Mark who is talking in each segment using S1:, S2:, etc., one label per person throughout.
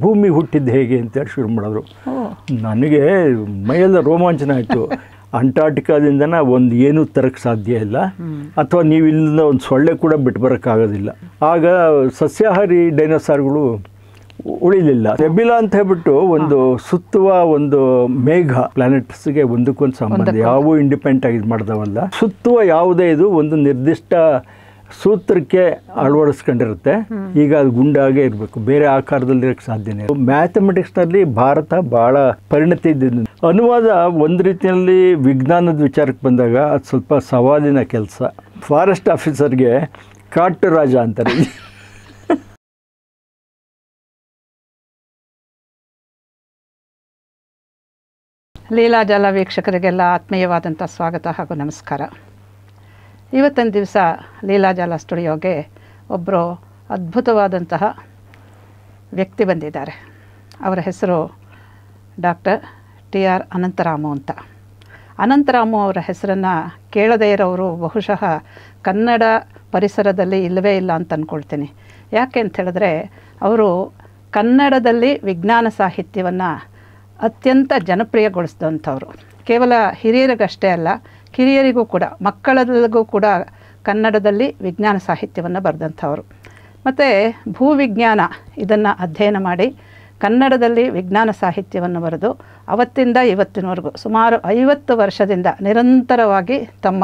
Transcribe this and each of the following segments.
S1: ಭೂಮಿ ಹುಟ್ಟಿದ್ದು ಹೇಗೆ ಅಂತ ಶುರು ಮಾಡಿದ್ರು. ನನಗೆ ಮೈಯೆಲ್ಲ ರೋಮಾಂಚನ ಆಯಿತು. ಅಂಟಾರ್ಟಿಕಾದಿಂದನ ಒಂದು ಏನೂ ತರಕ್ಕೆ ಸಾಧ್ಯ ಇಲ್ಲ, ಅಥವಾ ನೀವು ಇಲ್ಲಿಂದ ಒಂದು ಸೊಳ್ಳೆ ಕೂಡ ಬಿಟ್ಟು ಬರೋಕ್ಕಾಗೋದಿಲ್ಲ. ಆಗ ಸಸ್ಯಾಹಾರಿ ಡೈನೋಸಾರ್ಗಳು ಉಳಿಲಿಲ್ಲ. ನೆಬ್ಯುಲಾ ಅಂತ ಹೇಳ್ಬಿಟ್ಟು ಒಂದು ಸುತ್ತುವ ಒಂದು ಮೇಘ, ಪ್ಲಾನೆಟ್ಸ್ಗೆ ಒಂದಕ್ಕೊಂದು ಸಂಬಂಧ, ಯಾವ ಇಂಡಿಪೆಂಡೆಂಟ್ ಆಗಿ ಮಾಡ್ದವಲ್ಲ. ಸುತ್ತುವ ಯಾವುದೇ ಇದು ಒಂದು ನಿರ್ದಿಷ್ಟ ಸೂತ್ರಕ್ಕೆ ಅಳವಡಿಸ್ಕೊಂಡಿರುತ್ತೆ. ಈಗ ಅದು ಗುಂಡಾಗೆ ಇರಬೇಕು, ಬೇರೆ ಆಕಾರದಲ್ಲಿ ಇರೋಕ್ಕೆ ಸಾಧ್ಯನೇ. ಮ್ಯಾಥಮೆಟಿಕ್ಸ್ನಲ್ಲಿ ಭಾರತ ಭಾಳ ಪರಿಣತಿ ಇದ್ದಿದ್ದು. ಅನುವಾದ ಒಂದು ರೀತಿಯಲ್ಲಿ ವಿಜ್ಞಾನದ ವಿಚಾರಕ್ಕೆ ಬಂದಾಗ ಅದು ಸ್ವಲ್ಪ ಸವಾಲಿನ ಕೆಲಸ. ಫಾರೆಸ್ಟ್ ಆಫೀಸರ್ಗೆ ಕಾಟು ರಾಜ ಅಂತಾರೆ.
S2: ಲೀಲಾಜಾಲ ವೀಕ್ಷಕರಿಗೆಲ್ಲ ಆತ್ಮೀಯವಾದಂಥ ಸ್ವಾಗತ ಹಾಗೂ ನಮಸ್ಕಾರ. ಇವತ್ತಿನ ದಿವಸ ಲೀಲಾಜಾಲ ಸ್ಟುಡಿಯೋಗೆ ಒಬ್ಬರು ಅದ್ಭುತವಾದಂತಹ ವ್ಯಕ್ತಿ ಬಂದಿದ್ದಾರೆ. ಅವರ ಹೆಸರು ಡಾಕ್ಟರ್ TR ಅನಂತರಾಮು ಅಂತ. ಅನಂತರಾಮು ಅವರ ಹೆಸರನ್ನು ಕೇಳದೇ ಇರೋರು ಬಹುಶಃ ಕನ್ನಡ ಪರಿಸರದಲ್ಲಿ ಇಲ್ಲವೇ ಇಲ್ಲ ಅಂತ ಅಂದ್ಕೊಳ್ತೀನಿ. ಯಾಕೆ ಅಂತ ಹೇಳಿದ್ರೆ, ಅವರು ಕನ್ನಡದಲ್ಲಿ ವಿಜ್ಞಾನ ಸಾಹಿತ್ಯವನ್ನು ಅತ್ಯಂತ ಜನಪ್ರಿಯಗೊಳಿಸಿದಂಥವ್ರು. ಕೇವಲ ಹಿರಿಯರಿಗಷ್ಟೇ ಅಲ್ಲ, ಕಿರಿಯರಿಗೂ ಕೂಡ, ಮಕ್ಕಳಿಗೂ ಕೂಡ ಕನ್ನಡದಲ್ಲಿ ವಿಜ್ಞಾನ ಸಾಹಿತ್ಯವನ್ನು ಬರೆದಂಥವ್ರು. ಮತ್ತು ಭೂವಿಜ್ಞಾನ ಇದನ್ನು ಅಧ್ಯಯನ ಮಾಡಿ ಕನ್ನಡದಲ್ಲಿ ವಿಜ್ಞಾನ ಸಾಹಿತ್ಯವನ್ನು ಬರೆದು ಅವತ್ತಿಂದ ಇವತ್ತಿನವರೆಗೂ ಸುಮಾರು 50 ವರ್ಷದಿಂದ ನಿರಂತರವಾಗಿ ತಮ್ಮ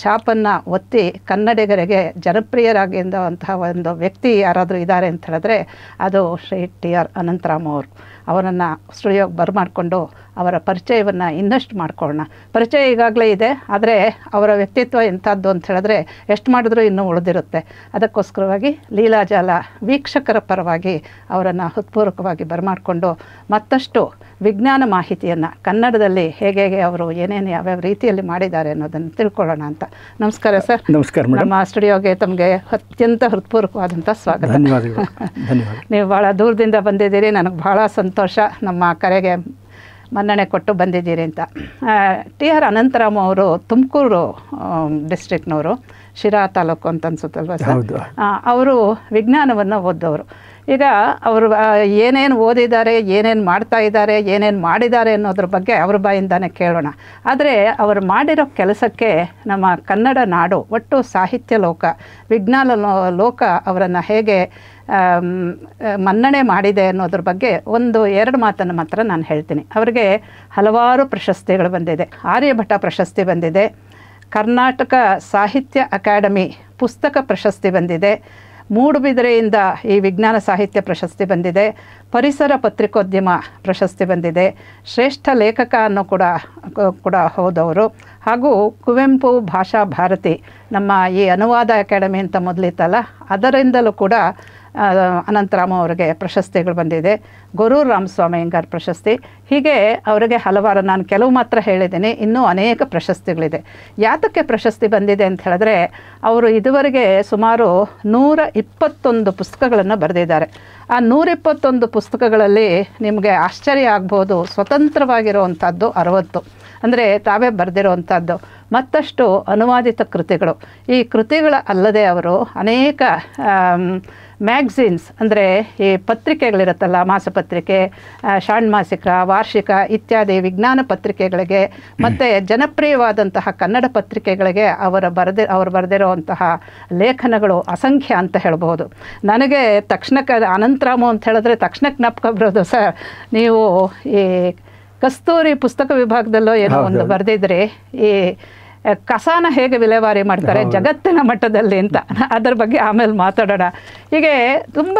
S2: ಛಾಪನ್ನು ಒತ್ತಿ ಕನ್ನಡಿಗರಿಗೆ ಜನಪ್ರಿಯರಾಗಿರುವಂತಹ ಒಂದು ವ್ಯಕ್ತಿ ಯಾರಾದರೂ ಇದ್ದಾರೆ ಅಂತ ಹೇಳಿದ್ರೆ ಅದು ಶ್ರೀ TR ಅನಂತರಾಮು ಅವರು. ಅವರನ್ನು ಸ್ಟುಡಿಯೋಗೆ ಬರಮಾಡಿಕೊಂಡು ಅವರ ಪರಿಚಯವನ್ನು ಇನ್ನಷ್ಟು ಮಾಡ್ಕೊಳ್ಳೋಣ. ಪರಿಚಯ ಈಗಾಗಲೇ ಇದೆ, ಆದರೆ ಅವರ ವ್ಯಕ್ತಿತ್ವ ಎಂಥದ್ದು ಅಂತ ಹೇಳಿದ್ರೆ ಎಷ್ಟು ಮಾಡಿದ್ರೂ ಇನ್ನೂ ಉಳಿದಿರುತ್ತೆ. ಅದಕ್ಕೋಸ್ಕರವಾಗಿ ಲೀಲಾಜಾಲ ವೀಕ್ಷಕರ ಪರವಾಗಿ ಅವರನ್ನು ಹೃತ್ಪೂರ್ವಕವಾಗಿ ಬರಮಾಡಿಕೊಂಡು ಮತ್ತಷ್ಟು ವಿಜ್ಞಾನ ಮಾಹಿತಿಯನ್ನು ಕನ್ನಡದಲ್ಲಿ ಹೇಗೆ ಅವರು ಏನೇನು ಯಾವ್ಯಾವ ರೀತಿಯಲ್ಲಿ ಮಾಡಿದ್ದಾರೆ ಅನ್ನೋದನ್ನು ತಿಳ್ಕೊಳ್ಳೋಣ ಅಂತ. ನಮಸ್ಕಾರ ಸರ್.
S1: ನಮಸ್ಕಾರ ಮೇಡಮ್.
S2: ನಮ್ಮ ಸ್ಟುಡಿಯೋಗೆ ತಮಗೆ ಅತ್ಯಂತ ಹೃತ್ಪೂರ್ವಕವಾದಂಥ ಸ್ವಾಗತ.
S1: ಧನ್ಯವಾದಗಳು.
S2: ನೀವು ಭಾಳ ದೂರದಿಂದ ಬಂದಿದ್ದೀರಿ, ನನಗೆ ಭಾಳ ಸಂತೋಷ. ನಮ್ಮ ಕರೆಗೆ ಮನ್ನಣೆ ಕೊಟ್ಟು ಬಂದಿದ್ದೀರಿ ಅಂತ. TR ಅನಂತರಾಮು ಅವರು ತುಮಕೂರು ಡಿಸ್ಟ್ರಿಕ್ನವರು, ಶಿರಾ ತಾಲೂಕು ಅಂತ ಅನ್ಸುತ್ತಲ್ವ ಸರ್. ಅವರು ವಿಜ್ಞಾನವನ್ನು ಓದೋರು. ಈಗ ಅವರು ಏನೇನು ಓದಿದ್ದಾರೆ, ಏನೇನು ಮಾಡ್ತಾ ಇದ್ದಾರೆ, ಏನೇನು ಮಾಡಿದ್ದಾರೆ ಅನ್ನೋದ್ರ ಬಗ್ಗೆ ಅವ್ರ ಬಾಯಿಂದಾನೆ ಕೇಳೋಣ. ಆದರೆ ಅವರು ಮಾಡಿರೋ ಕೆಲಸಕ್ಕೆ ನಮ್ಮ ಕನ್ನಡ ನಾಡು, ಒಟ್ಟು ಸಾಹಿತ್ಯ ಲೋಕ, ವಿಜ್ಞಾನ ಲೋಕ ಅವರನ್ನು ಹೇಗೆ ಮನ್ನಣೆ ಮಾಡಿದೆ ಅನ್ನೋದ್ರ ಬಗ್ಗೆ ಒಂದು ಎರಡು ಮಾತನ್ನು ಮಾತ್ರ ನಾನು ಹೇಳ್ತೀನಿ. ಅವರಿಗೆ ಹಲವಾರು ಪ್ರಶಸ್ತಿಗಳು ಬಂದಿದೆ. ಆರ್ಯಭಟ ಪ್ರಶಸ್ತಿ ಬಂದಿದೆ, ಕರ್ನಾಟಕ ಸಾಹಿತ್ಯ ಅಕಾಡೆಮಿ ಪುಸ್ತಕ ಪ್ರಶಸ್ತಿ ಬಂದಿದೆ, ಮೂಡುಬಿದಿರೆಯಿಂದ ಈ ವಿಜ್ಞಾನ ಸಾಹಿತ್ಯ ಪ್ರಶಸ್ತಿ ಬಂದಿದೆ, ಪರಿಸರ ಪತ್ರಿಕೋದ್ಯಮ ಪ್ರಶಸ್ತಿ ಬಂದಿದೆ, ಶ್ರೇಷ್ಠ ಲೇಖಕ ಅನ್ನೋ ಕೂಡ ಹೋದವರು, ಹಾಗೂ ಕುವೆಂಪು ಭಾಷಾ ಭಾರತಿ ನಮ್ಮ ಈ ಅನುವಾದ ಅಕಾಡೆಮಿ ಅಂತ ಮೊದಲಿತ್ತಲ್ಲ, ಅದರಿಂದಲೂ ಕೂಡ ಅನಂತರಾಮು ಅವರಿಗೆ ಪ್ರಶಸ್ತಿಗಳು ಬಂದಿದೆ. ಗೊರೂರು ರಾಮಸ್ವಾಮಿ ಅಯ್ಯಂಗಾರ್ ಪ್ರಶಸ್ತಿ, ಹೀಗೆ ಅವರಿಗೆ ಹಲವಾರು, ನಾನು ಕೆಲವು ಮಾತ್ರ ಹೇಳಿದ್ದೀನಿ, ಇನ್ನೂ ಅನೇಕ ಪ್ರಶಸ್ತಿಗಳಿದೆ. ಯಾತಕ್ಕೆ ಪ್ರಶಸ್ತಿ ಬಂದಿದೆ ಅಂತ ಹೇಳಿದ್ರೆ, ಅವರು ಇದುವರೆಗೆ ಸುಮಾರು 121 ಪುಸ್ತಕಗಳನ್ನು ಬರೆದಿದ್ದಾರೆ. ಆ 121 ಪುಸ್ತಕಗಳಲ್ಲಿ ನಿಮಗೆ ಆಶ್ಚರ್ಯ ಆಗ್ಬೋದು, ಸ್ವತಂತ್ರವಾಗಿರುವಂಥದ್ದು 60, ಅಂದರೆ ತಾವೇ ಬರೆದಿರುವಂಥದ್ದು. ಮತ್ತಷ್ಟು ಅನುವಾದಿತ ಕೃತಿಗಳು. ಈ ಕೃತಿಗಳ ಅಲ್ಲದೆ ಅವರು ಅನೇಕ ಮ್ಯಾಗ್ಝಿನ್ಸ್, ಅಂದರೆ ಈ ಪತ್ರಿಕೆಗಳಿರುತ್ತಲ್ಲ, ಮಾಸಪತ್ರಿಕೆ, ಷಾಣ್ಮಾಸಿಕ, ವಾರ್ಷಿಕ ಇತ್ಯಾದಿ ವಿಜ್ಞಾನ ಪತ್ರಿಕೆಗಳಿಗೆ ಮತ್ತು ಜನಪ್ರಿಯವಾದಂತಹ ಕನ್ನಡ ಪತ್ರಿಕೆಗಳಿಗೆ ಅವರು ಬರೆದಿರುವಂತಹ ಲೇಖನಗಳು ಅಸಂಖ್ಯ ಅಂತ ಹೇಳ್ಬೋದು. ನನಗೆ ತಕ್ಷಣಕ್ಕೆ ಅನಂತರಾಮು ಅಂತ ಹೇಳಿದ್ರೆ ತಕ್ಷಣಕ್ಕೆ ಜ್ಞಾಪಕ ಸರ್, ನೀವು ಈ ಕಸ್ತೂರಿ ಪುಸ್ತಕ ವಿಭಾಗದಲ್ಲೋ ಏನೋ ಒಂದು ಬರೆದಿದ್ರಿ, ಈ ಕಸಾನ ಹೇಗೆ ವಿಲೇವಾರಿ ಮಾಡ್ತಾರೆ ಜಗತ್ತಿನ ಮಟ್ಟದಲ್ಲಿ ಅಂತ. ಅದರ ಬಗ್ಗೆ ಆಮೇಲೆ ಮಾತಾಡೋಣ. ಹೀಗೆ ತುಂಬ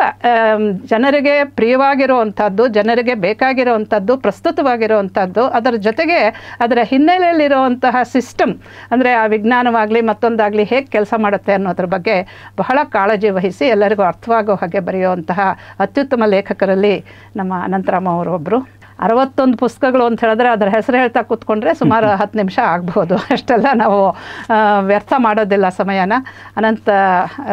S2: ಜನರಿಗೆ ಪ್ರಿಯವಾಗಿರುವಂಥದ್ದು, ಜನರಿಗೆ ಬೇಕಾಗಿರುವಂಥದ್ದು, ಪ್ರಸ್ತುತವಾಗಿರುವಂಥದ್ದು, ಅದರ ಜೊತೆಗೆ ಅದರ ಹಿನ್ನೆಲೆಯಲ್ಲಿರುವಂತಹ ಸಿಸ್ಟಮ್, ಅಂದರೆ ಆ ವಿಜ್ಞಾನವಾಗಲಿ ಮತ್ತೊಂದಾಗಲಿ ಹೇಗೆ ಕೆಲಸ ಮಾಡುತ್ತೆ ಅನ್ನೋದ್ರ ಬಗ್ಗೆ ಬಹಳ ಕಾಳಜಿ ವಹಿಸಿ ಎಲ್ಲರಿಗೂ ಅರ್ಥವಾಗೋ ಹಾಗೆ ಬರೆಯುವಂತಹ ಅತ್ಯುತ್ತಮ ಲೇಖಕರಲ್ಲಿ ನಮ್ಮ ಅನಂತರಾಮು ಅವರು ಒಬ್ಬರು. 61 ಪುಸ್ತಕಗಳು ಅಂತ ಹೇಳಿದ್ರೆ ಅದರ ಹೆಸರು ಹೇಳ್ತಾ ಕೂತ್ಕೊಂಡ್ರೆ ಸುಮಾರು 10 ನಿಮಿಷ ಆಗ್ಬೋದು. ಅಷ್ಟೆಲ್ಲ ನಾವು ವ್ಯರ್ಥ ಮಾಡೋದಿಲ್ಲ ಸಮಯನ. ಅನಂತ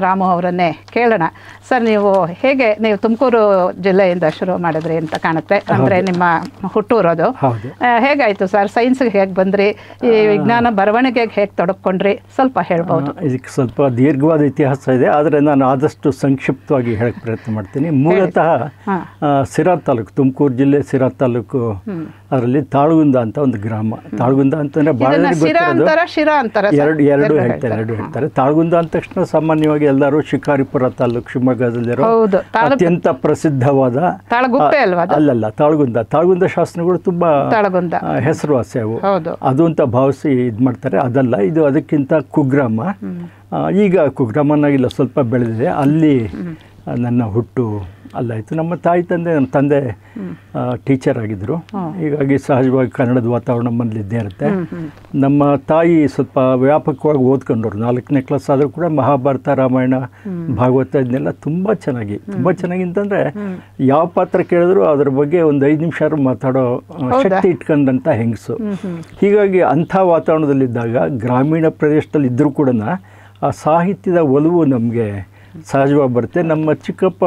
S2: ರಾಮು ಅವರನ್ನೇ ಕೇಳೋಣ. ಸರ್, ನೀವು ತುಮಕೂರು ಜಿಲ್ಲೆಯಿಂದ ಶುರು ಮಾಡಿದ್ರಿ ಅಂತ ಕಾಣುತ್ತೆ, ಅಂದರೆ ನಿಮ್ಮ ಹುಟ್ಟೂರೋದು. ಹೇಗಾಯಿತು ಸರ್? ಸೈನ್ಸ್ಗೆ ಹೇಗೆ ಬಂದ್ರಿ? ಈ ವಿಜ್ಞಾನ ಬರವಣಿಗೆಗೆ ಹೇಗೆ ತೊಡಕೊಂಡ್ರಿ? ಸ್ವಲ್ಪ ಹೇಳ್ಬೋದು.
S1: ಇದಕ್ಕೆ ಸ್ವಲ್ಪ ದೀರ್ಘವಾದ ಇತಿಹಾಸ ಇದೆ, ಆದರೆ ನಾನು ಆದಷ್ಟು ಸಂಕ್ಷಿಪ್ತವಾಗಿ ಹೇಳಕ್ಕೆ ಪ್ರಯತ್ನ ಮಾಡ್ತೀನಿ. ಮೂಲತಃ ಸಿರಾ ತಾಲೂಕು, ತುಮಕೂರು ಜಿಲ್ಲೆ ಸಿರಾ ತಾಲೂಕು, ಅದರಲ್ಲಿ ತಾಳಗುಂದ ಅಂತ ಒಂದು ಗ್ರಾಮ. ತಾಳಗುಂದ ಅಂತಂದರೆ ಭಾಳ ಎರಡು ಹೇಳ್ತಾರೆ. ತಾಳಗುಂದ ಅಂದ ತಕ್ಷಣ ಸಾಮಾನ್ಯವಾಗಿ ಎಲ್ಲರೂ ಶಿಕಾರಿಪುರ ತಾಲೂಕು, ಶಿವಮೊಗ್ಗದಲ್ಲಿರೋ ಅತ್ಯಂತ ಪ್ರಸಿದ್ಧವಾದ ಅಲ್ಲಲ್ಲ ತಾಳಗುಂದ ಶಾಸನಗಳು ತುಂಬಾ ಹೆಸರುವಾಸಿ ಅವು. ಅದು ಅಂತ ಭಾವಿಸಿ ಇದು ಮಾಡ್ತಾರೆ. ಅದಲ್ಲ, ಇದು ಅದಕ್ಕಿಂತ ಕುಗ್ರಾಮ. ಈಗ ಕುಗ್ರಾಮನಾಗಿಲ್ಲ, ಸ್ವಲ್ಪ ಬೆಳೆದಿದೆ. ಅಲ್ಲಿ ನನ್ನ ಹುಟ್ಟು ಅಲ್ಲಾಯಿತು. ನಮ್ಮ ನನ್ನ ತಂದೆ ಟೀಚರ್ ಆಗಿದ್ದರು. ಹೀಗಾಗಿ ಸಹಜವಾಗಿ ಕನ್ನಡದ ವಾತಾವರಣ ಮನೇಲಿ ಇದ್ದೇ ಇರುತ್ತೆ. ನಮ್ಮ ತಾಯಿ ಸ್ವಲ್ಪ ವ್ಯಾಪಕವಾಗಿ ಓದ್ಕೊಂಡವ್ರು. 4ನೇ ಕ್ಲಾಸ್ ಆದರೂ ಕೂಡ ಮಹಾಭಾರತ, ರಾಮಾಯಣ, ಭಾಗವತ ಇದನ್ನೆಲ್ಲ ತುಂಬ ಚೆನ್ನಾಗಿ ಅಂತಂದರೆ ಯಾವ ಪಾತ್ರ ಕೇಳಿದ್ರು ಅದ್ರ ಬಗ್ಗೆ ಒಂದು 5 ನಿಮಿಷ ಮಾತಾಡೋ ಶಕ್ತಿ ಇಟ್ಕೊಂಡಂಥ ಹೆಂಗಸು. ಹೀಗಾಗಿ ಅಂಥ ವಾತಾವರಣದಲ್ಲಿದ್ದಾಗ ಗ್ರಾಮೀಣ ಪ್ರದೇಶದಲ್ಲಿ ಇದ್ದರೂ ಕೂಡ ಆ ಸಾಹಿತ್ಯದ ಒಲವು ನಮಗೆ ಸಹಜವಾಗಿ ಬರುತ್ತೆ. ನಮ್ಮ ಚಿಕ್ಕಪ್ಪ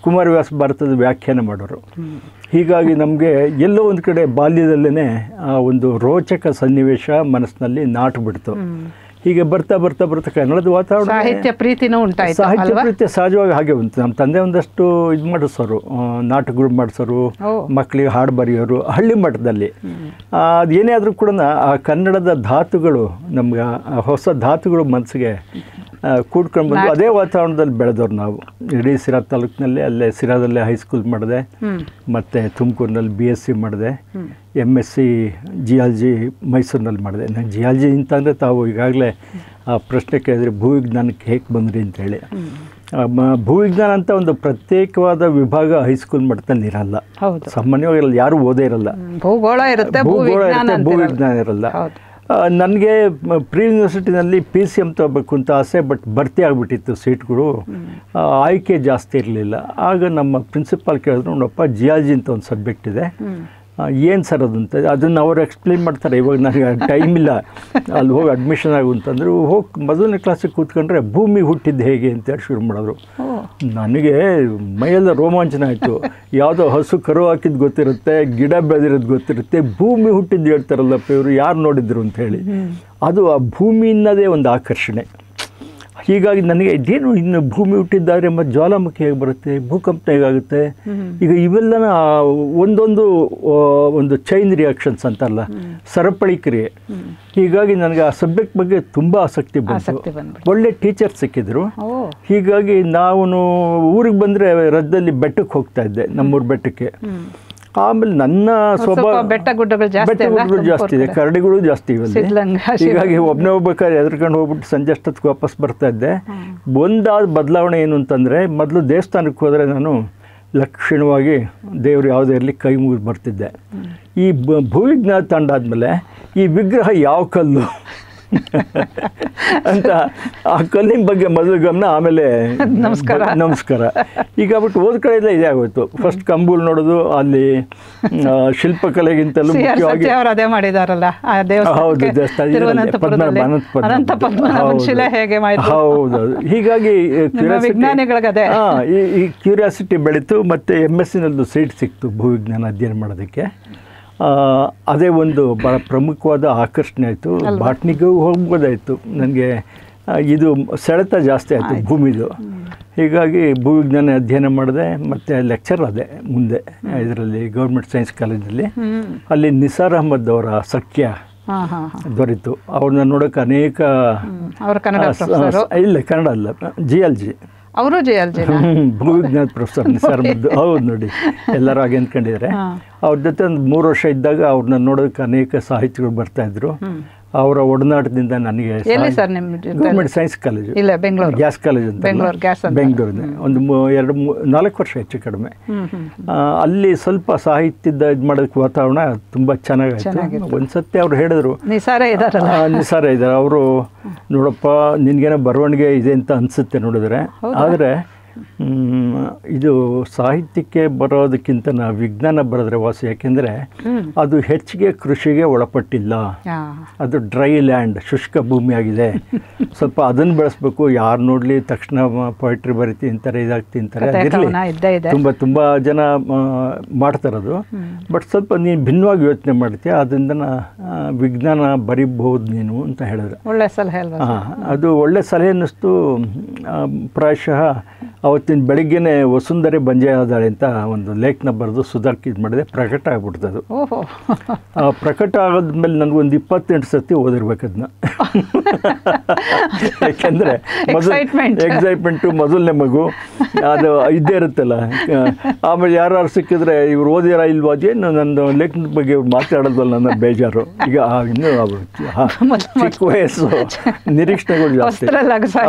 S1: ಕುಮಾರವ್ಯಾಸ ಭಾರತದ ವ್ಯಾಖ್ಯಾನ ಮಾಡೋರು. ಹೀಗಾಗಿ ನಮಗೆ ಎಲ್ಲೋ ಒಂದು ಕಡೆ ಬಾಲ್ಯದಲ್ಲೇ ಆ ಒಂದು ರೋಚಕ ಸನ್ನಿವೇಶ ಮನಸ್ಸಿನಲ್ಲಿ ನಾಟುಬಿಡ್ತು. ಹೀಗೆ ಬರ್ತಾ ಕನ್ನಡದ ವಾತಾವರಣ,
S2: ಸಾಹಿತ್ಯ ಪ್ರೀತಿನೂ ಉಂಟಾಯಿತು.
S1: ಸಾಹಿತ್ಯ ಪ್ರೀತಿ ಸಹಜವಾಗಿ ಹಾಗೆ ಉಂಟು. ನಮ್ಮ ತಂದೆ ಒಂದಷ್ಟು ಇದು ಮಾಡಿಸೋರು, ನಾಟಕಗಳು ಮಾಡಿಸೋರು, ಮಕ್ಕಳಿಗೆ ಹಾಡು ಬರೆಯೋರು. ಹಳ್ಳಿ ಮಟ್ಟದಲ್ಲಿ ಅದೇನೇ ಆದರೂ ಕೂಡ ಆ ಕನ್ನಡದ ಧಾತುಗಳು, ನಮ್ಗೆ ಹೊಸ ಧಾತುಗಳು ಮನಸ್ಸಿಗೆ ಕೂಡ್ಕೊಂಡು ಬಂದು ಅದೇ ವಾತಾವರಣದಲ್ಲಿ ಬೆಳೆದವ್ರು ನಾವು. ಇಡೀ ಸಿರಾ ತಾಲೂಕಿನಲ್ಲಿ, ಅಲ್ಲೇ ಸಿರಾದಲ್ಲೇ ಹೈಸ್ಕೂಲ್ ಮಾಡಿದೆ, ಮತ್ತು ತುಮಕೂರಿನಲ್ಲಿ BSc ಮಾಡಿದೆ, MSc ಜಿಯಾಲಜಿ ಮೈಸೂರಿನಲ್ಲಿ ಮಾಡಿದೆ. ನಾನು ಜಿಯಾಲಜಿ ಅಂತಂದರೆ ತಾವು ಈಗಾಗಲೇ ಆ ಪ್ರಶ್ನೆ ಕೇಳಿದ್ರೆ ಭೂವಿಜ್ಞಾನಕ್ಕೆ ಹೇಗೆ ಬಂದ್ರಿ ಅಂತೇಳಿ. ಭೂವಿಜ್ಞಾನ ಅಂತ ಒಂದು ಪ್ರತ್ಯೇಕವಾದ ವಿಭಾಗ ಹೈಸ್ಕೂಲ್ ಮಟ್ಟದಲ್ಲಿ ಇರಲ್ಲ. ಸಾಮಾನ್ಯವಾಗಿ ಯಾರೂ ಓದೇ ಇರಲ್ಲ.
S2: ಭೂಗೋಳ ಇರುತ್ತೆ,
S1: ಭೂವಿಜ್ಞಾನ ಇರಲ್ಲ. ನನಗೆ ಪ್ರೀ ಯೂನಿವರ್ಸಿಟಿನಲ್ಲಿ PCM ತಗೋಬೇಕು ಅಂತ ಆಸೆ, ಬಟ್ ಭರ್ತಿ ಆಗಿಬಿಟ್ಟಿತ್ತು ಸೀಟ್ಗಳು, ಆಯ್ಕೆ ಜಾಸ್ತಿ ಇರಲಿಲ್ಲ. ಆಗ ನಮ್ಮ ಪ್ರಿನ್ಸಿಪಾಲ್ ಕೇಳಿದ್ರು, ನೋಡಪ್ಪ ಜಿಯಾಲಜಿ ಅಂತ ಒಂದು ಸಬ್ಜೆಕ್ಟ್ ಇದೆ, ಏನು ಸರ್ ಅದಂತ. ಅದನ್ನು ಅವರು ಎಕ್ಸ್ಪ್ಲೇನ್ ಮಾಡ್ತಾರೆ. ಇವಾಗ ನನಗೆ ಟೈಮ್ ಇಲ್ಲ, ಅಲ್ಲಿ ಹೋಗಿ ಅಡ್ಮಿಷನ್ ಆಗು ಅಂತಂದರು. ಹೋಗಿ ಮೊದಲನೇ ಕ್ಲಾಸಿಗೆ ಕೂತ್ಕೊಂಡ್ರೆ ಭೂಮಿ ಹುಟ್ಟಿದ್ದು ಹೇಗೆ ಅಂತೇಳಿ ಶುರು ಮಾಡಿದ್ರು. ನನಗೆ ಮೈಯೆಲ್ಲ ರೋಮಾಂಚನ ಆಯಿತು. ಯಾವುದೋ ಹಸು ಕರು ಹಾಕಿದ್ದು ಗೊತ್ತಿರುತ್ತೆ, ಗಿಡ ಬೆಳೆದಿರೋದು ಗೊತ್ತಿರುತ್ತೆ, ಭೂಮಿ ಹುಟ್ಟಿದ್ದು ಹೇಳ್ತಾರಲ್ಲಪ್ಪ ಇವರು, ಯಾರು ನೋಡಿದ್ರು ಅಂತ ಹೇಳಿ. ಅದು ಆ ಭೂಮಿಯಿಂದದೇ ಒಂದು ಆಕರ್ಷಣೆ. ಹೀಗಾಗಿ ನನಗೆ ಇದೇನು ಇನ್ನು ಭೂಮಿ ಹುಟ್ಟಿದ್ದಾದರೆ ಮತ್ತು ಜ್ವಾಲಾಮುಖಿ ಹೇಗೆ ಬರುತ್ತೆ, ಭೂಕಂಪನ ಹೇಗಾಗುತ್ತೆ, ಈಗ ಇವೆಲ್ಲ ಒಂದು ಚೈನ್ ರಿಯಾಕ್ಷನ್ಸ್ ಅಂತಾರಲ್ಲ, ಸರಪಳಿ ಕ್ರಿಯೆ. ಹೀಗಾಗಿ ನನಗೆ ಆ ಸಬ್ಜೆಕ್ಟ್ ಬಗ್ಗೆ ತುಂಬ ಆಸಕ್ತಿ ಬಂತು. ಒಳ್ಳೆ ಟೀಚರ್ ಸಿಕ್ಕಿದ್ರು. ಹೀಗಾಗಿ ನಾವು ಊರಿಗೆ ಬಂದರೆ ರಜದಲ್ಲಿ ಬೆಟ್ಟಕ್ಕೆ ಹೋಗ್ತಾ ಇದ್ದೆ, ನಮ್ಮೂರು ಬೆಟ್ಟಕ್ಕೆ. ಆಮೇಲೆ ನನ್ನ ಸ್ವಭಾವ ಬೆಟ್ಟಗುಡ್ಡಗಳು ಜಾಸ್ತಿ ಇದೆ, ಕರಡಿಗಳು ಜಾಸ್ತಿ ಇವಲ್ಲಿ. ಹೀಗಾಗಿ ಒಬ್ಬಬೇಕಾದ್ರೆ ಎದ್ರಕೊಂಡು ಹೋಗ್ಬಿಟ್ಟು ಸಂಜೆ ಅಷ್ಟೊತ್ತಿಗೆ ವಾಪಸ್ ಬರ್ತಾ ಇದ್ದೆ. ಒಂದಾದ ಬದಲಾವಣೆ ಏನು ಅಂತಂದರೆ, ಮೊದಲು ದೇವಸ್ಥಾನಕ್ಕೆ ಹೋದರೆ ನಾನು ಲಕ್ಷಣವಾಗಿ ದೇವರು ಯಾವುದೇ ಇರಲಿ ಕೈ ಮುಗಿದು ಬರ್ತಿದ್ದೆ. ಈ ಭೂವಿಜ್ಞಾನ ತಂಡ ಆದಮೇಲೆ ಈ ವಿಗ್ರಹ ಯಾವ ಕಲ್ಲು ಅಂತ ಆ ಕಲ್ಲಿನ ಬಗ್ಗೆ ಮೊದಲು ಗಮನ, ಆಮೇಲೆ ನಮಸ್ಕಾರ. ಈಗ ಬಿಟ್ಟು ಹೋದ ಕಡೆ ಎಲ್ಲ ಇದೇ ಆಗೋಯ್ತು. ಫಸ್ಟ್ ಕಂಬೂಲ್ ನೋಡೋದು, ಅಲ್ಲಿ ಶಿಲ್ಪಕಲೆಗಿಂತಲೂ ಮುಖ್ಯವಾಗಿ ಹೌದು. ಹೀಗಾಗಿ ಈ ಕ್ಯೂರಿಯಾಸಿಟಿ ಬೆಳೀತು. ಮತ್ತು MSc ಸೀಟ್ ಸಿಕ್ತು ಭೂವಿಜ್ಞಾನ ಅಧ್ಯಯನ ಮಾಡೋದಕ್ಕೆ. ಅದೇ ಒಂದು ಭಾಳ ಪ್ರಮುಖವಾದ ಆಕರ್ಷಣೆ ಆಯಿತು. ಬಾಟ್ನಿಗೂ ಹೋಗ್ಬೋದಾಯಿತು. ನನಗೆ ಇದು ಸೆಳೆತ ಜಾಸ್ತಿ ಆಯಿತು ಭೂಮಿದು. ಹೀಗಾಗಿ ಭೂವಿಜ್ಞಾನ ಅಧ್ಯಯನ ಮಾಡಿದೆ. ಮತ್ತು ಲೆಕ್ಚರ್ ಅದೇ ಮುಂದೆ ಇದರಲ್ಲಿ ಗೌರ್ಮೆಂಟ್ ಸೈನ್ಸ್ ಕಾಲೇಜಲ್ಲಿ. ಅಲ್ಲಿ ನಿಸಾರ್ ಅಹಮದ್ ಅವರ ಸಖ್ಯ ದೊರೀತು. ಅವ್ರನ್ನ ನೋಡೋಕೆ ಅನೇಕ, ಇಲ್ಲ ಕನ್ನಡ ಅಲ್ಲ, ಜಿಯಾಲಜಿ,
S2: ಅವರು
S1: ಭೂವಿಜ್ಞಾನ ಪ್ರೊಫೆಸರ್ ನಿಸಾರ್ ಅಹಮದ್. ಹೌದು ನೋಡಿ, ಎಲ್ಲರೂ ಹಾಗೆ ಅಂದ್ಕೊಂಡಿದ್ದಾರೆ. ಅವ್ರ ಜೊತೆ ಒಂದು 3 ವರ್ಷ ಇದ್ದಾಗ ಅವ್ರನ್ನ ನೋಡೋದಕ್ಕೆ ಅನೇಕ ಸಾಹಿತಿಗಳು ಬರ್ತಾಯಿದ್ರು. ಅವರ ಒಡನಾಟದಿಂದ ನನಗೆ government science college, gas college ಅಂತ ಬೆಂಗಳೂರಿನ ಒಂದು 4 ವರ್ಷ ಹೆಚ್ಚು ಕಡಿಮೆ. ಅಲ್ಲಿ ಸ್ವಲ್ಪ ಸಾಹಿತ್ಯದ ಇದು ಮಾಡೋದಕ್ಕೆ ವಾತಾವರಣ ತುಂಬ ಚೆನ್ನಾಗಾಯಿತು. ಒಂದ್ಸತಿ ಅವ್ರು ಹೇಳಿದ್ರು, ನಿಸಾರ ಇದ್ದಾರೆ ಅವರು, ನೋಡಪ್ಪ ನಿನಗೇನೋ ಬರವಣಿಗೆ ಇದೆ ಅಂತ ಅನಿಸುತ್ತೆ ನೋಡಿದ್ರೆ, ಆದರೆ ಇದು ಸಾಹಿತ್ಯಕ್ಕೆ ಬರೋದಕ್ಕಿಂತ ನಾವು ವಿಜ್ಞಾನ ಬರೆದ್ರೆ ವಾಸಿ, ಯಾಕೆಂದರೆ ಅದು ಹೆಚ್ಚಿಗೆ ಕೃಷಿಗೆ ಒಳಪಟ್ಟಿಲ್ಲ. ಅದು ಡ್ರೈ ಲ್ಯಾಂಡ್, ಶುಷ್ಕ ಭೂಮಿ ಆಗಿದೆ. ಸ್ವಲ್ಪ ಅದನ್ನು ಬೆಳೆಸ್ಬೇಕು. ಯಾರು ನೋಡಲಿ ತಕ್ಷಣ ಪೊಯಿಟ್ರಿ ಬರೀತಿ ಅಂತಾರೆ, ಇದಾಗ್ತಿಂತಾರೆ. ಅದಿರಲಿ, ತುಂಬ ಜನ ಮಾಡ್ತಾರದು. ಬಟ್ ಸ್ವಲ್ಪ ನೀನು ಭಿನ್ನವಾಗಿ ಯೋಚನೆ ಮಾಡ್ತೀಯ, ಅದರಿಂದ ವಿಜ್ಞಾನ ಬರೀಬಹುದು ನೀನು ಅಂತ ಹೇಳಿದ್ರೆ
S2: ಒಳ್ಳೆ ಸಲಹೆ ಅಲ್ವಾ?
S1: ಅದು ಒಳ್ಳೆ ಸಲಹೆ ಅನ್ನಿಸ್ತು. ಪ್ರಾಯಶಃ ಅವತ್ತಿನ ಬೆಳಿಗ್ಗೆನೆ ವಸುಂಧರೆ ಬಂಜೆ ಆದಾಳೆ ಅಂತ ಒಂದು ಲೇಖನ ಬರೆದು ಸುಧಾಕ್ ಇದು ಮಾಡಿದೆ, ಪ್ರಕಟ ಆಗ್ಬಿಡ್ತದು. ಪ್ರಕಟ ಆಗೋದ್ಮೇಲೆ ನನಗೊಂದು 28 ಸತಿ ಓದಿರ್ಬೇಕು ಅದನ್ನ. ಯಾಕೆಂದರೆ ಎಕ್ಸೈಟ್ಮೆಂಟು, ಮೊದಲನೇ ಮಗು ಅದು ಇದ್ದೇ ಇರುತ್ತಲ್ಲ. ಆಮೇಲೆ ಯಾರು ಸಿಕ್ಕಿದ್ರೆ ಇವ್ರು ಓದಿರ ಇಲ್ವಾ, ಅದೇನು ನನ್ನ ಲೇಖನದ ಬಗ್ಗೆ ಮಾತಾಡೋದಲ್ಲ ನನ್ನ ಬೇಜಾರು. ಈಗ ಇನ್ನೂ ಚಿಕ್ಕ ವಯಸ್ಸು, ನಿರೀಕ್ಷಣೆಗಳು ಜಾಸ್ತಿ.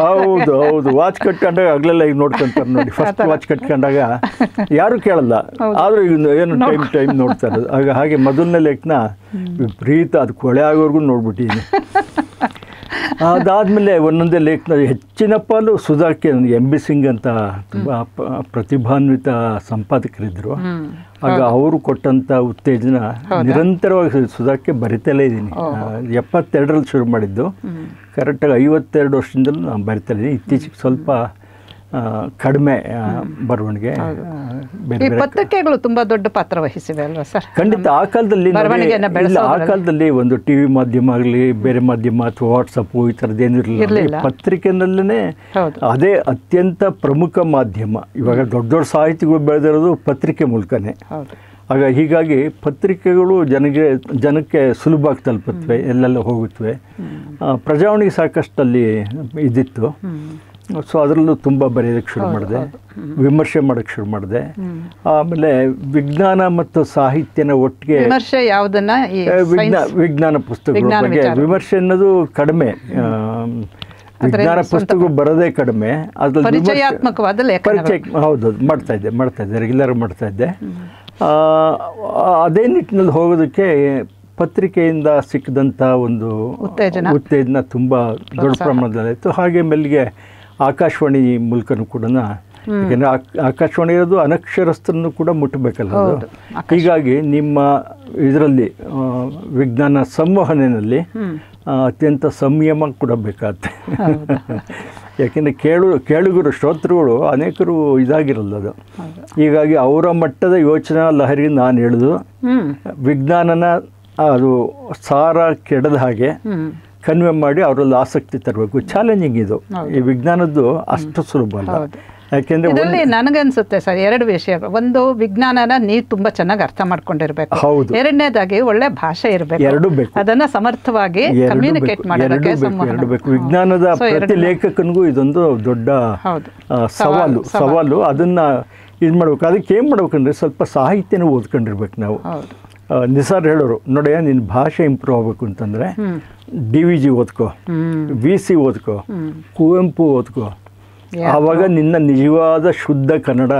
S1: ಹೌದು ಹೌದು, ವಾಚ್ ಕಟ್ಕೊಂಡಾಗ ಆಗ್ಲೆಲ್ಲ ಈಗ ನೋಡ್ಕೊಂತಾರೆ ನೋಡಿ. ಫಸ್ಟ್ ವಾಚ್ ಕಟ್ಕೊಂಡಾಗ ಯಾರು ಕೇಳಲ್ಲ, ಆದರೂ ಈಗ ಏನು ಟೈಮ್ ನೋಡ್ತಾರೆ. ಹಾಗೆ ಮೊದಲನೇ ಲೇಖನ ವಿಪರೀತ, ಅದು ಕೊಳೆ ಆಗೋರ್ಗು ನೋಡ್ಬಿಟ್ಟಿದ್ದೀನಿ. ಅದಾದಮೇಲೆ ಒಂದೊಂದೇ ಲೇಖನ ಹೆಚ್ಚಿನ ಪಾಲು ಸುಧಾಕ್ಕೆ. ನನಗೆ MB ಸಿಂಗ್ ಅಂತ ತುಂಬ ಪ್ರತಿಭಾನ್ವಿತ ಸಂಪಾದಕರಿದ್ದರು. ಆಗ ಅವರು ಕೊಟ್ಟಂಥ ಉತ್ತೇಜನ ನಿರಂತರವಾಗಿ ಸುಧಾಕ್ಕೆ ಬರಿತಲೇ ಇದ್ದೀನಿ. 72ರಲ್ಲಿ ಶುರು ಮಾಡಿದ್ದು, ಕರೆಕ್ಟಾಗಿ 52 ವರ್ಷದಿಂದಲೂ ನಾನು ಬರಿತಾ ಇದ್ದೀನಿ. ಇತ್ತೀಚೆಗೆ ಸ್ವಲ್ಪ ಕಡಿಮೆ ಬರವಣಿಗೆ.
S2: ಪತ್ರಿಕೆಗಳು ತುಂಬ ದೊಡ್ಡ ಪಾತ್ರ ವಹಿಸಿವೆ ಅಲ್ವಾ ಸರ್?
S1: ಖಂಡಿತ. ಆ ಕಾಲದಲ್ಲಿ ಆ ಕಾಲದಲ್ಲಿ ಒಂದು TV ಮಾಧ್ಯಮ ಆಗಲಿ, ಬೇರೆ ಮಾಧ್ಯಮ ಅಥವಾ ವಾಟ್ಸಪ್ಪು ಈ ಥರದ್ದೇನು ಇರಲಿಲ್ಲ. ಪತ್ರಿಕೆನಲ್ಲೇ ಅದೇ ಅತ್ಯಂತ ಪ್ರಮುಖ ಮಾಧ್ಯಮ. ಇವಾಗ ದೊಡ್ಡ ದೊಡ್ಡ ಸಾಹಿತಿಗಳು ಬೆಳೆದಿರೋದು ಪತ್ರಿಕೆ ಮೂಲಕನೇ. ಹೀಗಾಗಿ ಪತ್ರಿಕೆಗಳು ಜನಕ್ಕೆ ಸುಲಭವಾಗಿ ತಲುಪುತ್ತವೆ, ಎಲ್ಲೆಲ್ಲ ಹೋಗುತ್ತವೆ. ಪ್ರಜಾವಾಣಿಗೆ ಸಾಕಷ್ಟು ಅಲ್ಲಿ ಇದ್ದಿತ್ತು. ಸೊ ಅದರಲ್ಲೂ ತುಂಬ ಬರೆಯೋದಕ್ಕೆ ಶುರು ಮಾಡಿದೆ, ವಿಮರ್ಶೆ ಮಾಡೋಕ್ಕೆ ಶುರು ಮಾಡಿದೆ. ಆಮೇಲೆ ವಿಜ್ಞಾನ ಮತ್ತು ಸಾಹಿತ್ಯನ ಒಟ್ಟಿಗೆ ವಿಜ್ಞಾನ ಪುಸ್ತಕಗಳ ಬಗ್ಗೆ ವಿಮರ್ಶೆ ಅನ್ನೋದು ಕಡಿಮೆ. ವಿಜ್ಞಾನ ಪುಸ್ತಕಗಳು ಬರೋದೇ ಕಡಿಮೆ. ಅದ್ರಲ್ಲಿ ಪರಿಚಯ ಹೌದು ಮಾಡ್ತಾ ಇದ್ದೆ ರೆಗ್ಯುಲರ್ ಮಾಡ್ತಾ ಇದ್ದೆ. ಅದೇ ನಿಟ್ಟಿನಲ್ಲಿ ಹೋಗೋದಕ್ಕೆ ಪತ್ರಿಕೆಯಿಂದ ಸಿಕ್ಕಿದಂಥ ಒಂದು ಉತ್ತೇಜನ ತುಂಬ ದೊಡ್ಡ ಪ್ರಮಾಣದಲ್ಲಿತ್ತು. ಹಾಗೆ ಮೆಲ್ಲಿಗೆ ಆಕಾಶವಾಣಿ ಮೂಲಕನೂ ಕೂಡ, ಯಾಕೆಂದರೆ ಆಕಾಶವಾಣಿ ಇರೋದು ಅನಕ್ಷರಸ್ಥರನ್ನು ಕೂಡ ಮುಟ್ಟಬೇಕಲ್ಲ ಅದು. ಹೀಗಾಗಿ ನಿಮ್ಮ ಇದರಲ್ಲಿ ವಿಜ್ಞಾನ ಸಂವಹನೆಯಲ್ಲಿ ಅತ್ಯಂತ ಸಂಯಮ ಕೂಡ ಬೇಕಾಗುತ್ತೆ. ಯಾಕೆಂದರೆ ಕೇಳುಗರು ಶ್ರೋತೃಗಳು ಅನೇಕರು ಇದಾಗಿರಲ್ಲ ಅದು. ಹೀಗಾಗಿ ಅವರ ಮಟ್ಟದ ಯೋಚನಾ ಲಹರಿ ನಾನು ಹೇಳಿದು ವಿಜ್ಞಾನನ ಅದು ಸಾರ ಕೆಡದ ಹಾಗೆ ಕನ್ವೆ ಮಾಡಿ ಅವರಲ್ಲಿ ಆಸಕ್ತಿ ತರಬೇಕು. ಚಾಲೆಂಜಿಂಗ್ ಇದು. ಈ ವಿಜ್ಞಾನದ್ದು ಅಷ್ಟು ಸುಲಭ ಅಲ್ಲ. ಯಾಕೆಂದ್ರೆ
S2: ಇದರಲ್ಲಿ ನನಗನ್ಸುತ್ತೆ ಸರ್ 2 ವಿಷಯಗಳು. ಒಂದು, ವಿಜ್ಞಾನನ ನೀವು ತುಂಬಾ ಚೆನ್ನಾಗಿ ಅರ್ಥ ಮಾಡ್ಕೊಂಡಿರ್ಬೇಕು. ಎರಡನೇದಾಗಿ ಒಳ್ಳೆ ಭಾಷೆ ಇರಬೇಕು, ಅದನ್ನ ಸಮರ್ಥವಾಗಿ ಕಮ್ಯುನಿಕೇಟ್ ಮಾಡೋದಕ್ಕೆ
S1: ವಿಜ್ಞಾನದ ಪ್ರತಿ ಲೇಖಕನಿಗೂ ಇದೊಂದು ದೊಡ್ಡ ಸವಾಲು. ಅದನ್ನ ಇದು ಮಾಡ್ಬೇಕು. ಅದಕ್ಕೆ ಏನು ಮಾಡ್ಬೇಕಂದ್ರೆ ಸ್ವಲ್ಪ ಸಾಹಿತ್ಯನ ಓದ್ಕೊಂಡಿರ್ಬೇಕು ನಾವು. ನಿಸಾರ್ ಹೇಳೋರು, ನೋಡಯ್ಯ ನಿನ್ನ ಭಾಷೆ ಇಂಪ್ರೂವ್ ಆಗಬೇಕು ಅಂತಂದರೆ DVG ಓದ್ಕೋ, VC ಓದ್ಕೋ, ಕುವೆಂಪು ಓದ್ಕೋ. ಆವಾಗ ನಿನ್ನ ನಿಜವಾದ ಶುದ್ಧ ಕನ್ನಡ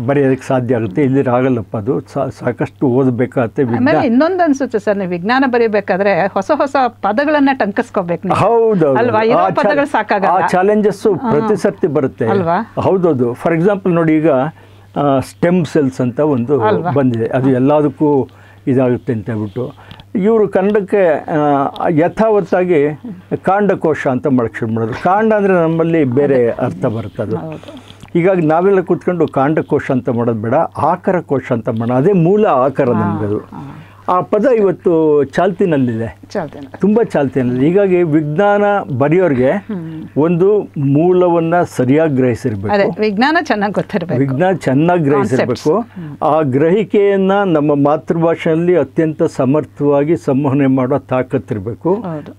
S1: ಬರೆಯೋದಕ್ಕೆ ಸಾಧ್ಯ ಆಗುತ್ತೆ. ಇಲ್ಲಿ ಆಗಲ್ಲಪ್ಪ, ಅದು ಸಾಕಷ್ಟು ಓದಬೇಕಾಗತ್ತೆ.
S2: ಇನ್ನೊಂದು ಅನ್ಸುತ್ತೆ ಸರ್, ನೀವು ವಿಜ್ಞಾನ ಬರೀಬೇಕಾದ್ರೆ ಹೊಸ ಹೊಸ ಪದಗಳನ್ನ ಟಂಕಿಸ್ಕೋಬೇಕು.
S1: ಹೌದು,
S2: ಆ
S1: ಚಾಲೆಂಜಸ್ಸು ಪ್ರತಿ ಸರ್ತಿ ಬರುತ್ತೆ. ಹೌದೌದು. ಫಾರ್ ಎಕ್ಸಾಂಪಲ್ ನೋಡಿ, ಈಗ ಸ್ಟೆಮ್ ಸೆಲ್ಸ್ ಅಂತ ಒಂದು ಬಂದಿದೆ, ಅದು ಎಲ್ಲದಕ್ಕೂ ಇದಾಗುತ್ತೆ ಅಂತ ಹೇಳ್ಬಿಟ್ಟು ಇವರು ಕನ್ನಡಕ್ಕೆ ಯಥಾವತ್ತಾಗಿ ಕಾಂಡಕೋಶ ಅಂತ ಮಾಡಕ್ಕೆ ಶುರು ಮಾಡೋದು. ಕಾಂಡ ಅಂದರೆ ನಮ್ಮಲ್ಲಿ ಬೇರೆ ಅರ್ಥ ಬರುತ್ತೆ ಅದು. ಹೀಗಾಗಿ ನಾವೆಲ್ಲ ಕೂತ್ಕೊಂಡು ಕಾಂಡಕೋಶ ಅಂತ ಮಾಡೋದು ಬೇಡ, ಆಕಾರ ಕೋಶ ಅಂತ ಮಾಡೋಣ. ಅದೇ ಮೂಲ ಆಕಾರ ನಮಗದು. ಆ ಪದ ಇವತ್ತು ಚಾಲ್ತಿನಲ್ಲಿದೆ, ತುಂಬ ಚಾಲ್ತಿನಲ್ಲಿದೆ. ಹೀಗಾಗಿ ವಿಜ್ಞಾನ ಬರೆಯೋರಿಗೆ ಒಂದು ಮೂಲವನ್ನು ಸರಿಯಾಗಿ ಗ್ರಹಿಸಿರ್ಬೇಕು,
S2: ವಿಜ್ಞಾನ
S1: ಚೆನ್ನಾಗಿ ಗ್ರಹಿಸಿರ್ಬೇಕು. ಆ ಗ್ರಹಿಕೆಯನ್ನು ನಮ್ಮ ಮಾತೃಭಾಷೆಯಲ್ಲಿ ಅತ್ಯಂತ ಸಮರ್ಥವಾಗಿ ಸಂವಹನೆ ಮಾಡೋ ತಾಕತ್ತಿರಬೇಕು.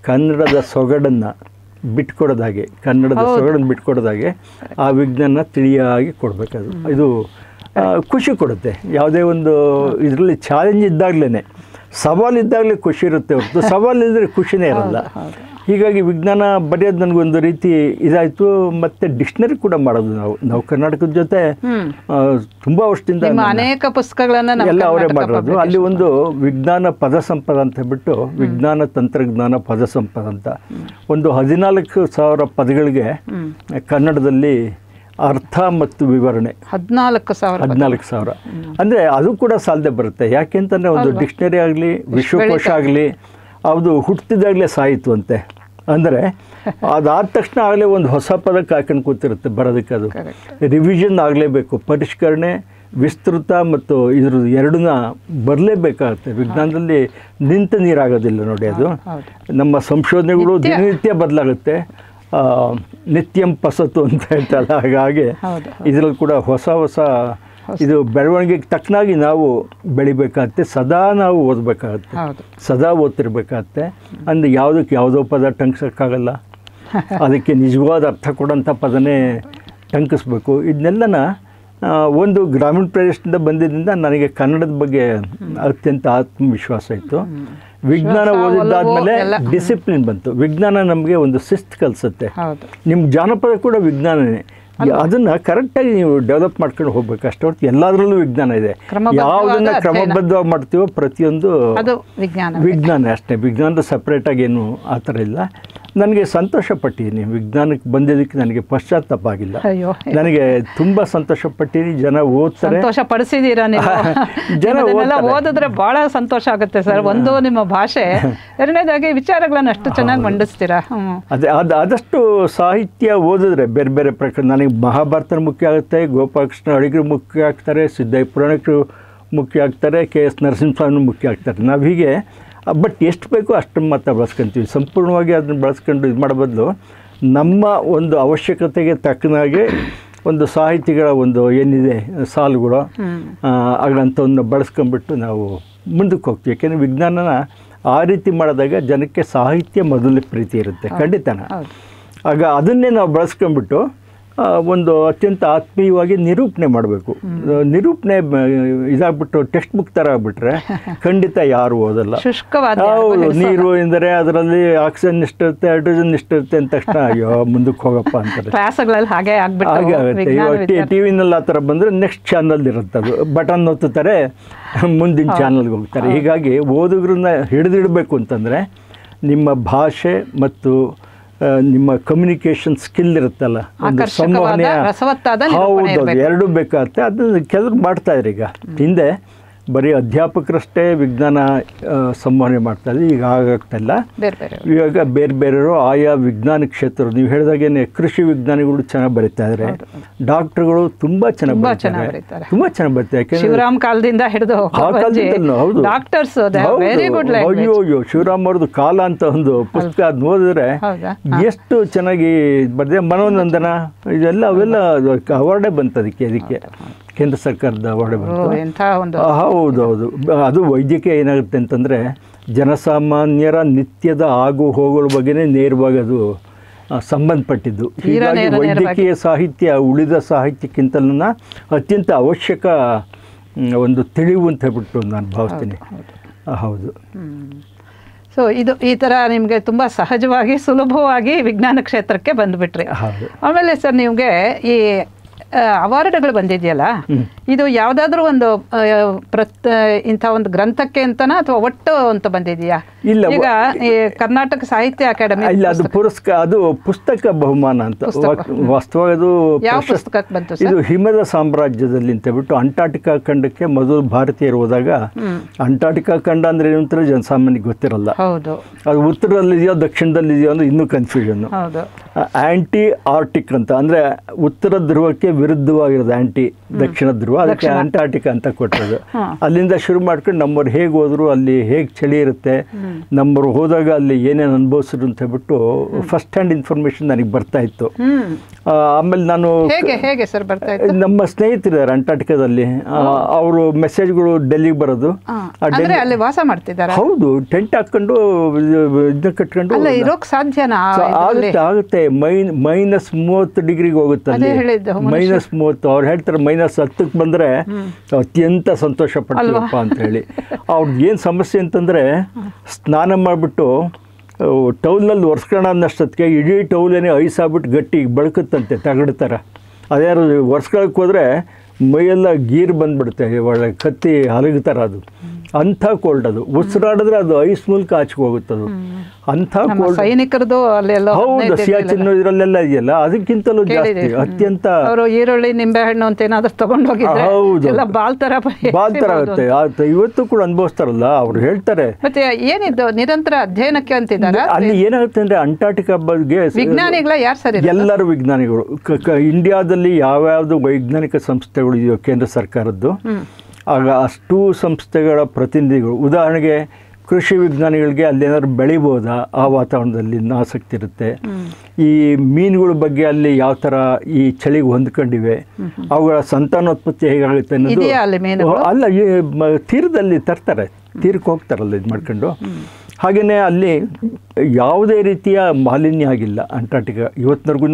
S1: ಕನ್ನಡದ ಸೊಗಡನ್ನು ಬಿಟ್ಕೊಡೋದಾಗೆ, ಆ ವಿಜ್ಞಾನ ತಿಳಿಯಾಗಿ ಕೊಡಬೇಕದು. ಇದು ಖುಷಿ ಕೊಡುತ್ತೆ. ಯಾವುದೇ ಒಂದು ಇದರಲ್ಲಿ ಚಾಲೆಂಜ್ ಇದ್ದಾಗಲೇ, ಸವಾಲಿದ್ದಾಗಲೇ ಖುಷಿ ಇರುತ್ತೆ ಹೊರತು ಸವಾಲಿದ್ದರೆ ಖುಷಿನೇ ಇರಲ್ಲ. ಹೀಗಾಗಿ ವಿಜ್ಞಾನ ಬರೆಯೋದು ನನಗೊಂದು ರೀತಿ ಇದಾಯಿತು. ಮತ್ತು ಡಿಕ್ಷನರಿ ಕೂಡ ಮಾಡೋದು ನಾವು ಕರ್ನಾಟಕದ ಜೊತೆ ತುಂಬ ವರ್ಷದಿಂದ
S2: ಅನೇಕ ಪುಸ್ತಕಗಳನ್ನು
S1: ಎಲ್ಲ ಅವರೇ ಮಾಡೋದು. ಅಲ್ಲಿ ಒಂದು ವಿಜ್ಞಾನ ಪದ ಸಂಪದ ಅಂತ ಹೇಳ್ಬಿಟ್ಟು ವಿಜ್ಞಾನ ತಂತ್ರಜ್ಞಾನ ಪದ ಸಂಪದ ಅಂತ ಒಂದು 14,000 ಪದಗಳಿಗೆ ಕನ್ನಡದಲ್ಲಿ ಅರ್ಥ ಮತ್ತು ವಿವರಣೆ
S2: 14,000
S1: ಅಂದರೆ ಅದು ಕೂಡ ಸಾಲದೆ ಬರುತ್ತೆ. ಯಾಕೆಂತಂದರೆ ಒಂದು ಡಿಕ್ಷನರಿ ಆಗಲಿ ವಿಶ್ವಕೋಶ ಆಗಲಿ ಅದು ಹುಟ್ಟಿದಾಗಲೇ ಸಾಯಿತು ಅಂತೆ. ಅಂದರೆ ಅದಾದ ತಕ್ಷಣ ಆಗಲೇ ಒಂದು ಹೊಸ ಪದಕ್ಕೆ ಹಾಕೊಂಡು ಕೂತಿರುತ್ತೆ ಬರೋದಕ್ಕೆ. ಅದು ರಿವಿಷನ್ ಆಗಲೇಬೇಕು, ಪರಿಷ್ಕರಣೆ ವಿಸ್ತೃತ ಮತ್ತು ಇದ್ರ ಎರಡನ್ನ ಬರಲೇಬೇಕಾಗುತ್ತೆ. ವಿಜ್ಞಾನದಲ್ಲಿ ನಿಂತ ನೀರಾಗೋದಿಲ್ಲ ನೋಡಿ. ಅದು ನಮ್ಮ ಸಂಶೋಧನೆಗಳು ದಿನನಿತ್ಯ ಬದಲಾಗುತ್ತೆ. ನಿತ್ಯಂ ಪಸತು ಅಂತ ಹೇಳ್ತಲ್ಲ, ಹಾಗಾಗಿ ಇದರಲ್ಲಿ ಕೂಡ ಹೊಸ ಇದು ಬೆಳವಣಿಗೆಗೆ ತಕ್ಕನಾಗಿ ನಾವು ಬೆಳಿಬೇಕಾಗತ್ತೆ. ಸದಾ ನಾವು ಓದಬೇಕಾಗತ್ತೆ, ಸದಾ ಓದ್ತಿರ್ಬೇಕಾಗತ್ತೆ. ಅಂದರೆ ಯಾವುದೋ ಪದ ಟಂಕಿಸೋಕ್ಕಾಗಲ್ಲ, ಅದಕ್ಕೆ ನಿಜವಾದ ಅರ್ಥ ಕೊಡೋಂಥ ಪದನೇ ಟಂಕಿಸ್ಬೇಕು. ಇದನ್ನೆಲ್ಲನ ಒಂದು ಗ್ರಾಮೀಣ ಪ್ರದೇಶದಿಂದ ಬಂದಿದ್ದರಿಂದ ನನಗೆ ಕನ್ನಡದ ಬಗ್ಗೆ ಅತ್ಯಂತ ಆತ್ಮವಿಶ್ವಾಸ ಇತ್ತು. ವಿಜ್ಞಾನ ಓದಿದ್ದಾದ್ಮೇಲೆ ಡಿಸಿಪ್ಲಿನ್ ಬಂತು. ವಿಜ್ಞಾನ ನಮಗೆ ಒಂದು ಶಿಸ್ತು ಕಲಿಸುತ್ತೆ. ನಿಮ್ಮ ಜಾನಪದ ಕೂಡ ವಿಜ್ಞಾನನೇ. ಅದನ್ನು ಕರೆಕ್ಟಾಗಿ ನೀವು ಡೆವಲಪ್ ಮಾಡ್ಕೊಂಡು ಹೋಗ್ಬೇಕು. ಅಷ್ಟೇ ಹೊರತು ಎಲ್ಲದರಲ್ಲೂ ವಿಜ್ಞಾನ ಇದೆ. ಯಾವುದನ್ನು ಕ್ರಮಬದ್ಧವಾಗಿ ಮಾಡ್ತೀವೋ ಪ್ರತಿಯೊಂದು ವಿಜ್ಞಾನ ಅಷ್ಟೇ. ವಿಜ್ಞಾನದ ಸಪ್ರೇಟಾಗಿ ಏನು ಆ ಥರ ಇಲ್ಲ. ನನಗೆ ಸಂತೋಷಪಟ್ಟಿದ್ದೀನಿ ವಿಜ್ಞಾನಕ್ಕೆ ಬಂದಿದ್ದಕ್ಕೆ. ನನಗೆ ಪಶ್ಚಾತ್ತಾಪ ಆಗಿಲ್ಲ. ನನಗೆ ತುಂಬ ಸಂತೋಷಪಟ್ಟಿದ್ದೀನಿ. ಜನ ಓದ್ತಾರೆ,
S2: ಸಂತೋಷಪಡಿಸಿದ್ದೀರಾ ನೀವು. ಜನ ಓದಿದ್ರೆ ಭಾಳ ಸಂತೋಷ ಆಗುತ್ತೆ ಸರ್. ಒಂದು ನಿಮ್ಮ ಭಾಷೆ, ಎರಡನೇದಾಗಿ ವಿಚಾರಗಳನ್ನು ಅಷ್ಟು ಚೆನ್ನಾಗಿ ಮಂಡಿಸ್ತೀರಾ.
S1: ಆದಷ್ಟು ಸಾಹಿತ್ಯ ಓದಿದ್ರೆ ಬೇರೆ ಬೇರೆ ಪ್ರಕಾರ. ನನಗೆ ಮಹಾಭಾರತ ಮುಖ್ಯ ಆಗುತ್ತೆ, ಗೋಪಾಲಕೃಷ್ಣ ಅಡಿಗರು ಮುಖ್ಯ ಆಗ್ತಾರೆ, ಸಿದ್ದಯ್ಯ ಪುರಾಣಿಕರು ಮುಖ್ಯ ಆಗ್ತಾರೆ, KS ನರಸಿಂಹಸ್ವಾಮಿ ಮುಖ್ಯ ಆಗ್ತಾರೆ. ನಾವು ಹೀಗೆ ಬಟ್ ಎಷ್ಟು ಬೇಕೋ ಅಷ್ಟನ್ನು ಮಾತ್ರ ಬಳಸ್ಕೊತೀವಿ. ಸಂಪೂರ್ಣವಾಗಿ ಅದನ್ನು ಬಳಸ್ಕೊಂಡು ಇದು ಮಾಡೋ ಬದಲು ನಮ್ಮ ಒಂದು ಅವಶ್ಯಕತೆಗೆ ತಕ್ಕನಾಗೆ ಒಂದು ಸಾಹಿತಿಗಳ ಒಂದು ಏನಿದೆ ಸಾಲುಗಳು ಅಂಥವನ್ನು ಬಳಸ್ಕೊಂಡ್ಬಿಟ್ಟು ನಾವು ಮುಂದಕ್ಕೆ ಹೋಗ್ತೀವಿ. ಯಾಕೆಂದರೆ ವಿಜ್ಞಾನನ ಆ ರೀತಿ ಮಾಡಿದಾಗ ಜನಕ್ಕೆ ಸಾಹಿತ್ಯ ಮೊದಲನೇ ಪ್ರೀತಿ ಇರುತ್ತೆ, ಖಂಡಿತನ. ಆಗ ಅದನ್ನೇ ನಾವು ಬಳಸ್ಕೊಂಡ್ಬಿಟ್ಟು ಒಂದು ಅತ್ಯಂತ ಆತ್ಮೀಯವಾಗಿ ನಿರೂಪಣೆ ಮಾಡಬೇಕು. ನಿರೂಪಣೆ ಇದಾಗ್ಬಿಟ್ಟು ಟೆಕ್ಸ್ಟ್ ಬುಕ್ ಥರ ಆಗಿಬಿಟ್ರೆ ಖಂಡಿತ ಯಾರು ಓದಲ್ಲ. ಹೌದು, ನೀರು ಎಂದರೆ ಅದರಲ್ಲಿ ಆಕ್ಸಿಜನ್ ಇಷ್ಟಿರುತ್ತೆ, ಹೈಡ್ರೋಜನ್ ಇಷ್ಟಿರುತ್ತೆ ಅಂದ ತಕ್ಷಣ ಅಯ್ಯೋ ಮುಂದಕ್ಕೆ ಹೋಗಪ್ಪ ಅಂತಾರೆ. ಹಾಗೆ ಆಗುತ್ತೆ. ಇವಾಗ ಟಿವಿನಲ್ಲಿ ಆ ಥರ ಬಂದರೆ ನೆಕ್ಸ್ಟ್ ಚಾನಲ್ ಇರುತ್ತೆ, ಅದು ಬಟನ್ ಒತ್ತುತ್ತಾರೆ, ಮುಂದಿನ ಚಾನಲ್ಗೆ ಹೋಗ್ತಾರೆ. ಹೀಗಾಗಿ ಓದುಗರನ್ನ ಹಿಡಿದಿಡಬೇಕು ಅಂತಂದರೆ ನಿಮ್ಮ ಭಾಷೆ ಮತ್ತು ನಿಮ್ಮ ಕಮ್ಯುನಿಕೇಷನ್ ಸ್ಕಿಲ್ ಇರುತ್ತಲ್ಲ, ಒಂದು ಸಂವಹನೆ, ಹೌದು, ಎರಡೂ ಬೇಕಾಗುತ್ತೆ. ಅದನ್ನು ಕೆಲವರು ಮಾಡ್ತಾಯಿದ್ರು. ಈಗ ಹಿಂದೆ ಬರೀ ಅಧ್ಯಾಪಕರಷ್ಟೇ ವಿಜ್ಞಾನ ಸಂವಹನೆ ಮಾಡ್ತಾಯಿದ್ರು, ಈಗ ಆಗಾಗ್ತಾಯಿಲ್ಲ. ಇವಾಗ ಬೇರೆ ಬೇರೆಯವರು ಆಯಾ ವಿಜ್ಞಾನ ಕ್ಷೇತ್ರ, ನೀವು ಹೇಳಿದಾಗೇನೆ ಕೃಷಿ ವಿಜ್ಞಾನಿಗಳು ಚೆನ್ನಾಗಿ ಬರೀತಾ ಇದ್ದಾರೆ, ಡಾಕ್ಟರ್ಗಳು ತುಂಬ ಚೆನ್ನಾಗಿ ಬರೀತಾರೆ. ಯಾಕೆಂದರೆ
S2: ಶಿವರಾಮ್ ಕಾಲದಿಂದ ಹಿಡಿದು
S1: ಹೌದು ಡಾಕ್ಟರ್ಸ್. ಅಯ್ಯೋ ಶಿವರಾಮ್ ಅವ್ರದ್ದು ಕಾಲ ಅಂತ ಒಂದು ಪುಸ್ತಕ ಅದು ಓದಿದ್ರೆ ಎಷ್ಟು ಚೆನ್ನಾಗಿ ಬರೆದಿದೆ. ಮನೋನಂದನ ಇದೆಲ್ಲ ಅವೆಲ್ಲ ಅವಾರ್ಡೇ ಬಂತು ಅದಕ್ಕೆ ಕೇಂದ್ರ ಸರ್ಕಾರದ ಅವಾರ್ಡ್ ಬಂತು. ಹೌದೌದು. ಅದು ವೈದ್ಯಕೀಯ ಏನಾಗುತ್ತೆ ಅಂತಂದರೆ ಜನಸಾಮಾನ್ಯರ ನಿತ್ಯದ ಆಗು ಹೋಗುಗಳ ಬಗ್ಗೆನೇ ನೇರವಾಗಿ ಅದು ಸಂಬಂಧಪಟ್ಟಿದ್ದು. ಹೀಗಾಗಿ ವೈದ್ಯಕೀಯ ಸಾಹಿತ್ಯ ಉಳಿದ ಸಾಹಿತ್ಯಕ್ಕಿಂತಲೂ ಅತ್ಯಂತ ಅವಶ್ಯಕ ಒಂದು ತಿಳಿವು ಅಂತ ಹೇಳ್ಬಿಟ್ಟು ನಾನು ಭಾವಿಸ್ತೀನಿ. ಹೌದು.
S2: ಸೊ ಇದು ಈ ಥರ ನಿಮಗೆ ತುಂಬ ಸಹಜವಾಗಿ ಸುಲಭವಾಗಿ ವಿಜ್ಞಾನ ಕ್ಷೇತ್ರಕ್ಕೆ ಬಂದುಬಿಟ್ರಿ. ಆಮೇಲೆ ಸರ್ ನಿಮಗೆ ಈ ಅವಾರ್ಡ್ಗಳು ಬಂದಿದೆಯಲ್ಲ, ಇದು ಯಾವುದಾದ್ರೂ ಒಂದು ಇಂಥ ಒಂದು ಗ್ರಂಥಕ್ಕೆ ಅಂತನಾ ಅಥವಾ ಒಟ್ಟು ಅಂತ ಬಂದಿದೆಯಾ?
S1: ಇಲ್ಲ,
S2: ಈಗ ಈ ಕರ್ನಾಟಕ ಸಾಹಿತ್ಯ ಅಕಾಡೆಮಿ
S1: ಇಲ್ಲ, ಅದು ಪುರಸ್ಕಾರ, ಅದು ಪುಸ್ತಕ ಬಹುಮಾನ ಅಂತ. ವಾಸ್ತವವಾಗಿ ಅದು
S2: ಯಾವ ಪುಸ್ತಕಕ್ಕೆ ಬಂತು?
S1: ಇದು ಹಿಮದ ಸಾಮ್ರಾಜ್ಯದಲ್ಲಿ ಅಂತ ಹೇಳ್ಬಿಟ್ಟು ಅಂಟಾರ್ಟಿಕಾ ಖಂಡಕ್ಕೆ ಮೊದಲು ಭಾರತೀಯರು ಹೋದಾಗ, ಅಂಟಾರ್ಟಿಕಾ ಖಂಡ ಅಂದ್ರೆ ಏನು ಅಂತ ಜನಸಾಮಾನ್ಯಕ್ಕೆ ಗೊತ್ತಿರಲ್ಲ.
S2: ಹೌದು,
S1: ಅದು ಉತ್ತರದಲ್ಲಿದೆಯೋ ದಕ್ಷಿಣದಲ್ಲಿದೆಯೋ ಅಂದ್ರೆ ಇನ್ನೂ ಕನ್ಫ್ಯೂಷನ್. ಆಂಟಿ ಆರ್ಟಿಕ್ ಅಂತ ಅಂದ್ರೆ ಉತ್ತರ ಧ್ರುವಕ್ಕೆ ವಿರುದ್ಧವಾಗಿರೋದು ಆಂಟಿ ದಕ್ಷಿಣ ಧ್ರುವ, ಅದಕ್ಕೆ ಅಂಟಾರ್ಟಿಕಾ ಅಂತ ಕೊಟ್ಟರು. ಅಲ್ಲಿಂದ ಶುರು ಮಾಡ್ಕೊಂಡು ನಮ್ಮವ್ರು ಹೇಗೆ ಹೋದ್ರು, ಅಲ್ಲಿ ಹೇಗೆ ಚಳಿ ಇರುತ್ತೆ, ನಮ್ಮವ್ರು ಹೋದಾಗ ಅಲ್ಲಿ ಏನೇನು ಅನುಭವಿಸಿದ್ರು ಅಂತ ಹೇಳ್ಬಿಟ್ಟು ಫಸ್ಟ್ ಹ್ಯಾಂಡ್ ಇನ್ಫಾರ್ಮೇಶನ್ ನನಗೆ ಬರ್ತಾ ಇತ್ತು. ಆಮೇಲೆ ನಾನು ನಮ್ಮ ಸ್ನೇಹಿತರಿದ್ದಾರೆ ಅಂಟಾರ್ಟಿಕಾದಲ್ಲಿ, ಅವರು ಮೆಸೇಜ್ಗಳು ಡೆಲ್ಲಿಗೆ ಬರೋದು.
S2: ವಾಸ ಮಾಡ್ತಿದ್ದಾರೆ.
S1: ಹೌದು, ಟೆಂಟ್ ಹಾಕೊಂಡು ಇದನ್ನ ಕಟ್ಕೊಂಡು ಆಗುತ್ತೆ. -30 ಡಿಗ್ರಿಗೆ ಹೋಗುತ್ತೆ ಅಲ್ಲಿ. -30. ಅವ್ರು ಹೇಳ್ತಾರೆ -10ಕ್ಕೆ ಬಂದರೆ ಅತ್ಯಂತ ಸಂತೋಷ ಪಡ್ತೀವಪ್ಪ ಅಂತ ಹೇಳಿ. ಅವ್ರದ್ದು ಏನು ಸಮಸ್ಯೆ ಅಂತಂದರೆ, ಸ್ನಾನ ಮಾಡಿಬಿಟ್ಟು ಟೌಲಲ್ಲಿ ಒರೆಸ್ಕೊಳ್ಳೋದಷ್ಟೊತ್ತಿಗೆ ಇಡೀ ಟೌಲೇನೆ ಐಸಾಗ್ಬಿಟ್ಟು ಗಟ್ಟಿ ಬಳಕುತ್ತಂತೆ, ತಗಡ ಥರ. ಅದ್ಯಾರು ಒರೆಸ್ಕೊಳಕ್ಕೆ ಹೋದರೆ ಮೈಯೆಲ್ಲ ಗೀರು ಬಂದುಬಿಡುತ್ತೆ, ಒಳ್ಳೆ ಕತ್ತಿ ಹಲಗ್ತಾರ ಅದು. ಅಂಥ ಕೋಲ್ಡ್ ಅದು. ಉಸಿರಾಡಿದ್ರೆ ಅದು ಐಸ್ ಮೂಲಕ ಆಚೆಗೆ ಹೋಗುತ್ತದು. ಅಂಥ ಕೋಲ್ಡ್
S2: ಸೈನಿಕರದು ಅಲ್ಲೆಲ್ಲ
S1: ಹೌದು, ಸಿಯಾಚಿನ್ ಇದರಲ್ಲೆಲ್ಲ ಇದೆಯಲ್ಲ, ಅದಕ್ಕಿಂತಲೂ ಜಾಸ್ತಿ ಅತ್ಯಂತ.
S2: ಅವರು ಈರುಳ್ಳಿ ನಿಂಬೆಹಣ್ಣು ಅಂತ ಏನಾದ್ರು ತಗೊಂಡು ಹೋಗಿದ್ರೆ ಎಲ್ಲ ಬಾಲ್ ತರ
S1: ಆಗುತ್ತೆ. ಇವತ್ತು ಕೂಡ ಅನುಭವಿಸ್ತಾರಲ್ಲ, ಅವ್ರು ಹೇಳ್ತಾರೆ.
S2: ಮತ್ತೆ ಏನಿದ್ದು ನಿರಂತರ ಅಧ್ಯಯನಕ್ಕೆ ಅಂತಿದ್ದಾರೆ.
S1: ಅಲ್ಲಿ ಏನಾಗುತ್ತೆ ಅಂದ್ರೆ ಅಂಟಾರ್ಟಿಕಾ ಬಗ್ಗೆ
S2: ವಿಜ್ಞಾನಿಗಳ ಯಾರು ಸರಿ?
S1: ಎಲ್ಲರೂ ವಿಜ್ಞಾನಿಗಳು. ಇಂಡಿಯಾದಲ್ಲಿ ಯಾವ್ಯಾವ್ದು ವೈಜ್ಞಾನಿಕ ಸಂಸ್ಥೆಗಳು ಇದೆಯೋ ಕೇಂದ್ರ ಸರ್ಕಾರದ್ದು, ಆಗ ಅಷ್ಟೂ ಸಂಸ್ಥೆಗಳ ಪ್ರತಿನಿಧಿಗಳು. ಉದಾಹರಣೆಗೆ ಕೃಷಿ ವಿಜ್ಞಾನಿಗಳಿಗೆ ಅಲ್ಲೇನಾದ್ರು ಬೆಳಿಬೋದಾ, ಆ ವಾತಾವರಣದಲ್ಲಿ ಆಸಕ್ತಿ ಇರುತ್ತೆ. ಈ ಮೀನುಗಳ ಬಗ್ಗೆ ಅಲ್ಲಿ ಯಾವ ಥರ ಈ ಚಳಿಗೆ ಹೊಂದ್ಕೊಂಡಿವೆ, ಅವುಗಳ ಸಂತಾನೋತ್ಪತ್ತಿ ಹೇಗಾಗುತ್ತೆ ಅನ್ನೋದು. ಅಲ್ಲ, ಈ ತೀರದಲ್ಲಿ ತರ್ತಾರೆ, ತೀರಕ್ಕೆ ಹೋಗ್ತಾರಲ್ಲ ಇದು ಮಾಡ್ಕೊಂಡು. ಹಾಗೆಯೇ ಅಲ್ಲಿ ಯಾವುದೇ ರೀತಿಯ ಮಾಲಿನ್ಯ ಆಗಿಲ್ಲ ಅಂಟಾರ್ಟಿಕಾ ಇವತ್ತಿನವರೆಗೂ.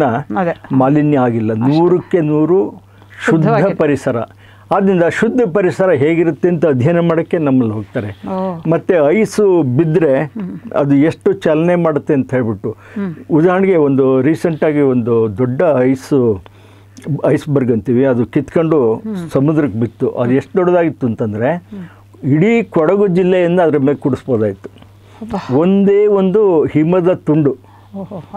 S1: ಮಾಲಿನ್ಯ ಆಗಿಲ್ಲ, 100ಕ್ಕೆ 100 ಶುದ್ಧ ಪರಿಸರ. ಆದ್ದರಿಂದ ಶುದ್ಧ ಪರಿಸರ ಹೇಗಿರುತ್ತೆ ಅಂತ ಅಧ್ಯಯನ ಮಾಡೋಕ್ಕೆ ನಮ್ಮಲ್ಲಿ ಹೋಗ್ತಾರೆ. ಮತ್ತು ಐಸು ಬಿದ್ದರೆ ಅದು ಎಷ್ಟು ಚಲನೆ ಮಾಡುತ್ತೆ ಅಂತ ಹೇಳ್ಬಿಟ್ಟು, ಉದಾಹರಣೆಗೆ ಒಂದು ರೀಸೆಂಟಾಗಿ ಒಂದು ದೊಡ್ಡ ಐಸ್ಬರ್ಗ್ ಅಂತೀವಿ, ಅದು ಕಿತ್ಕೊಂಡು ಸಮುದ್ರಕ್ಕೆ ಬಿತ್ತು. ಅದು ಎಷ್ಟು ದೊಡ್ಡದಾಗಿತ್ತು ಅಂತಂದರೆ ಇಡೀ ಕೊಡಗು ಜಿಲ್ಲೆಯಿಂದ ಅದ್ರ ಮೇಲೆ ಕುಡಿಸ್ಬೋದಾಯಿತು. ಒಂದೇ ಒಂದು ಹಿಮದ ತುಂಡು.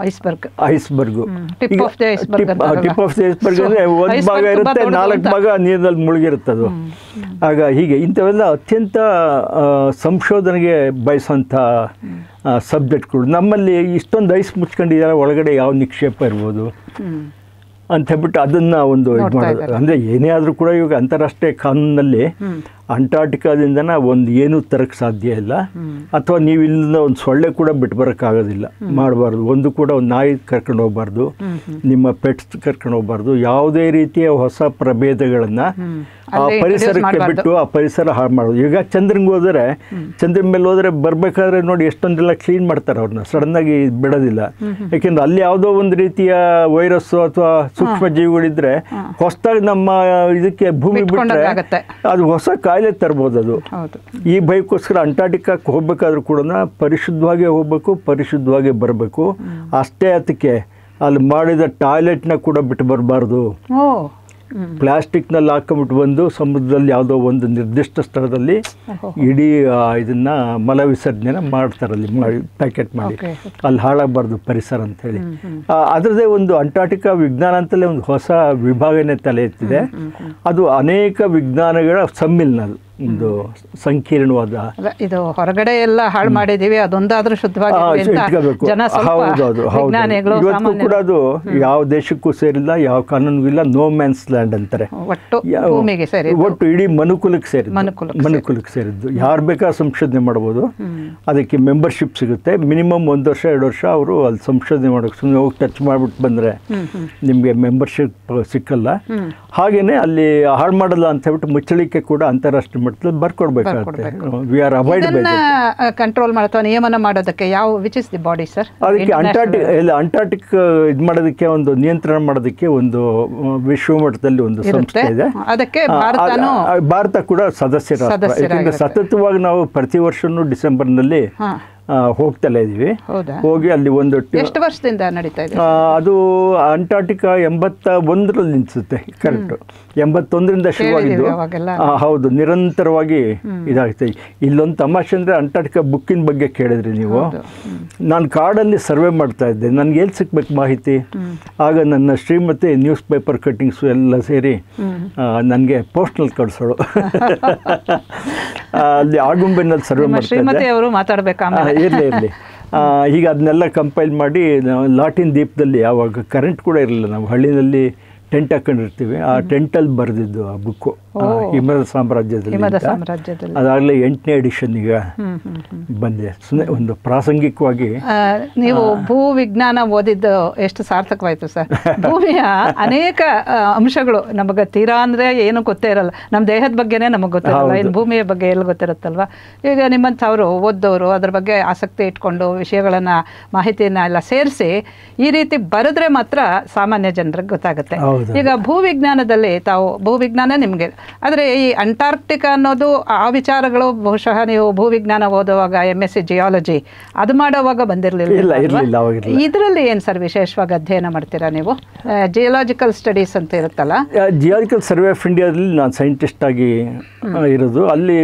S1: ಐಸ್ಬರ್ಗು ಟಿಪ್ ಆಫ್ ದಿ ಐಸ್ಬರ್ಗ್ ಅಂದರೆ ಒಂದು ಭಾಗ ಇರುತ್ತೆ, 4 ಭಾಗ ನೀರಿನಲ್ಲಿ ಮುಳುಗಿರುತ್ತದು. ಆಗ ಹೀಗೆ ಇಂಥವೆಲ್ಲ ಅತ್ಯಂತ ಸಂಶೋಧನೆಗೆ ಬಯಸೋಂಥ ಸಬ್ಜೆಕ್ಟ್ಗಳು. ನಮ್ಮಲ್ಲಿ ಇಷ್ಟೊಂದು ಐಸ್ ಮುಚ್ಕೊಂಡಿದ್ದಾರೆ, ಒಳಗಡೆ ಯಾವ ನಿಕ್ಷೇಪ ಇರ್ಬೋದು ಅಂತ ಹೇಳ್ಬಿಟ್ಟು ಅದನ್ನು ಒಂದು ಇದು ಮಾಡೋದು. ಅಂದರೆ ಏನೇ ಆದರೂ ಕೂಡ ಇವಾಗ ಅಂತಾರಾಷ್ಟ್ರೀಯ ಕಾನೂನಲ್ಲಿ ಅಂಟಾರ್ಟಿಕಾದಿಂದನ ಒಂದು ಏನೂ ತರಕ್ಕೆ ಸಾಧ್ಯ ಇಲ್ಲ, ಅಥವಾ ನೀವು ಇಲ್ಲಿಂದ ಒಂದು ಸೊಳ್ಳೆ ಕೂಡ ಬಿಟ್ಟು ಬರೋಕ್ಕಾಗೋದಿಲ್ಲ, ಮಾಡಬಾರ್ದು. ಒಂದು ಕೂಡ ಒಂದು ನಾಯಿ ಕರ್ಕೊಂಡು ಹೋಗ್ಬಾರ್ದು, ನಿಮ್ಮ ಪೆಟ್ಸ್ ಕರ್ಕೊಂಡು ಹೋಗ್ಬಾರ್ದು. ಯಾವುದೇ ರೀತಿಯ ಹೊಸ ಪ್ರಭೇದಗಳನ್ನು ಆ ಪರಿಸರಕ್ಕೆ ಬಿಟ್ಟು ಆ ಪರಿಸರ ಹಾಳು ಮಾಡೋದು. ಈಗ ಚಂದ್ರನಿಗೆ ಹೋದರೆ, ಚಂದ್ರನ ಮೇಲೆ ಹೋದರೆ ಬರಬೇಕಾದ್ರೆ ನೋಡಿ ಎಷ್ಟೊಂದೆಲ್ಲ ಕ್ಲೀನ್ ಮಾಡ್ತಾರೆ, ಅವ್ರನ್ನ ಸಡನ್ನಾಗಿ ಬಿಡೋದಿಲ್ಲ. ಯಾಕೆಂದ್ರೆ ಅಲ್ಲಿ ಯಾವುದೋ ಒಂದು ರೀತಿಯ ವೈರಸ್ಸು ಅಥವಾ ಸೂಕ್ಷ್ಮ ಜೀವಿಗಳಿದ್ರೆ ಹೊಸದಾಗಿ ನಮ್ಮ ಇದಕ್ಕೆ ಭೂಮಿ ಬಿಟ್ಟರೆ ಅದು ಹೊಸ ಕಾಯಿಲೆ ತರ್ಬೋದು. ಅದು ಈ ಭಯಕ್ಕೋಸ್ಕರ ಅಂಟಾರ್ಟಿಕಾಕ್ಕೆ ಹೋಗ್ಬೇಕಾದ್ರೂ ಕೂಡ ಪರಿಶುದ್ಧವಾಗಿ ಹೋಗ್ಬೇಕು, ಪರಿಶುದ್ಧವಾಗಿ ಬರಬೇಕು. ಅಷ್ಟೇ ಅದಕ್ಕೆ ಅಲ್ಲಿ ಮಾಡಿದ ಟಾಯ್ಲೆಟ್ನ ಕೂಡ ಬಿಟ್ಟು ಬರಬಾರ್ದು. ಪ್ಲಾಸ್ಟಿಕ್ನಲ್ಲಿ ಹಾಕೊಂಬಿಟ್ಟು ಬಂದು ಸಮುದ್ರದಲ್ಲಿ ಯಾವುದೋ ಒಂದು ನಿರ್ದಿಷ್ಟ ಸ್ಥಳದಲ್ಲಿ ಇಡೀ ಇದನ್ನು ಮಲ ವಿಸರ್ಜನೆ ಮಾಡ್ತಾರಲ್ಲಿ, ಮಾಡಿ ಪ್ಯಾಕೆಟ್ ಮಾಡಿ. ಅಲ್ಲಿ ಹಾಳಾಗಬಾರ್ದು ಪರಿಸರ ಅಂಥೇಳಿ ಅದರದ್ದೇ ಒಂದು ಅಂಟಾರ್ಟಿಕಾ ವಿಜ್ಞಾನ ಅಂತಲೇ ಒಂದು ಹೊಸ ವಿಭಾಗನೇ ತಲೆ ಎತ್ತಿದೆ. ಅದು ಅನೇಕ ವಿಜ್ಞಾನಗಳ ಸಮ್ಮಿಲನ, ಒಂದು ಸಂಕೀರ್ಣವಾದ.
S2: ಇದು ಹೊರಗಡೆ ಎಲ್ಲ ಹಾಳು ಮಾಡಿದ್ದೀವಿ, ಅದೊಂದಾದ್ರೂ ಶುದ್ಧವಾಗಿ
S1: ಇವತ್ತು ಕೂಡ ಅದು ಯಾವ ದೇಶಕ್ಕೂ ಸೇರಿಲ್ಲ, ಯಾವ ಕಾನೂನಿಗೂ ಇಲ್ಲ. ನೋ ಮ್ಯಾನ್ಸ್ ಲ್ಯಾಂಡ್ ಅಂತಾರೆ. ಒಟ್ಟು ಇಡೀ ಮನುಕುಲಕ್ಕೆ ಸೇರಿದ್ದು. ಯಾರು ಬೇಕಾ ಸಂಶೋಧನೆ ಮಾಡ್ಬೋದು. ಅದಕ್ಕೆ ಮೆಂಬರ್ಶಿಪ್ ಸಿಗುತ್ತೆ. ಮಿನಿಮಮ್ 1 ವರ್ಷ 2 ವರ್ಷ ಅವರು ಅಲ್ಲಿ ಸಂಶೋಧನೆ ಮಾಡೋಕೆ, ಸುಮ್ಮನೆ ಹೋಗಿ ಟಚ್ ಮಾಡಿಬಿಟ್ಟು ಬಂದರೆ ನಿಮಗೆ ಮೆಂಬರ್ಶಿಪ್ ಸಿಕ್ಕಲ್ಲ. ಹಾಗೆಯೇ ಅಲ್ಲಿ ಹಾಳು ಮಾಡಲ್ಲ ಅಂತ ಹೇಳ್ಬಿಟ್ಟು ಮುಚ್ಚಳಿಕೆ ಕೂಡ ಅಂತಾರಾಷ್ಟ್ರೀಯ ಮಟ್ಟದಲ್ಲಿ ಬರ್ಕೊಡ್ಬೇಕಾಗುತ್ತೆ. We are avoid by
S2: control ಮಾಡ್ತಾ ನಿಯಮನ ಮಾಡೋದಕ್ಕೆ ಯಾವ which is the body sir?
S1: ಅದಕ್ಕೆ ಅಂಟಾರ್ಟಿಕ್ ಇದು ಮಾಡೋದಕ್ಕೆ, ಒಂದು ನಿಯಂತ್ರಣ ಮಾಡೋದಕ್ಕೆ ಒಂದು ವಿಶ್ವ ಮಟ್ಟದಲ್ಲಿ ಒಂದು ಸಂಸ್ಥೆ ಇದೆ.
S2: ಅದಕ್ಕೆ
S1: ಭಾರತ ಕೂಡ ಸದಸ್ಯ ರಾಷ್ಟ್ರ. ಯಾಕಂದರೆ ಸತತವಾಗಿ ನಾವು ಪ್ರತಿ ವರ್ಷನೂ ಡಿಸೆಂಬರ್ನಲ್ಲಿ ಹೋಗ್ತಲೇ ಇದ್ದೀವಿ. ಹೋಗಿ ಅಲ್ಲಿ ಒಂದು
S2: ಎಷ್ಟು ವರ್ಷದಿಂದ ನಡೀತಾ ಇದೆ
S1: ಅದು? ಅಂಟಾರ್ಟಿಕಾ 81ರಲ್ಲಿ ನಿಲ್ಲಿಸುತ್ತೆ. ಕರೆಕ್ಟ್ 81ರಿಂದ ಶುರುವಾಗಿದ್ದು. ಹೌದು, ನಿರಂತರವಾಗಿ ಇದಾಗುತ್ತೆ. ಇಲ್ಲೊಂದು ತಮಾಷೆ ಅಂದರೆ ಅಂಟಾರ್ಟಿಕಾ ಬುಕ್ಕಿನ ಬಗ್ಗೆ ಕೇಳಿದ್ರಿ ನೀವು. ನಾನು ಕಾಡಲ್ಲಿ ಸರ್ವೆ ಮಾಡ್ತಾ ಇದ್ದೆ, ನನಗೆ ಎಲ್ಲಿ ಸಿಗ್ಬೇಕು ಮಾಹಿತಿ? ಆಗ ನನ್ನ ಶ್ರೀಮತಿ ನ್ಯೂಸ್ ಪೇಪರ್ ಕಟ್ಟಿಂಗ್ಸು ಎಲ್ಲ ಸೇರಿ ನನಗೆ ಪೋಸ್ಟ್ನಲ್ಲಿ ಕಳಿಸೋಳು. ಅಲ್ಲಿ ಆಗುಂಬೆನಲ್ಲಿ ಸರ್ವೆ ಮಾಡ್ತಾ ಇದ್ದೆ. ಇರಲಿ ಈಗ ಅದನ್ನೆಲ್ಲ ಕಂಪೈಲ್ ಮಾಡಿ ಲಾಟಿನ್ ದ್ವೀಪದಲ್ಲಿ ಆವಾಗ ಕರೆಂಟ್ ಕೂಡ ಇರಲಿಲ್ಲ. ನಾವು ಹಳ್ಳಿನಲ್ಲಿ ಟೆಂಟ್ ಹಾಕೊಂಡಿರ್ತೀವಿ. ಆ ಟೆಂಟಲ್ಲಿ ಬರೆದಿದ್ದು ಆ ಬುಕ್ಕು ಹಿಮದ ಸಾಮ್ರಾಜ್ಯದಲ್ಲಿ. ಅದಾಗಲೇ 8ನೇ ಎಡಿಷನ್ ಈಗ ಬಂದಿದೆ. ಸುಮ್ಮನೆ ಒಂದು ಪ್ರಾಸಂಗಿಕವಾಗಿ.
S2: ನೀವು ಭೂ ವಿಜ್ಞಾನ ಓದಿದ್ದು ಎಷ್ಟು ಸಾರ್ಥಕವಾಯಿತು ಸರ್. ಭೂಮಿಯ ಅನೇಕ ಅಂಶಗಳು ನಮಗೆ ತೀರಾ ಅಂದರೆ ಏನು ಗೊತ್ತೇ ಇರಲ್ಲ. ನಮ್ಮ ದೇಹದ ಬಗ್ಗೆನೇ ನಮಗೆ ಗೊತ್ತಿರಲ್ಲ, ಇನ್ನು ಭೂಮಿಯ ಬಗ್ಗೆ ಎಲ್ಲ ಗೊತ್ತಿರುತ್ತಲ್ವ. ಈಗ ನಿಮ್ಮಂಥವ್ರು ಓದ್ದವರು ಅದ್ರ ಬಗ್ಗೆ ಆಸಕ್ತಿ ಇಟ್ಕೊಂಡು ವಿಷಯಗಳನ್ನು, ಮಾಹಿತಿಯನ್ನು ಎಲ್ಲ ಸೇರಿಸಿ ಈ ರೀತಿ ಬರೆದ್ರೆ ಮಾತ್ರ ಸಾಮಾನ್ಯ ಜನರಿಗೆ ಗೊತ್ತಾಗುತ್ತೆ. ಈಗ ಭೂವಿಜ್ಞಾನದಲ್ಲಿ ತಾವು, ಭೂವಿಜ್ಞಾನ ನಿಮಗೆ ಆದರೆ ಈ ಅಂಟಾರ್ಕ್ಟಿಕಾ ಅನ್ನೋದು ಆ ವಿಚಾರಗಳು ಬಹುಶಃ ನೀವು ಭೂವಿಜ್ಞಾನ ಓದುವಾಗ MSc ಜಿಯಾಲಜಿ ಅದು ಮಾಡೋವಾಗ ಬಂದಿರಲಿಲ್ಲ. ಇದರಲ್ಲಿ ಏನು ಸರ್ ವಿಶೇಷವಾಗಿ ಅಧ್ಯಯನ ಮಾಡ್ತೀರಾ ನೀವು? ಜಿಯಾಲಜಿಕಲ್ ಸ್ಟಡೀಸ್ ಅಂತ ಇರುತ್ತಲ್ಲ,
S1: ಜಿಯಾಲಜಿಕಲ್ ಸರ್ವೆ ಆಫ್ ಇಂಡಿಯಾದಲ್ಲಿ ನಾನು ಸೈಂಟಿಸ್ಟ್ ಆಗಿ ಇರೋದು. ಅಲ್ಲಿ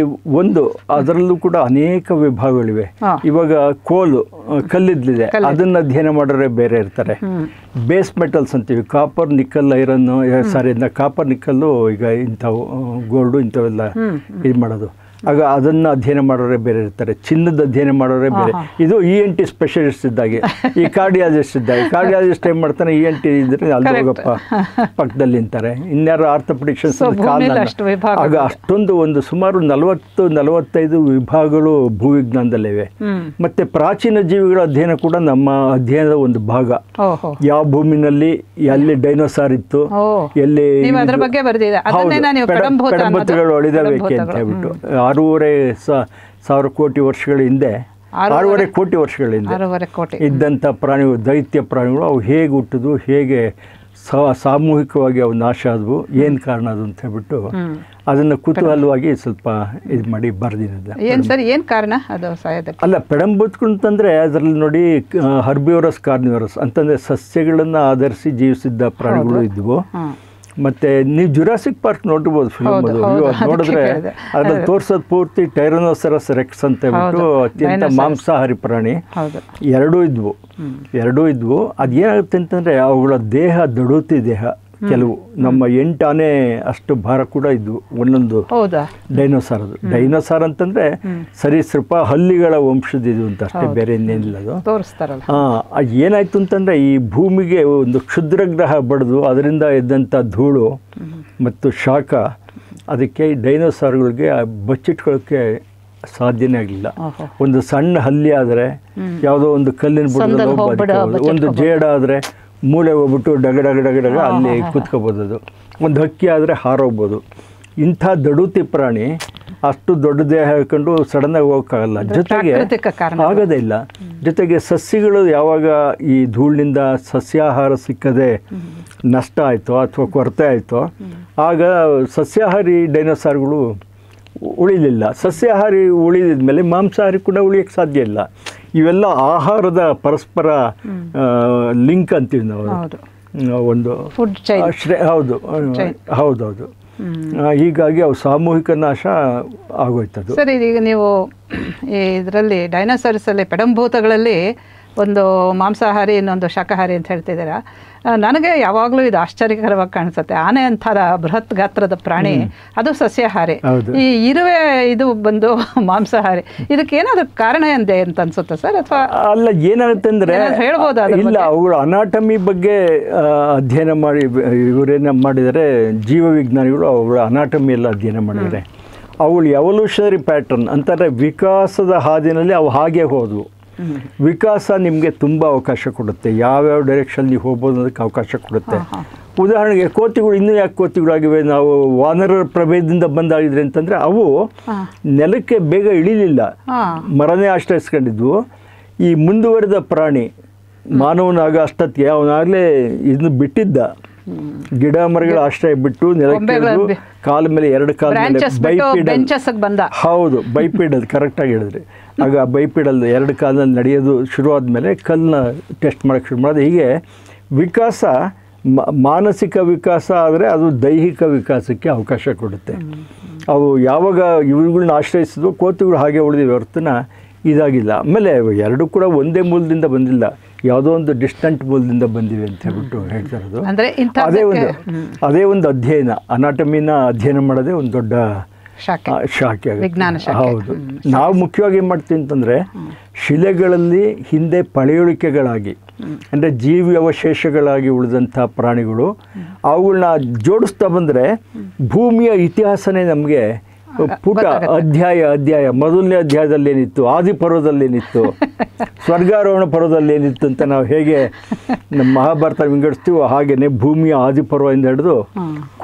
S1: ಅದರಲ್ಲೂ ಕೂಡ ಅನೇಕ ವಿಭಾಗಗಳಿವೆ. ಇವಾಗ ಕಲ್ಲಿದ್ದಿದೆ, ಅದನ್ನು ಅಧ್ಯಯನ ಮಾಡೋರೆ ಬೇರೆ ಇರ್ತಾರೆ. ಬೇಸ್ ಮೆಟಲ್ಸ್ ಅಂತೀವಿ, copper, nickel, iron, copper, nickel, ಈಗ ಇಂಥವು ಗೋಲ್ಡು ಇಂಥವೆಲ್ಲ ಇದು ಮಾಡೋದು. ಆಗ ಅದನ್ನು ಅಧ್ಯಯನ ಮಾಡೋರೆ ಬೇರೆ ಇರ್ತಾರೆ. ಚಿನ್ನದ ಅಧ್ಯಯನ ಮಾಡೋರೆ ಬೇರೆ. ಇದು ENT ಸ್ಪೆಷಲಿಸ್ಟ್ ಇದ್ದಾಗೆ. ಈ ಕಾರ್ಡಿಯಾಲಜಿಸ್ಟ್ ಇದ್ದಾಗೆ. ಕಾರ್ಡಿಯಾಲಜಿಸ್ಟ್ ಏನು ಮಾಡ್ತಾನೆ, ENT ಇದ್ರೆ ಅಲ್ಲಿ ಹೋಗಪ್ಪ ಪಕ್ಕದಲ್ಲಿ ನಿಂತಾರೆ. ಇನ್ಯಾರು ಆರ್ಥೋಪೆಡಿಕ್ಸ್ ಆಗ ಅಷ್ಟೊಂದು ಸುಮಾರು 40-45 ವಿಭಾಗಗಳು ಭೂವಿಜ್ಞಾನದಲ್ಲಿವೆ. ಮತ್ತೆ ಪ್ರಾಚೀನ ಜೀವಿಗಳ ಅಧ್ಯಯನ ಕೂಡ ನಮ್ಮ ಅಧ್ಯಯನದ ಒಂದು ಭಾಗ. ಯಾವ ಭೂಮಿನಲ್ಲಿ ಎಲ್ಲಿ ಡೈನೋಸಾರ್ ಇತ್ತು, ಎಲ್ಲಿ ಪೆಡಂಬತ್ತುಗಳು ಅಳಿದಬೇಕೆ ಅಂತ ಹೇಳ್ಬಿಟ್ಟು 6,500 ಕೋಟಿ ವರ್ಷಗಳ ಹಿಂದೆ 6.5 ಕೋಟಿ ವರ್ಷಗಳ ಹಿಂದೆ ಇದ್ದಂಥ ಪ್ರಾಣಿಗಳು, ದೈತ್ಯ ಪ್ರಾಣಿಗಳು, ಅವು ಹೇಗೆ ಹುಟ್ಟಿದ್ವು, ಹೇಗೆ ಸಾಮೂಹಿಕವಾಗಿ ಅವು ನಾಶ ಆದವು, ಏನು ಕಾರಣ ಅದು ಅಂತ ಹೇಳ್ಬಿಟ್ಟು ಅದನ್ನು ಕುತೂಹಲವಾಗಿ ಸ್ವಲ್ಪ ಇದು ಮಾಡಿ ಬರೆದಿರೋದು.
S2: ಏನು ಸರ್, ಏನು ಕಾರಣ ಅದು ಸಾಯೋದಕ್ಕೆ?
S1: ಅಲ್ಲ, ಪೆಡಂಬುತ್ಗಳು ಅಂತಂದರೆ ಅದರಲ್ಲಿ ನೋಡಿ ಹರ್ಬಿವರಸ್, ಕಾರ್ನಿವರಸ್ ಅಂತಂದರೆ ಸಸ್ಯಗಳನ್ನು ಆಧರಿಸಿ ಜೀವಿಸಿದ್ದ ಪ್ರಾಣಿಗಳು ಇದ್ವು. ಮತ್ತು ನೀವು ಜುರಾಸಿಕ್ ಪಾರ್ಕ್ ನೋಡಿರ್ಬೋದು ಫಿಲ್ಮ್, ಅದು ನೋಡಿದ್ರೆ ಅದ್ರಲ್ಲಿ ತೋರಿಸೋದು ಪೂರ್ತಿ ಟೈರನೋಸರಸ್ ರೆಕ್ಸ್ ಅಂತ ಹೇಳ್ಬಿಟ್ಟು ಅತ್ಯಂತ ಮಾಂಸಾಹಾರಿ ಪ್ರಾಣಿ. ಎರಡೂ ಇದ್ವು. ಅದೇನಾಗುತ್ತೆ ಅಂತಂದರೆ ಅವುಗಳ ದೇಹ ದಡುತಿ ದೇಹ. ಕೆಲವು ನಮ್ಮ 8 ಆನೆ ಅಷ್ಟು ಭಾರ ಕೂಡ ಇದ್ವು ಒಂದೊಂದು ಡೈನೋಸಾರ್ ಅಂತಂದರೆ ಸರೀಸೃಪ ಹಲ್ಲಿಗಳ ವಂಶದಿದು ಅಂತ ಅಷ್ಟೇ, ಬೇರೆ ಇನ್ನೇನಿಲ್ಲ ಅದು. ಏನಾಯ್ತು ಅಂತಂದರೆ ಈ ಭೂಮಿಗೆ ಒಂದು ಕ್ಷುದ್ರಗ್ರಹ ಬಡಿದು ಅದರಿಂದ ಎದ್ದಂಥ ಧೂಳು ಮತ್ತು ಶಾಖ ಅದಕ್ಕೆ ಡೈನೋಸಾರ್ಗಳಿಗೆ ಬಚ್ಚಿಟ್ಕೊಳ್ಳೋಕ್ಕೆ ಸಾಧ್ಯನೇ ಆಗಲಿಲ್ಲ. ಒಂದು ಸಣ್ಣ ಹಲ್ಲಿ ಆದರೆ ಯಾವುದೋ ಒಂದು ಕಲ್ಲಿನ ಬುಡದಲ್ಲಿ ಹೋಗ್ಬೋದು, ಒಂದು ಜೇಡ ಆದರೆ ಮೂಳೆ ಹೋಗ್ಬಿಟ್ಟು ಡಗಡಗ ಅಲ್ಲಿ ಕೂತ್ಕೋಬೋದು. ಅದು ಒಂದು ಹಕ್ಕಿ ಆದರೆ ಹಾರೋಗ್ಬೋದು. ಇಂಥ ದಡುತಿ ಪ್ರಾಣಿ ಅಷ್ಟು ದೊಡ್ಡ ದೇಹ ಹಾಕೊಂಡು ಸಡನ್ನಾಗಿ ಹೋಗೋಕ್ಕಾಗಲ್ಲ, ಜೊತೆಗೆ ಆಗೋದೇ ಇಲ್ಲ. ಜೊತೆಗೆ ಸಸ್ಯಗಳು ಯಾವಾಗ ಈ ಧೂಳಿನಿಂದ ಸಸ್ಯಾಹಾರ ಸಿಕ್ಕದೆ ನಷ್ಟ ಆಯಿತೋ ಅಥವಾ ಕೊರತೆ ಆಯಿತೋ, ಆಗ ಸಸ್ಯಾಹಾರಿ ಡೈನೋಸಾರ್ಗಳು ಉಳಿಲಿಲ್ಲ. ಸಸ್ಯಾಹಾರಿ ಉಳಿದಿದ ಮೇಲೆ ಮಾಂಸಾಹಾರಿ ಕೂಡ ಉಳಿಯೋಕ್ಕೆ ಸಾಧ್ಯ ಇಲ್ಲ. ಇವೆಲ್ಲ ಆಹಾರದ ಪರಸ್ಪರ ಲಿಂಕ್ ಅಂತೀವಿ ನಾವು, ಒಂದು ಹೌದೌದು. ಹೀಗಾಗಿ ಅವು ಸಾಮೂಹಿಕ ನಾಶ ಆಗೋಯ್ತದು.
S2: ಸರಿ, ಈಗ ನೀವು ಇದರಲ್ಲಿ ಡೈನೋಸಾರ್ಸಲ್ಲಿ ಪೆಡಂಭೂತಗಳಲ್ಲಿ ಒಂದು ಮಾಂಸಾಹಾರಿ, ಇನ್ನೊಂದು ಶಾಕಾಹಾರಿ ಅಂತ ಹೇಳ್ತಿದ್ದೀರಾ. ನನಗೆ ಯಾವಾಗಲೂ ಇದು ಆಶ್ಚರ್ಯಕರವಾಗಿ ಕಾಣಿಸುತ್ತೆ. ಆನೆ ಅಂತಾರ ಬೃಹತ್ ಗಾತ್ರದ ಪ್ರಾಣಿ, ಅದು ಸಸ್ಯಾಹಾರಿ. ಈ ಇರುವೆ ಇದು ಬಂದು ಮಾಂಸಾಹಾರಿ. ಇದಕ್ಕೇನಾದ್ರು ಕಾರಣ ಎಂದೆ ಅಂತ ಅನ್ಸುತ್ತೆ ಸರ್, ಅಥವಾ
S1: ಅಲ್ಲ ಏನಾಗುತ್ತೆ ಅಂದರೆ
S2: ಹೇಳ್ಬೋದಾ?
S1: ಇಲ್ಲ, ಅವುಗಳ ಅನಾಟಮಿ ಬಗ್ಗೆ ಅಧ್ಯಯನ ಮಾಡಿ ಇವರೇನ ಮಾಡಿದರೆ, ಜೀವವಿಜ್ಞಾನಿಗಳು ಅವುಗಳ ಅನಾಟಮಿ ಎಲ್ಲ ಅಧ್ಯಯನ ಮಾಡಿದ್ದಾರೆ. ಅವುಗಳು ಎವಲ್ಯೂಷನರಿ ಪ್ಯಾಟರ್ನ್ ಅಂತಾರೆ, ವಿಕಾಸದ ಹಾದಿನಲ್ಲಿ ಅವು ಹಾಗೆ ಹೋದವು. ವಿಕಾಸ ನಿಮಗೆ ತುಂಬ ಅವಕಾಶ ಕೊಡುತ್ತೆ, ಯಾವ್ಯಾವ ಡೈರೆಕ್ಷನ್ ನೀವು ಹೋಗ್ಬೋದು ಅನ್ನೋದಕ್ಕೆ ಅವಕಾಶ ಕೊಡುತ್ತೆ. ಉದಾಹರಣೆಗೆ ಕೋತಿಗಳು, ಇನ್ನೂ ಯಾಕೆ ಕೋತಿಗಳಾಗಿವೆ, ನಾವು ವಾನರರ ಪ್ರಭೇದದಿಂದ ಬಂದಾಗಿದ್ರೆ ಅಂತಂದರೆ ಅವು ನೆಲಕ್ಕೆ ಬೇಗ ಇಳಿಲಿಲ್ಲ, ಮರನೇ ಆಶ್ರಯಿಸ್ಕೊಂಡಿದ್ವು. ಈ ಮುಂದುವರೆದ ಪ್ರಾಣಿ ಮಾನವನಾಗ ಅಷ್ಟೊತ್ತಿಗೆ ಅವನಾಗಲೇ ಇದನ್ನು ಬಿಟ್ಟಿದ್ದ, ಗಿಡ ಮರಗಳ ಆಶ್ರಯ ಬಿಟ್ಟು ನೆಲಕ್ಕೆ ಕಾಲ ಮೇಲೆ 2 ಕಾಲ ಮೇಲೆ ಹೌದು ಬೈಪೀಡಲ್, ಕರೆಕ್ಟಾಗಿ ಹೇಳಿದ್ರಿ. ಆಗ ಬೈಪೀಡಲ್ 2 ಕಾಲದಲ್ಲಿ ನಡೆಯೋದು ಶುರುವಾದ ಮೇಲೆ ಕಲ್ಲನ್ನ ಟೆಸ್ಟ್ ಮಾಡೋಕ್ಕೆ ಶುರು ಮಾಡೋದು. ಹೀಗೆ ವಿಕಾಸ, ಮಾನಸಿಕ ವಿಕಾಸ ಆದರೆ ಅದು ದೈಹಿಕ ವಿಕಾಸಕ್ಕೆ ಅವಕಾಶ ಕೊಡುತ್ತೆ. ಅವು ಯಾವಾಗ ಇವುಗಳನ್ನ ಆಶ್ರಯಿಸಿದ್ವು, ಕೋತಿಗಳು ಹಾಗೆ ಉಳಿದಿವೆ ಹೊರತುನ ಇದಾಗಿಲ್ಲ. ಆಮೇಲೆ 2 ಕೂಡ ಒಂದೇ ಮೂಲದಿಂದ ಬಂದಿಲ್ಲ, ಯಾವುದೋ ಒಂದು ಡಿಸ್ಟೆಂಟ್ ಮೂಲದಿಂದ ಬಂದಿವೆ ಅಂತ ಹೇಳ್ಬಿಟ್ಟು ಹೇಳ್ತಾ ಇರೋದು. ಅದೇ ಒಂದು ಅಧ್ಯಯನ, ಅನಾಟಮಿನ ಅಧ್ಯಯನ ಮಾಡೋದೇ ಒಂದು ದೊಡ್ಡ ಶಾಖೆ ಆಗುತ್ತೆ. ಹೌದು. ನಾವು ಮುಖ್ಯವಾಗಿ ಏನು ಮಾಡ್ತೀವಿ ಅಂತಂದರೆ, ಶಿಲೆಗಳಲ್ಲಿ ಹಿಂದೆ ಪಳೆಯುಳಿಕೆಗಳಾಗಿ ಅಂದರೆ ಜೀವಿ ಅವಶೇಷಗಳಾಗಿ ಉಳಿದಂಥ ಪ್ರಾಣಿಗಳು, ಅವುಗಳನ್ನ ಜೋಡಿಸ್ತಾ ಬಂದರೆ ಭೂಮಿಯ ಇತಿಹಾಸನೇ ನಮಗೆ ಪುಟ ಅಧ್ಯಾಯ ಮೊದಲನೇ ಅಧ್ಯಾಯದಲ್ಲಿ ಏನಿತ್ತು, ಆದಿಪರ್ವದಲ್ಲೇನಿತ್ತು, ಸ್ವರ್ಗಾರೋಹಣ ಪರ್ವದಲ್ಲಿ ಏನಿತ್ತು ಅಂತ ನಾವು ಹೇಗೆ ನಮ್ಮ ಮಹಾಭಾರತ ವಿಂಗಡಿಸ್ತೀವೋ, ಹಾಗೆಯೇ ಭೂಮಿಯ ಆದಿಪರ್ವದಿಂದ ಹಿಡಿದು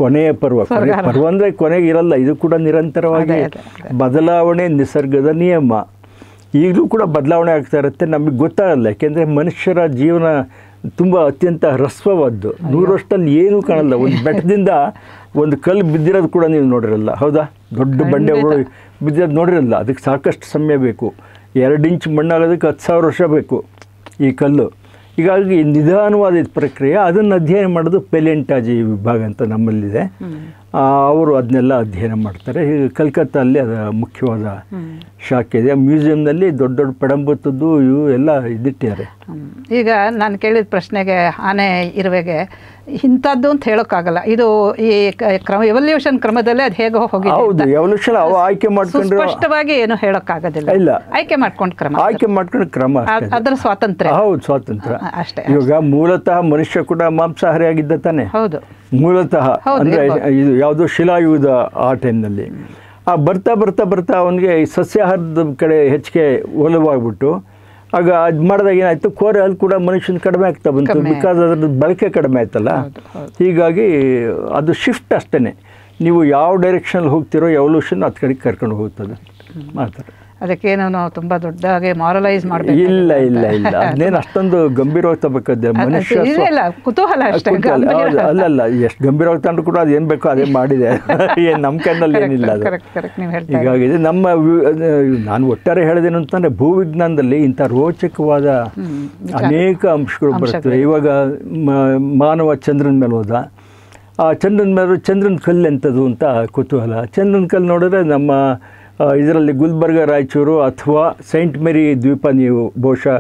S1: ಕೊನೆಯ ಪರ್ವ ಅಂದರೆ ಕೊನೆಗೆ ಇರಲ್ಲ. ಇದು ಕೂಡ ನಿರಂತರವಾಗಿ ಬದಲಾವಣೆ, ನಿಸರ್ಗದ ನಿಯಮ. ಈಗಲೂ ಕೂಡ ಬದಲಾವಣೆ ಆಗ್ತಾ ಇರುತ್ತೆ, ನಮಗೆ ಗೊತ್ತಾಗಲ್ಲ. ಯಾಕೆಂದರೆ ಮನುಷ್ಯರ ಜೀವನ ತುಂಬ ಅತ್ಯಂತ ಹ್ರಸ್ವವಾದ್ದು. 100 ವರ್ಷದಲ್ಲಿ ಏನೂ ಕಾಣಲ್ಲ. ಒಂದು ಬೆಟ್ಟದಿಂದ ಒಂದು ಕಲ್ಲು ಬಿದ್ದಿರೋದು ಕೂಡ ನೀವು ನೋಡಿರಲ್ಲ, ಹೌದಾ? ದೊಡ್ಡ ಬಂಡೆ ಬಿದ್ದಿರೋದು ನೋಡಿರಲ್ಲ. ಅದಕ್ಕೆ ಸಾಕಷ್ಟು ಸಮಯ ಬೇಕು. 2 ಇಂಚ್ ಮಣ್ಣಾಗೋದಕ್ಕೆ 10,000 ವರ್ಷ ಬೇಕು ಈ ಕಲ್ಲು. ಹೀಗಾಗಿ ನಿಧಾನವಾದ ಪ್ರಕ್ರಿಯೆ. ಅದನ್ನು ಅಧ್ಯಯನ ಮಾಡೋದು ಪೆಲೆಂಟಾಲಜಿ ವಿಭಾಗ ಅಂತ ನಮ್ಮಲ್ಲಿದೆ. ಅವರು ಅದನ್ನೆಲ್ಲ ಅಧ್ಯಯನ ಮಾಡ್ತಾರೆ. ಈಗ ಕಲ್ಕತ್ತಾಲ್ಲಿ ಅದರ ಮುಖ್ಯವಾದ ಶಾಖೆ ಇದೆ. ಮ್ಯೂಸಿಯಂನಲ್ಲಿ ದೊಡ್ಡ ದೊಡ್ಡ ಪಡಂಬತ್ತದ್ದು ಇವು ಎಲ್ಲ ಇದಿಟ್ಟಿದ್ದಾರೆ.
S2: ಈಗ ನಾನು ಕೇಳಿದ ಪ್ರಶ್ನೆಗೆ ಆನೆ ಇರುವೆಗೆ ಇಂಥದ್ದು ಅಂತ ಹೇಳೋಕ್ಕಾಗಲ್ಲ. ಇದು ಈ ಎವಲ್ಯೂಷನ್ ಕ್ರಮದಲ್ಲೇ ಅದು ಹೇಗೋ ಹೋಗಿದೆ.
S1: ಹೌದು, ಎವಲ್ಯೂಷನ್ ಅವು ಆಯ್ಕೆ ಮಾಡ್ಕೊಂಡು
S2: ಸ್ಪಷ್ಟವಾಗಿ ಏನು ಹೇಳೋಕ್ಕಾಗೋದಿಲ್ಲ.
S1: ಇಲ್ಲ,
S2: ಆಯ್ಕೆ ಮಾಡ್ಕೊಂಡು
S1: ಕ್ರಮ
S2: ಅದರ ಸ್ವಾತಂತ್ರ್ಯ.
S1: ಹೌದು, ಸ್ವಾತಂತ್ರ್ಯ ಅಷ್ಟೇ. ಇವಾಗ ಮೂಲತಃ ಮನುಷ್ಯ ಕೂಡ ಮಾಂಸಾಹಾರಿ ಆಗಿದ್ದ ತಾನೆ.
S2: ಹೌದು,
S1: ಮೂಲತಃ ಅಂದರೆ ಇದು ಯಾವುದೋ ಶಿಲಾಯುಗದ ಆ ಟೈಮ್ನಲ್ಲಿ. ಬರ್ತಾ ಬರ್ತಾ ಬರ್ತಾ ಅವನಿಗೆ ಈ ಸಸ್ಯಾಹಾರದ ಕಡೆ ಹೆಚ್ಚಿಗೆ ಒಲವಾಗ್ಬಿಟ್ಟು ಆಗ ಅದು ಮಾಡಿದಾಗ ಏನಾಯಿತು, ಕೋರೆ ಅಲ್ಲಿ ಕೂಡ ಮನುಷ್ಯನ ಕಡಿಮೆ ಆಗ್ತಾ ಬಂತು. ಬಿಕಾಸ್ ಅದ್ರದ್ದು ಬಳಕೆ ಕಡಿಮೆ ಆಯ್ತಲ್ಲ. ಹೀಗಾಗಿ ಅದು ಶಿಫ್ಟ್ ಅಷ್ಟೇ. ನೀವು ಯಾವ ಡೈರೆಕ್ಷನಲ್ಲಿ ಹೋಗ್ತಿರೋ ಎವಲ್ಯೂಷನ್ ಅದು ಕಡೆಗೆ ಕರ್ಕೊಂಡು ಹೋಗ್ತದೆ ಮಾತ್ರ.
S2: ಅದಕ್ಕೇನು ನಾವು ತುಂಬ ದೊಡ್ಡದಾಗಿ ಮಾರಲೈಸ್ ಮಾಡಬೇಕು.
S1: ಇಲ್ಲ ಇಲ್ಲ ಇಲ್ಲ, ಅದನ್ನೇನು ಅಷ್ಟೊಂದು ಗಂಭೀರವಾಗಿ ತಗೋಬೇಕಾದ್ರೆ ಮನುಷ್ಯ
S2: ಕುತೂಹಲ ಅಷ್ಟೇ.
S1: ಅಲ್ಲಲ್ಲ, ಎಷ್ಟು ಗಂಭೀರವಾಗಿ ತಂದ್ರೂ ಕೂಡ ಅದು ಏನು ಬೇಕೋ ಅದೇ ಮಾಡಿದೆ. ಏನು ನಮ್ಮ ಕಣ್ಣಲ್ಲಿ ಏನಿಲ್ಲ ಅದು. ಹೀಗಾಗಿದೆ ನಮ್ಮ ನಾನು ಒಟ್ಟಾರೆ ಹೇಳಿದೇನು ಅಂತಂದರೆ ಭೂವಿಜ್ಞಾನದಲ್ಲಿ ಇಂಥ ರೋಚಕವಾದ ಅನೇಕ ಅಂಶಗಳು ಬರ್ತವೆ. ಇವಾಗ ಮಾನವ ಚಂದ್ರನ ಮೇಲೆ ಹೋದ. ಆ ಚಂದ್ರನ ಮೇಲೆ ಚಂದ್ರನ ಕಲ್ಲು ಎಂಥದ್ದು ಅಂತ ಕುತೂಹಲ. ಚಂದ್ರನ ಕಲ್ಲು ನೋಡಿದ್ರೆ ನಮ್ಮ ಇದರಲ್ಲಿ ಗುಲ್ಬರ್ಗ, ರಾಯಚೂರು ಅಥವಾ ಸೈಂಟ್ ಮೇರಿ ದ್ವೀಪ ನೀವು ಬಹುಶಃ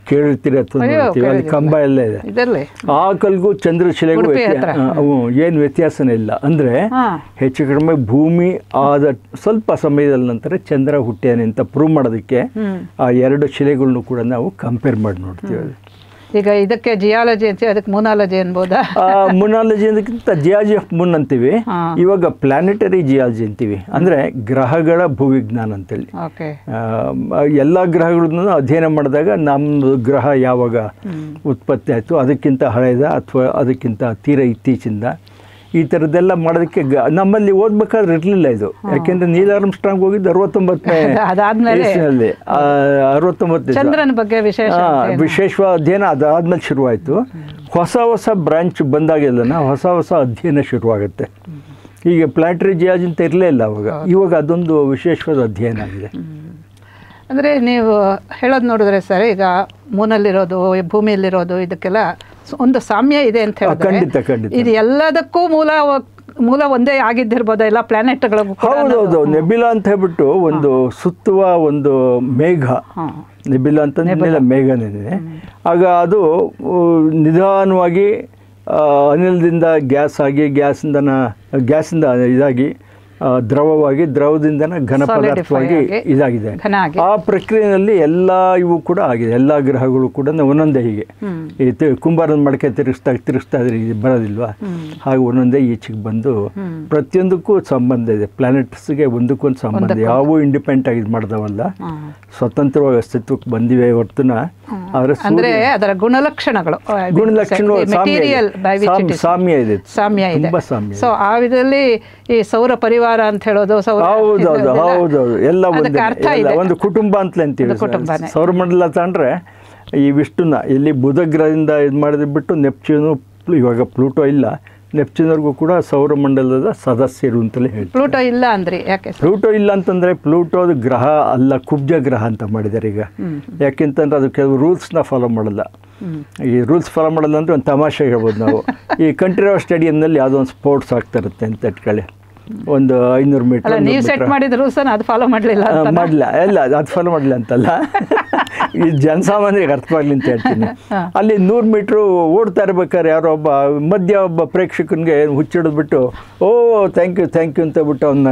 S1: ಕೇಳಿರ್ತೀರಿ ಅಥವಾ ನೋಡ್ತೀವಿ. ಅಲ್ಲಿ ಕಂಬ ಎಲ್ಲ ಇದೆ. ಆ ಕಲ್ಗೂ ಚಂದ್ರಶಿಲೆಗೂ ಏನು ವ್ಯತ್ಯಾಸನೇ ಇಲ್ಲ. ಅಂದರೆ ಹೆಚ್ಚು ಕಡಿಮೆ ಭೂಮಿ ಆದ ಸ್ವಲ್ಪ ಸಮಯದ ನಂತರ ಚಂದ್ರ ಹುಟ್ಟ್ಯಾನೆ ಅಂತ ಪ್ರೂವ್ ಮಾಡೋದಕ್ಕೆ ಆ 2 ಶಿಲೆಗಳನ್ನು ಕೂಡ ನಾವು ಕಂಪೇರ್ ಮಾಡಿ ನೋಡ್ತೀವಿ.
S2: ಈಗ ಇದಕ್ಕೆ ಜಿಯಾಲಜಿ ಅಂತ, ಅದಕ್ಕೆ ಮೂನಾಲಜಿ ಅನ್ಬೋದಾ?
S1: ಮೂನಾಲಜಿ ಅದಕ್ಕಿಂತ ಜಿಯಾಲಜಿ ಆಫ್ ಮೂನ್ ಅಂತೀವಿ. ಇವಾಗ ಪ್ಲಾನೆಟರಿ ಜಿಯಾಲಜಿ ಅಂತೀವಿ. ಅಂದರೆ ಗ್ರಹಗಳ ಭೂವಿಜ್ಞಾನ ಅಂತೇಳಿ. ಎಲ್ಲ ಗ್ರಹಗಳನ್ನು ಅಧ್ಯಯನ ಮಾಡಿದಾಗ ನಮ್ಮ ಗ್ರಹ ಯಾವಾಗ ಉತ್ಪತ್ತಿ ಆಯಿತು, ಅದಕ್ಕಿಂತ ಹಳೆಯದ ಅಥವಾ ಅದಕ್ಕಿಂತ ತೀರ ಇತ್ತೀಚಿಂದ, ಈ ಥರದ್ದೆಲ್ಲ ಮಾಡೋದಕ್ಕೆ ನಮ್ಮಲ್ಲಿ ಓದ್ಬೇಕಾದ್ರೆ ಇರಲಿಲ್ಲ ಇದು. ಯಾಕೆಂದರೆ ನೀಲ್ ಆರ್ಮ್ಸ್ಟ್ರಾಂಗ್ ಹೋಗಿದ್ದು 69ನೇ 69
S2: ಚಂದ್ರನ ಬಗ್ಗೆ
S1: ವಿಶೇಷವಾದ ಅಧ್ಯಯನ ಅದಾದ್ಮೇಲೆ ಶುರುವಾಯಿತು. ಹೊಸ ಬ್ರಾಂಚ್ ಬಂದಾಗೆಲ್ಲ ಹೊಸ ಅಧ್ಯಯನ ಶುರುವಾಗುತ್ತೆ. ಹೀಗೆ ಪ್ಲಾನೆಟರಿ ಜಿಯಾಲಜಿ ಅಂತ ಇರಲೇ ಇಲ್ಲ ಅವಾಗ. ಇವಾಗ ಅದೊಂದು ವಿಶೇಷವಾದ ಅಧ್ಯಯನ ಆಗಿದೆ.
S2: ಅಂದರೆ ನೀವು ಹೇಳೋದು ನೋಡಿದ್ರೆ ಸರ್, ಈಗ ಮೂನಲ್ಲಿರೋದು ಭೂಮಿಯಲ್ಲಿರೋದು ಇದಕ್ಕೆಲ್ಲ ಒಂದು ಸಾಮ್ಯ ಇದೆ ಅಂತ ಹೇಳಿದ್ರೆ
S1: ಖಂಡಿತ
S2: ಇದು ಎಲ್ಲದಕ್ಕೂ ಮೂಲ ಒಂದೇ ಆಗಿದ್ದಿರ್ಬೋದು ಎಲ್ಲ ಪ್ಲಾನೆಟ್ಗಳಿಗೂ.
S1: ಹೌದೌದು. ನೆಬ್ಯುಲಾ ಅಂತ ಹೇಳ್ಬಿಟ್ಟು ಒಂದು ಸುತ್ತುವ ಒಂದು ಮೇಘ. ನೆಬ್ಯುಲಾ ಅಂತಂದ್ರೆ ಮೇಘನೇ. ಆಗ ಅದು ನಿಧಾನವಾಗಿ ಅನಿಲದಿಂದ ಗ್ಯಾಸ್ ಆಗಿ, ಗ್ಯಾಸಿಂದ ಇದಾಗಿ ದ್ರವವಾಗಿ, ದ್ರವದಿಂದ ಘನ ಪದಾರ್ಥವಾಗಿ ಇದಾಗಿದೆ. ಆ ಪ್ರಕ್ರಿಯೆಯಲ್ಲಿ ಎಲ್ಲ ಇವು ಕೂಡ ಆಗಿದೆ. ಎಲ್ಲ ಗ್ರಹಗಳು ಕೂಡ ಒಂದೊಂದೇ ಹೀಗೆ ಈ ಕುಂಬಾರದ ಮಡಕೆ ತಿರುಗಿಸ್ತಾ ಇದ್ರೆ ಬರೋದಿಲ್ವಾ, ಹಾಗೆ ಒಂದೊಂದೇ ಈಚೆಗೆ ಬಂದು ಪ್ರತಿಯೊಂದಕ್ಕೂ ಸಂಬಂಧ ಇದೆ. ಪ್ಲಾನೆಟ್ಸ್ಗೆ ಒಂದಕ್ಕೊಂದು ಸಂಬಂಧ. ಯಾವೂ ಇಂಡಿಪೆಂಡೆಂಟ್ ಆಗಿ ಇದು ಮಾಡ್ದವಲ್ಲ, ಸ್ವತಂತ್ರವಾಗಿ ಅಸ್ತಿತ್ವಕ್ಕೆ ಬಂದಿವೆ ಹೊರತುನ.
S2: ಆದರೆ ಅದರ ಗುಣಲಕ್ಷಣಗಳು
S1: ಸಾಮ್ಯ ಇದೆ.
S2: ಸೊ ಆ ವಿಧದಲ್ಲಿ ಈ ಸೌರ ಪರಿವಾರ ಅಂತ ಹೇಳೋದು,
S1: ಹೌದೌದು, ಎಲ್ಲ ಒಂದು ಕುಟುಂಬ ಅಂತ ಅಂತೀವಿ. ಸೌರಮಂಡಲ ತಗೊಂಡ್ರೆ ಈ ವಿಷ್ಣುನ ಇಲ್ಲಿ ಬುಧ ಗ್ರಹದಿಂದ ಇದು ಮಾಡಿದ್ಬಿಟ್ಟು ನೆಪ್ಚೂನು, ಇವಾಗ ಪ್ಲೂಟೋ ಇಲ್ಲ, ನೆಪ್ಚೂನ್ವರೆಗೂ ಕೂಡ ಸೌರಮಂಡಲದ ಸದಸ್ಯರು ಅಂತಲೇ ಹೇಳ್ತಾರೆ.
S2: ಪ್ಲೂಟೋ ಇಲ್ಲ ಅಂದ್ರೆ ಯಾಕೆ?
S1: ಪ್ಲೂಟೋ ಇಲ್ಲ ಅಂತಂದರೆ ಪ್ಲೂಟೋದು ಗ್ರಹ ಅಲ್ಲ, ಕುಬ್ಜ ಗ್ರಹ ಅಂತ ಮಾಡಿದ್ದಾರೆ ಈಗ. ಯಾಕೆಂತಂದ್ರೆ ಅದು ಕೆಲವು ರೂಲ್ಸ್ನ ಫಾಲೋ ಮಾಡಲ್ಲ. ಈ ರೂಲ್ಸ್ ಫಾಲೋ ಮಾಡಲ್ಲ ಅಂದರೆ ಒಂದು ತಮಾಷೆ ಹೇಳ್ಬೋದು ನಾವು. ಈ ಕಂಠೀರವ ಸ್ಟೇಡಿಯಂನಲ್ಲಿ ಯಾವುದೋ ಒಂದು ಸ್ಪೋರ್ಟ್ಸ್ ಆಗ್ತಾ ಇರುತ್ತೆ ಅಂತ ಇಟ್ಕೊಳ್ಳಿ, ಒಂದು 500 ಮೀಟರ್.
S2: ನೀವು ಸೆಟ್ ಮಾಡಿದ ರೂಲ್ಸ್ ಅದು ಫಾಲೋ ಮಾಡಲಿಲ್ಲ
S1: ಇಲ್ಲ ಅದು ಫಾಲೋ ಮಾಡಲಿಲ್ಲ ಅಂತಲ್ಲ, ಈ ಜನಸಾಮಾನ್ಯರಿಗೆ ಅರ್ಥವಾಗ್ಲಿ ಅಂತ ಹೇಳ್ತೀನಿ. ಅಲ್ಲಿ 100 ಮೀಟ್ರು ಓಡ್ತಾ ಇರ್ಬೇಕಾದ್ರೆ ಯಾರೋ ಒಬ್ಬ ಪ್ರೇಕ್ಷಕನಿಗೆ ಹುಚ್ಚಿಡಿದ್ಬಿಟ್ಟು ಥ್ಯಾಂಕ್ ಯು ಅಂತ ಬಿಟ್ಟು ಅವನ್ನ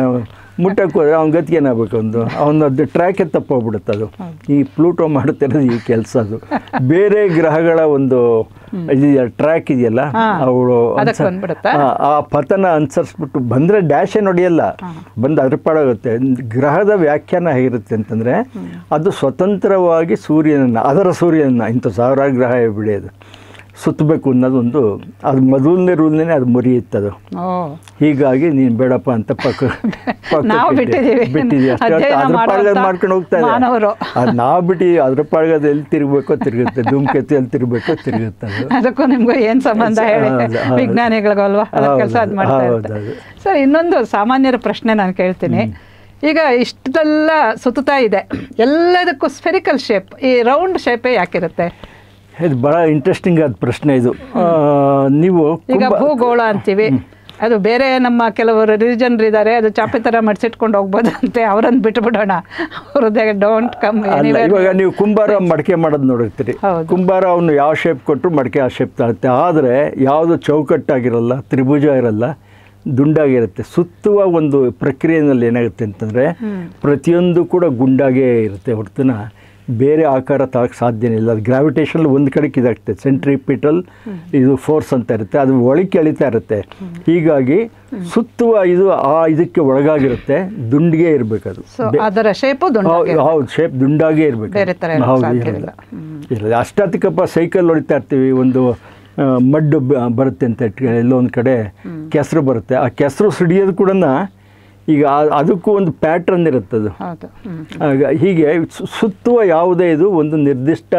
S1: ಮುಟ್ಟಕ್ಕೆ ಹೋದರೆ ಅವ್ನ ಗತಿ ಏನಾಗಬೇಕು, ಅವನದ್ದು ಟ್ರ್ಯಾಕೆ ತಪ್ಪೋಗ್ಬಿಡುತ್ತೆ. ಅದು ಈ ಪ್ಲೂಟೋ ಮಾಡುತ್ತಿರೋದು ಈ ಕೆಲಸ. ಅದು ಬೇರೆ ಗ್ರಹಗಳ ಒಂದು ಟ್ರ್ಯಾಕ್ ಇದೆಯಲ್ಲ, ಅವಳು ಆ ಪತನ ಅನುಸರಿಸ್ಬಿಟ್ಟು ಬಂದರೆ ಡ್ಯಾಶೇ ನೋಡಿಯಲ್ಲ, ಬಂದು ಅದ್ರ ಪಾಡಾಗುತ್ತೆ. ಗ್ರಹದ ವ್ಯಾಖ್ಯಾನ ಹೇಗಿರುತ್ತೆ ಅಂತಂದರೆ ಅದು ಸ್ವತಂತ್ರವಾಗಿ ಅದರ ಸೂರ್ಯನನ್ನು ಇಂಥ ಸಾವಿರಾರು ಗ್ರಹ ಬಿಡಿಯೋದು ಸುತ್ತಬೇಕು ಅನ್ನೋದೊಂದು ಅದು ಮೊದಲನೇ ರೂಲ್ನೇ ಅದು ಮುರಿಯುತ್ತದು. ಹೀಗಾಗಿ ನೀನು ಬೇಡಪ್ಪ ಅಂತ
S2: ನಾವು
S1: ಬಿಟ್ಟಿದ್ದೀವಿ ಅಷ್ಟೇ. ಅದ್ರ ಪಾಳ್ಗದ ಮಾಡ್ಕೊಂಡು ಹೋಗ್ತಾ ಇದೆ ಅದು. ನಾವು ಬಿಟ್ಟಿದ್ದೀವಿ, ಅದ್ರ ಪಾಳ್ಗದ ಎಲ್ಲಿ ತಿರುಗಬೇಕೋ ತಿರುಗುತ್ತೆ, ಧೂಮಕೇತು ಎಲ್ಲಿ ತಿರುಗಬೇಕೋ ತಿರುಗುತ್ತೆ.
S2: ಅದಕ್ಕೂ ನಿಮ್ಗೂ ಏನು ಸಂಬಂಧ ಹೇಳಿ, ವಿಜ್ಞಾನಿಗಳಿಗಲ್ವಾ ಕೆಲಸ ಅದು ಮಾಡ್ತಾ ಇರ್ತಾರೆ. ಸರ್, ಇನ್ನೊಂದು ಸಾಮಾನ್ಯರ ಪ್ರಶ್ನೆ ನಾನು ಕೇಳ್ತೀನಿ. ಈಗ ಇಷ್ಟೆಲ್ಲ ಸುತ್ತಾ ಇದೆ, ಎಲ್ಲದಕ್ಕೂ ಸ್ಫೆರಿಕಲ್ ಶೇಪ್, ಈ ರೌಂಡ್ ಶೇಪೇ ಯಾಕಿರುತ್ತೆ?
S1: ಇದು ಭಾಳ ಇಂಟ್ರೆಸ್ಟಿಂಗ್ ಆದ ಪ್ರಶ್ನೆ ಇದು. ನೀವು
S2: ಈಗ ಭೂಗೋಳ ಅಂತೀವಿ, ಅದು ಬೇರೆ ನಮ್ಮ ಕೆಲವರು ರಿಲಿಜನ್ ಇದ್ದಾರೆ, ಅದು ಚಾಪೆ ಥರ ಮಡಿಸಿಟ್ಕೊಂಡು ಹೋಗ್ಬೋದಂತೆ, ಅವರನ್ನು ಬಿಟ್ಬಿಡೋಣ, ಅವ್ರದ್ದೇ ಡೋಂಟ್ ಕಮ್.
S1: ಇವಾಗ ನೀವು ಕುಂಬಾರ ಮಡಿಕೆ ಮಾಡೋದು ನೋಡಿರ್ತೀರಿ. ಕುಂಬಾರ ಅವನು ಯಾವ ಶೇಪ್ ಕೊಟ್ಟರು ಮಡಿಕೆ ಆ ಶೇಪ್ ತರುತ್ತೆ. ಆದರೆ ಯಾವುದು ಚೌಕಟ್ಟಾಗಿರಲ್ಲ, ತ್ರಿಭುಜ ಇರಲ್ಲ, ದುಂಡಾಗಿರುತ್ತೆ. ಸುತ್ತುವ ಒಂದು ಪ್ರಕ್ರಿಯೆಯಲ್ಲಿ ಏನಾಗುತ್ತೆ ಅಂತಂದರೆ ಪ್ರತಿಯೊಂದು ಕೂಡ ಗುಂಡಾಗೇ ಇರುತ್ತೆ ಹೊರತುನ ಬೇರೆ ಆಕಾರ ತಗೋಕ್ಕೆ ಸಾಧ್ಯನೇ ಇಲ್ಲ. ಅದು ಗ್ರಾವಿಟೇಷನ್ ಒಂದು ಕಡೆಗೆ ಇದಾಗ್ತದೆ, ಸೆಂಟ್ರಿಪಿಟಲ್ ಇದು ಫೋರ್ಸ್ ಅಂತ ಇರುತ್ತೆ, ಅದು ಒಳಗೆ ಎಳಿತಾ ಇರುತ್ತೆ. ಹೀಗಾಗಿ ಸುತ್ತುವ ಇದು ಇದಕ್ಕೆ ಒಳಗಾಗಿರುತ್ತೆ, ದುಂಡಿಗೆ ಇರಬೇಕದು.
S2: ಅದರ ಶೇಪು
S1: ಹೌದು, ಶೇಪ್ ದುಂಡಾಗೇ ಇರಬೇಕು. ಹೌದು, ಇರಲ್ಲ. ಅಷ್ಟಾತಿಕಪ್ಪ ಸೈಕಲ್ ಹೊಡಿತಾ ಇರ್ತೀವಿ, ಒಂದು ಮಡ್ಡು ಬರುತ್ತೆ ಅಂತ ಇಟ್ಕೊಳ್ಳಿ, ಎಲ್ಲೋ ಒಂದು ಕಡೆ ಕೆಸರು ಬರುತ್ತೆ. ಆ ಕೆಸರು ಸಿಡಿಯೋದು ಕೂಡ ಈಗ ಅದಕ್ಕೂ ಒಂದು ಪ್ಯಾಟ್ರನ್ ಇರುತ್ತದು. ಹೀಗೆ ಸುತ್ತುವ ಯಾವುದೇ ಇದು ಒಂದು ನಿರ್ದಿಷ್ಟ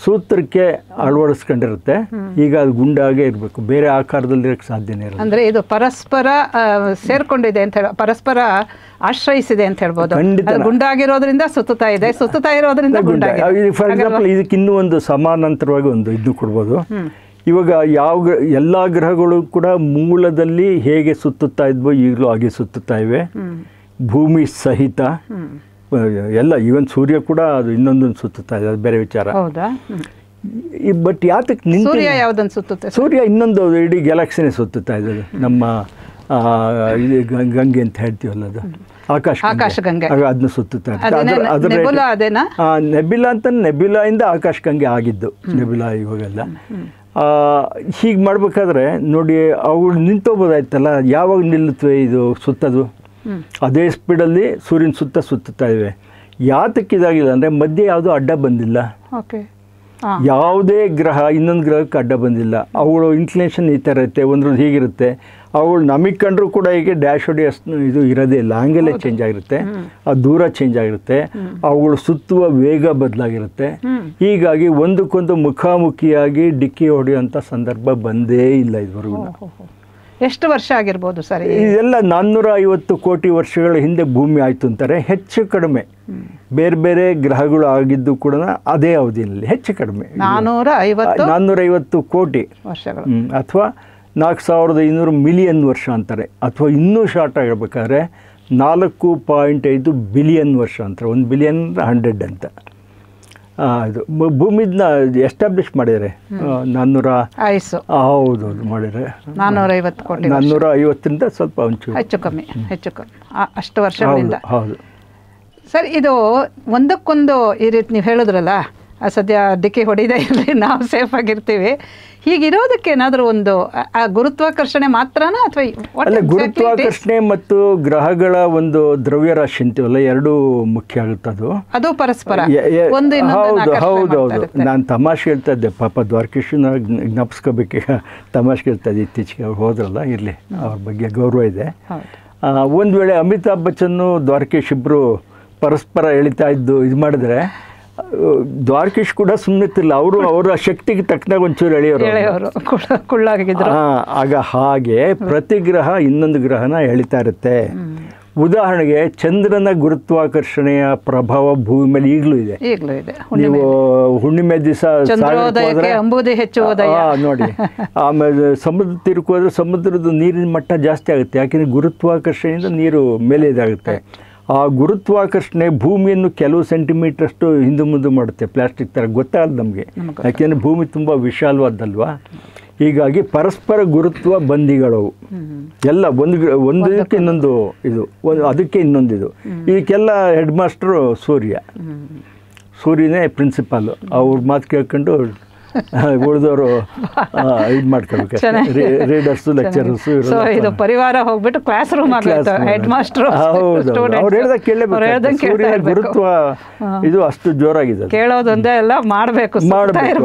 S1: ಸೂತ್ರಕ್ಕೆ ಅಳವಡಿಸ್ಕೊಂಡಿರುತ್ತೆ. ಈಗ ಅದು ಗುಂಡಾಗೇ ಇರಬೇಕು, ಬೇರೆ ಆಕಾರದಲ್ಲಿ ಇರೋಕ್ಕೆ ಸಾಧ್ಯನೇ ಇರಲ್ಲ.
S2: ಅಂದರೆ ಇದು ಪರಸ್ಪರ ಸೇರ್ಕೊಂಡಿದೆ ಅಂತ ಹೇಳಿ, ಪರಸ್ಪರ ಆಶ್ರಯಿಸಿದೆ ಅಂತ ಹೇಳ್ಬೋದು. ಗುಂಡಾಗಿರೋದ್ರಿಂದ ಸುತ್ತುತ್ತಾ ಇದೆ, ಸುತ್ತುತ್ತಾ ಇರೋದ್ರಿಂದ ಗುಂಡಾಗಿದೆ.
S1: ಫಾರ್ ಎಕ್ಸಾಂಪಲ್ ಇದಕ್ಕೆ ಇನ್ನೂ ಒಂದು ಸಮಾನಾಂತರವಾಗಿ ಒಂದು ಇದನ್ನು ಕೊಡ್ಬೋದು. ಇವಾಗ ಎಲ್ಲ ಗ್ರಹಗಳು ಕೂಡ ಮೂಲದಲ್ಲಿ ಹೇಗೆ ಸುತ್ತುತ್ತಾ ಇದ್ವೋ ಈಗಲೂ ಹಾಗೆ ಸುತ್ತುತ್ತಾ ಇವೆ, ಭೂಮಿ ಸಹಿತ ಎಲ್ಲ. ಈವನ್ ಸೂರ್ಯ ಕೂಡ ಅದು ಇನ್ನೊಂದನ್ನು ಸುತ್ತುತ್ತಾ ಇದೆ, ಅದು ಬೇರೆ ವಿಚಾರ. ಬಟ್ ಯಾತಕ್ಕೆ
S2: ಸೂರ್ಯ ಯಾವುದನ್ನು ಸುತ್ತುತ್ತೆ?
S1: ಸೂರ್ಯ ಇನ್ನೊಂದು ಇಡೀ ಗ್ಯಾಲಕ್ಸಿನೇ ಸುತ್ತುತ್ತಾ ಇದೆ. ನಮ್ಮ ಗಂಗೆ ಅಂತ ಹೇಳ್ತೀವಲ್ಲ, ಅದು ಆಕಾಶಗಂಗೆ, ಅದನ್ನ ಸುತ್ತುತ್ತಾ ಇದೆ. ನೆಬ್ಯುಲಾ ಅಂತ ನೆಬ್ಯುಲಾ ಇಂದ ಆಕಾಶಗಂಗೆ ಆಗಿದ್ದು ನೆಬ್ಯುಲಾ ಇವಾಗೆಲ್ಲ. ಹೀಗೆ ಮಾಡಬೇಕಾದ್ರೆ ನೋಡಿ, ಅವು ನಿಂತೋಗ್ಬೋದಾಯ್ತಲ್ಲ, ಯಾವಾಗ ನಿಲ್ಲುತ್ತವೆ ಇದು ಸುತ್ತೋದು? ಅದೇ ಸ್ಪೀಡಲ್ಲಿ ಸೂರ್ಯನ ಸುತ್ತುತ್ತಾ ಇವೆ. ಯಾತಕ್ಕಿದಾಗಿಲ್ಲ ಅಂದರೆ ಮಧ್ಯೆ ಯಾವುದೂ ಅಡ್ಡ ಬಂದಿಲ್ಲ. ಯಾವುದೇ ಗ್ರಹ ಇನ್ನೊಂದು ಗ್ರಹಕ್ಕೆ ಅಡ್ಡ ಬಂದಿಲ್ಲ. ಅವುಗಳು ಇನ್ಕ್ಲಿನೇಷನ್ ಈ ಥರ ಇರುತ್ತೆ, ಒಂದ್ರದ್ದು ಹೀಗಿರುತ್ತೆ. ಅವಳು ನಮಗೆ ಕಂಡ್ರೂ ಕೂಡ ಹೀಗೆ ಡ್ಯಾಶ್ ಹೊಡಿ ಇದು ಇರೋದೇ ಇಲ್ಲ, ಆಂಗಲೇ ಚೇಂಜ್ ಆಗಿರುತ್ತೆ, ಆ ದೂರ ಚೇಂಜ್ ಆಗಿರುತ್ತೆ, ಅವುಗಳು ಸುತ್ತುವ ವೇಗ ಬದಲಾಗಿರುತ್ತೆ. ಹೀಗಾಗಿ ಒಂದಕ್ಕೊಂದು ಮುಖಾಮುಖಿಯಾಗಿ ಡಿಕ್ಕಿ ಹೊಡೆಯುವಂಥ ಸಂದರ್ಭ ಬಂದೇ ಇಲ್ಲ ಇದುವರೆಗೂ.
S2: ಎಷ್ಟು ವರ್ಷ ಆಗಿರ್ಬೋದು ಸರ್?
S1: ಇದೆಲ್ಲ 450 ಕೋಟಿ ವರ್ಷಗಳ ಹಿಂದೆ ಭೂಮಿ ಆಯಿತು ಅಂತಾರೆ. ಹೆಚ್ಚು ಕಡಿಮೆ ಬೇರೆ ಬೇರೆ ಗ್ರಹಗಳು ಆಗಿದ್ದು ಕೂಡ ಅದೇ ಅವಧಿಯಲ್ಲಿ ಹೆಚ್ಚು ಕಡಿಮೆ
S2: 450
S1: ಕೋಟಿ
S2: ವರ್ಷಗಳು,
S1: ಅಥವಾ 4500 ಮಿಲಿಯನ್ ವರ್ಷ ಅಂತಾರೆ. ಅಥವಾ ಇನ್ನೂ ಶಾರ್ಟ್ ಆಗಿರ್ಬೇಕಾದ್ರೆ 4.5 ಬಿಲಿಯನ್ ವರ್ಷ ಅಂತಾರೆ. 1 ಬಿಲಿಯನ್ 100 ಅಂತ. ಇದು ಭೂಮಿದನ್ನ ಎಸ್ಟಾಬ್ಲಿಷ್ ಮಾಡಿದ್ದಾರೆ 400. ಹೌದೌದು, ಮಾಡಿದ್ದಾರೆ
S2: 450 ಕೋಟಿ,
S1: 450ರಿಂದ ಸ್ವಲ್ಪ ಒಂಚೂರು
S2: ಹೆಚ್ಚು ಕಮ್ಮಿ ಅಷ್ಟು ವರ್ಷಗಳಿಂದ.
S1: ಹೌದು
S2: ಸರ್, ಇದು ಒಂದಕ್ಕೊಂದು ಈ ರೀತಿ ನೀವು ಹೇಳಿದ್ರಲ್ಲ, ಸದ್ಯ ಡಿಕ್ಕಿ ಹೊಡಿದೇ ಇರಲಿ, ನಾವು ಸೇಫ್ ಆಗಿರ್ತೀವಿ. ಹೀಗಿರೋದಕ್ಕೆ ಏನಾದರೂ ಒಂದು ಗುರುತ್ವಾಕರ್ಷಣೆ ಮಾತ್ರನಾ ಅಥವಾ
S1: ಗುರುತ್ವಾಕರ್ಷಣೆ ಮತ್ತು ಗ್ರಹಗಳ ಒಂದು ದ್ರವ್ಯರಾಶಿ ಅಂತೀವಲ್ಲ, ಎರಡೂ ಮುಖ್ಯ ಆಗುತ್ತೆ. ಅದು ಪರಸ್ಪರ. ಹೌದೌದು. ನಾನು ತಮಾಷೆ ಹೇಳ್ತಾ ಇದ್ದೆ, ಪಾಪ ದ್ವಾರಕೀಶನ ಜ್ಞಾಪಿಸ್ಕೋಬೇಕು, ತಮಾಷೆ ಹೇಳ್ತಾ ಇದ್ದೆ. ಇತ್ತೀಚೆಗೆ ಅವ್ರು ಹೋದ್ರಲ್ಲ, ಇರಲಿ, ಅವ್ರ ಬಗ್ಗೆ ಗೌರವ ಇದೆ. ಒಂದು ವೇಳೆ ಅಮಿತಾಬ್ ಬಚ್ಚನ್ನು ದ್ವಾರಕೀಶ್ ಇಬ್ಬರು ಪರಸ್ಪರ ಎಳಿತಾ ಇದ್ದು ಇದು ಮಾಡಿದ್ರೆ, ದ್ವಾರಕೀಶ್ ಕೂಡ ಸುಮ್ಮನಿತ್ತಿಲ್ಲ, ಅವರ ಶಕ್ತಿಗೆ ತಕ್ಕನಾಗ ಒಂಚೂರು ಎಳೆಯೋರು. ಆಗ ಹಾಗೆ ಪ್ರತಿ ಗ್ರಹ ಇನ್ನೊಂದು ಗ್ರಹನ ಎಳಿತಾ ಇರುತ್ತೆ. ಉದಾಹರಣೆಗೆ ಚಂದ್ರನ ಗುರುತ್ವಾಕರ್ಷಣೆಯ ಪ್ರಭಾವ ಭೂಮಿ ಮೇಲೆ ಈಗಲೂ ಇದೆ. ನೀವು ಹುಣ್ಣಿಮೆ ದಿವಸ ನೋಡಿ, ಆಮೇಲೆ ಸಮುದ್ರ ತೀರಕ್ಕೆ ಹೋದ್ರೆ ಸಮುದ್ರದ ನೀರಿನ ಮಟ್ಟ ಜಾಸ್ತಿ ಆಗುತ್ತೆ. ಯಾಕೆಂದರೆ ಗುರುತ್ವಾಕರ್ಷಣೆಯಿಂದ ನೀರು ಮೇಲೆ ಇದಾಗುತ್ತೆ. ಆ ಗುರುತ್ವಾಕರ್ಷಣೆ ಭೂಮಿಯನ್ನು ಕೆಲವು ಸೆಂಟಿಮೀಟ್ರಷ್ಟು ಹಿಂದೆ ಮುಂದೆ ಮಾಡುತ್ತೆ, ಪ್ಲಾಸ್ಟಿಕ್ ಥರ. ಗೊತ್ತಾಗಲ್ಲ ನಮಗೆ, ಯಾಕೆಂದರೆ ಭೂಮಿ ತುಂಬ ವಿಶಾಲವಾದಲ್ವಾ. ಹೀಗಾಗಿ ಪರಸ್ಪರ ಗುರುತ್ವ ಬಂದಿಗಳವು ಎಲ್ಲ. ಒಂದಕ್ಕೆ ಇನ್ನೊಂದು ಇದು, ಅದಕ್ಕೆ ಇನ್ನೊಂದು ಇದು. ಇದಕ್ಕೆಲ್ಲ ಹೆಡ್ ಮಾಸ್ಟರು ಸೂರ್ಯನೇ ಪ್ರಿನ್ಸಿಪಾಲು. ಅವ್ರ ಮಾತು ಕೇಳ್ಕೊಂಡು ಉಳಿದವರು ಇದು ಮಾಡ್ಕೊಳ್ಬೇಕು, ರೀಡರ್ಸು ಲೆಕ್ಚರರ್ಸು.
S2: ಸೊ ಇದು ಪರಿವಾರ ಹೋಗ್ಬಿಟ್ಟು ಕ್ಲಾಸ್ ರೂಮ್ ಆಗುತ್ತೆ, ಹೆಡ್ ಮಾಸ್ಟರ್.
S1: ಹೌದು, ಅವ್ರು ಹೇಳ್ದಾಗ ಕೇಳಬೇಕು. ಸೂರ್ಯನ ಗುರುತ್ವ ಇದು ಅಷ್ಟು ಜೋರಾಗಿದೆ,
S2: ಕೇಳೋದೊಂದೇ ಎಲ್ಲ ಮಾಡಬೇಕು.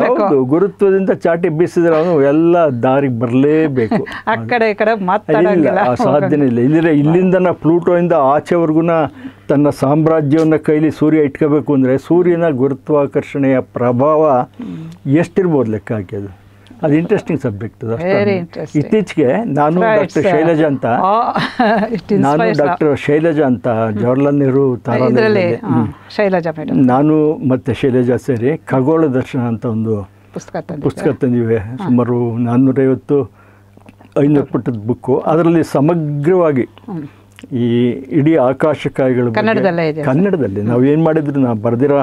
S1: ಹೌದು, ಗುರುತ್ವದಿಂದ ಚಾಟಿ ಬೀಸಿದ್ರೆ ಅವನು ಎಲ್ಲ ದಾರಿಗೆ ಬರಲೇಬೇಕು.
S2: ಆ ಕಡೆ ಈ ಕಡೆ ಮಾತಾಡಂಗಿಲ್ಲ,
S1: ಸಾಧ್ಯನೇ ಇಲ್ಲ. ಇಲ್ಲಿಂದ ಪ್ಲೂಟೋಯಿಂದ ಆಚೆವರೆಗೂ ತನ್ನ ಸಾಮ್ರಾಜ್ಯವನ್ನು ಕೈಲಿ ಸೂರ್ಯ ಇಟ್ಕೋಬೇಕು ಅಂದರೆ ಸೂರ್ಯನ ಗುರುತ್ವಾಕರ್ಷಣೆಯ ಪ್ರಭಾವ ಎಷ್ಟಿರ್ಬೋದು ಲೆಕ್ಕ ಹಾಕಿದ್ದು. ಅದು ಇಂಟ್ರೆಸ್ಟಿಂಗ್ ಸಬ್ಜೆಕ್ಟ್. ಇತ್ತೀಚೆಗೆ ನಾನು ಡಾಕ್ಟರ್ ಶೈಲಜಾ ಅಂತ ಜವಾಹರ್ಲಾಲ್ ನೆಹರು ನಾನು ಮತ್ತು ಶೈಲಜಾ ಸೇರಿ ಖಗೋಳ ದರ್ಶನ ಅಂತ ಒಂದು ಪುಸ್ತಕ ತಂದಿವೆ. ಸುಮಾರು 450-500 ಪುಟದ ಬುಕ್ಕು. ಅದರಲ್ಲಿ ಸಮಗ್ರವಾಗಿ ಈ ಇಡೀ ಆಕಾಶಕಾಯಿಗಳು ಕನ್ನಡದಲ್ಲಿ ನಾವು ಏನು ಮಾಡಿದ್ರು, ನಾವು ಬರೆದಿರೋ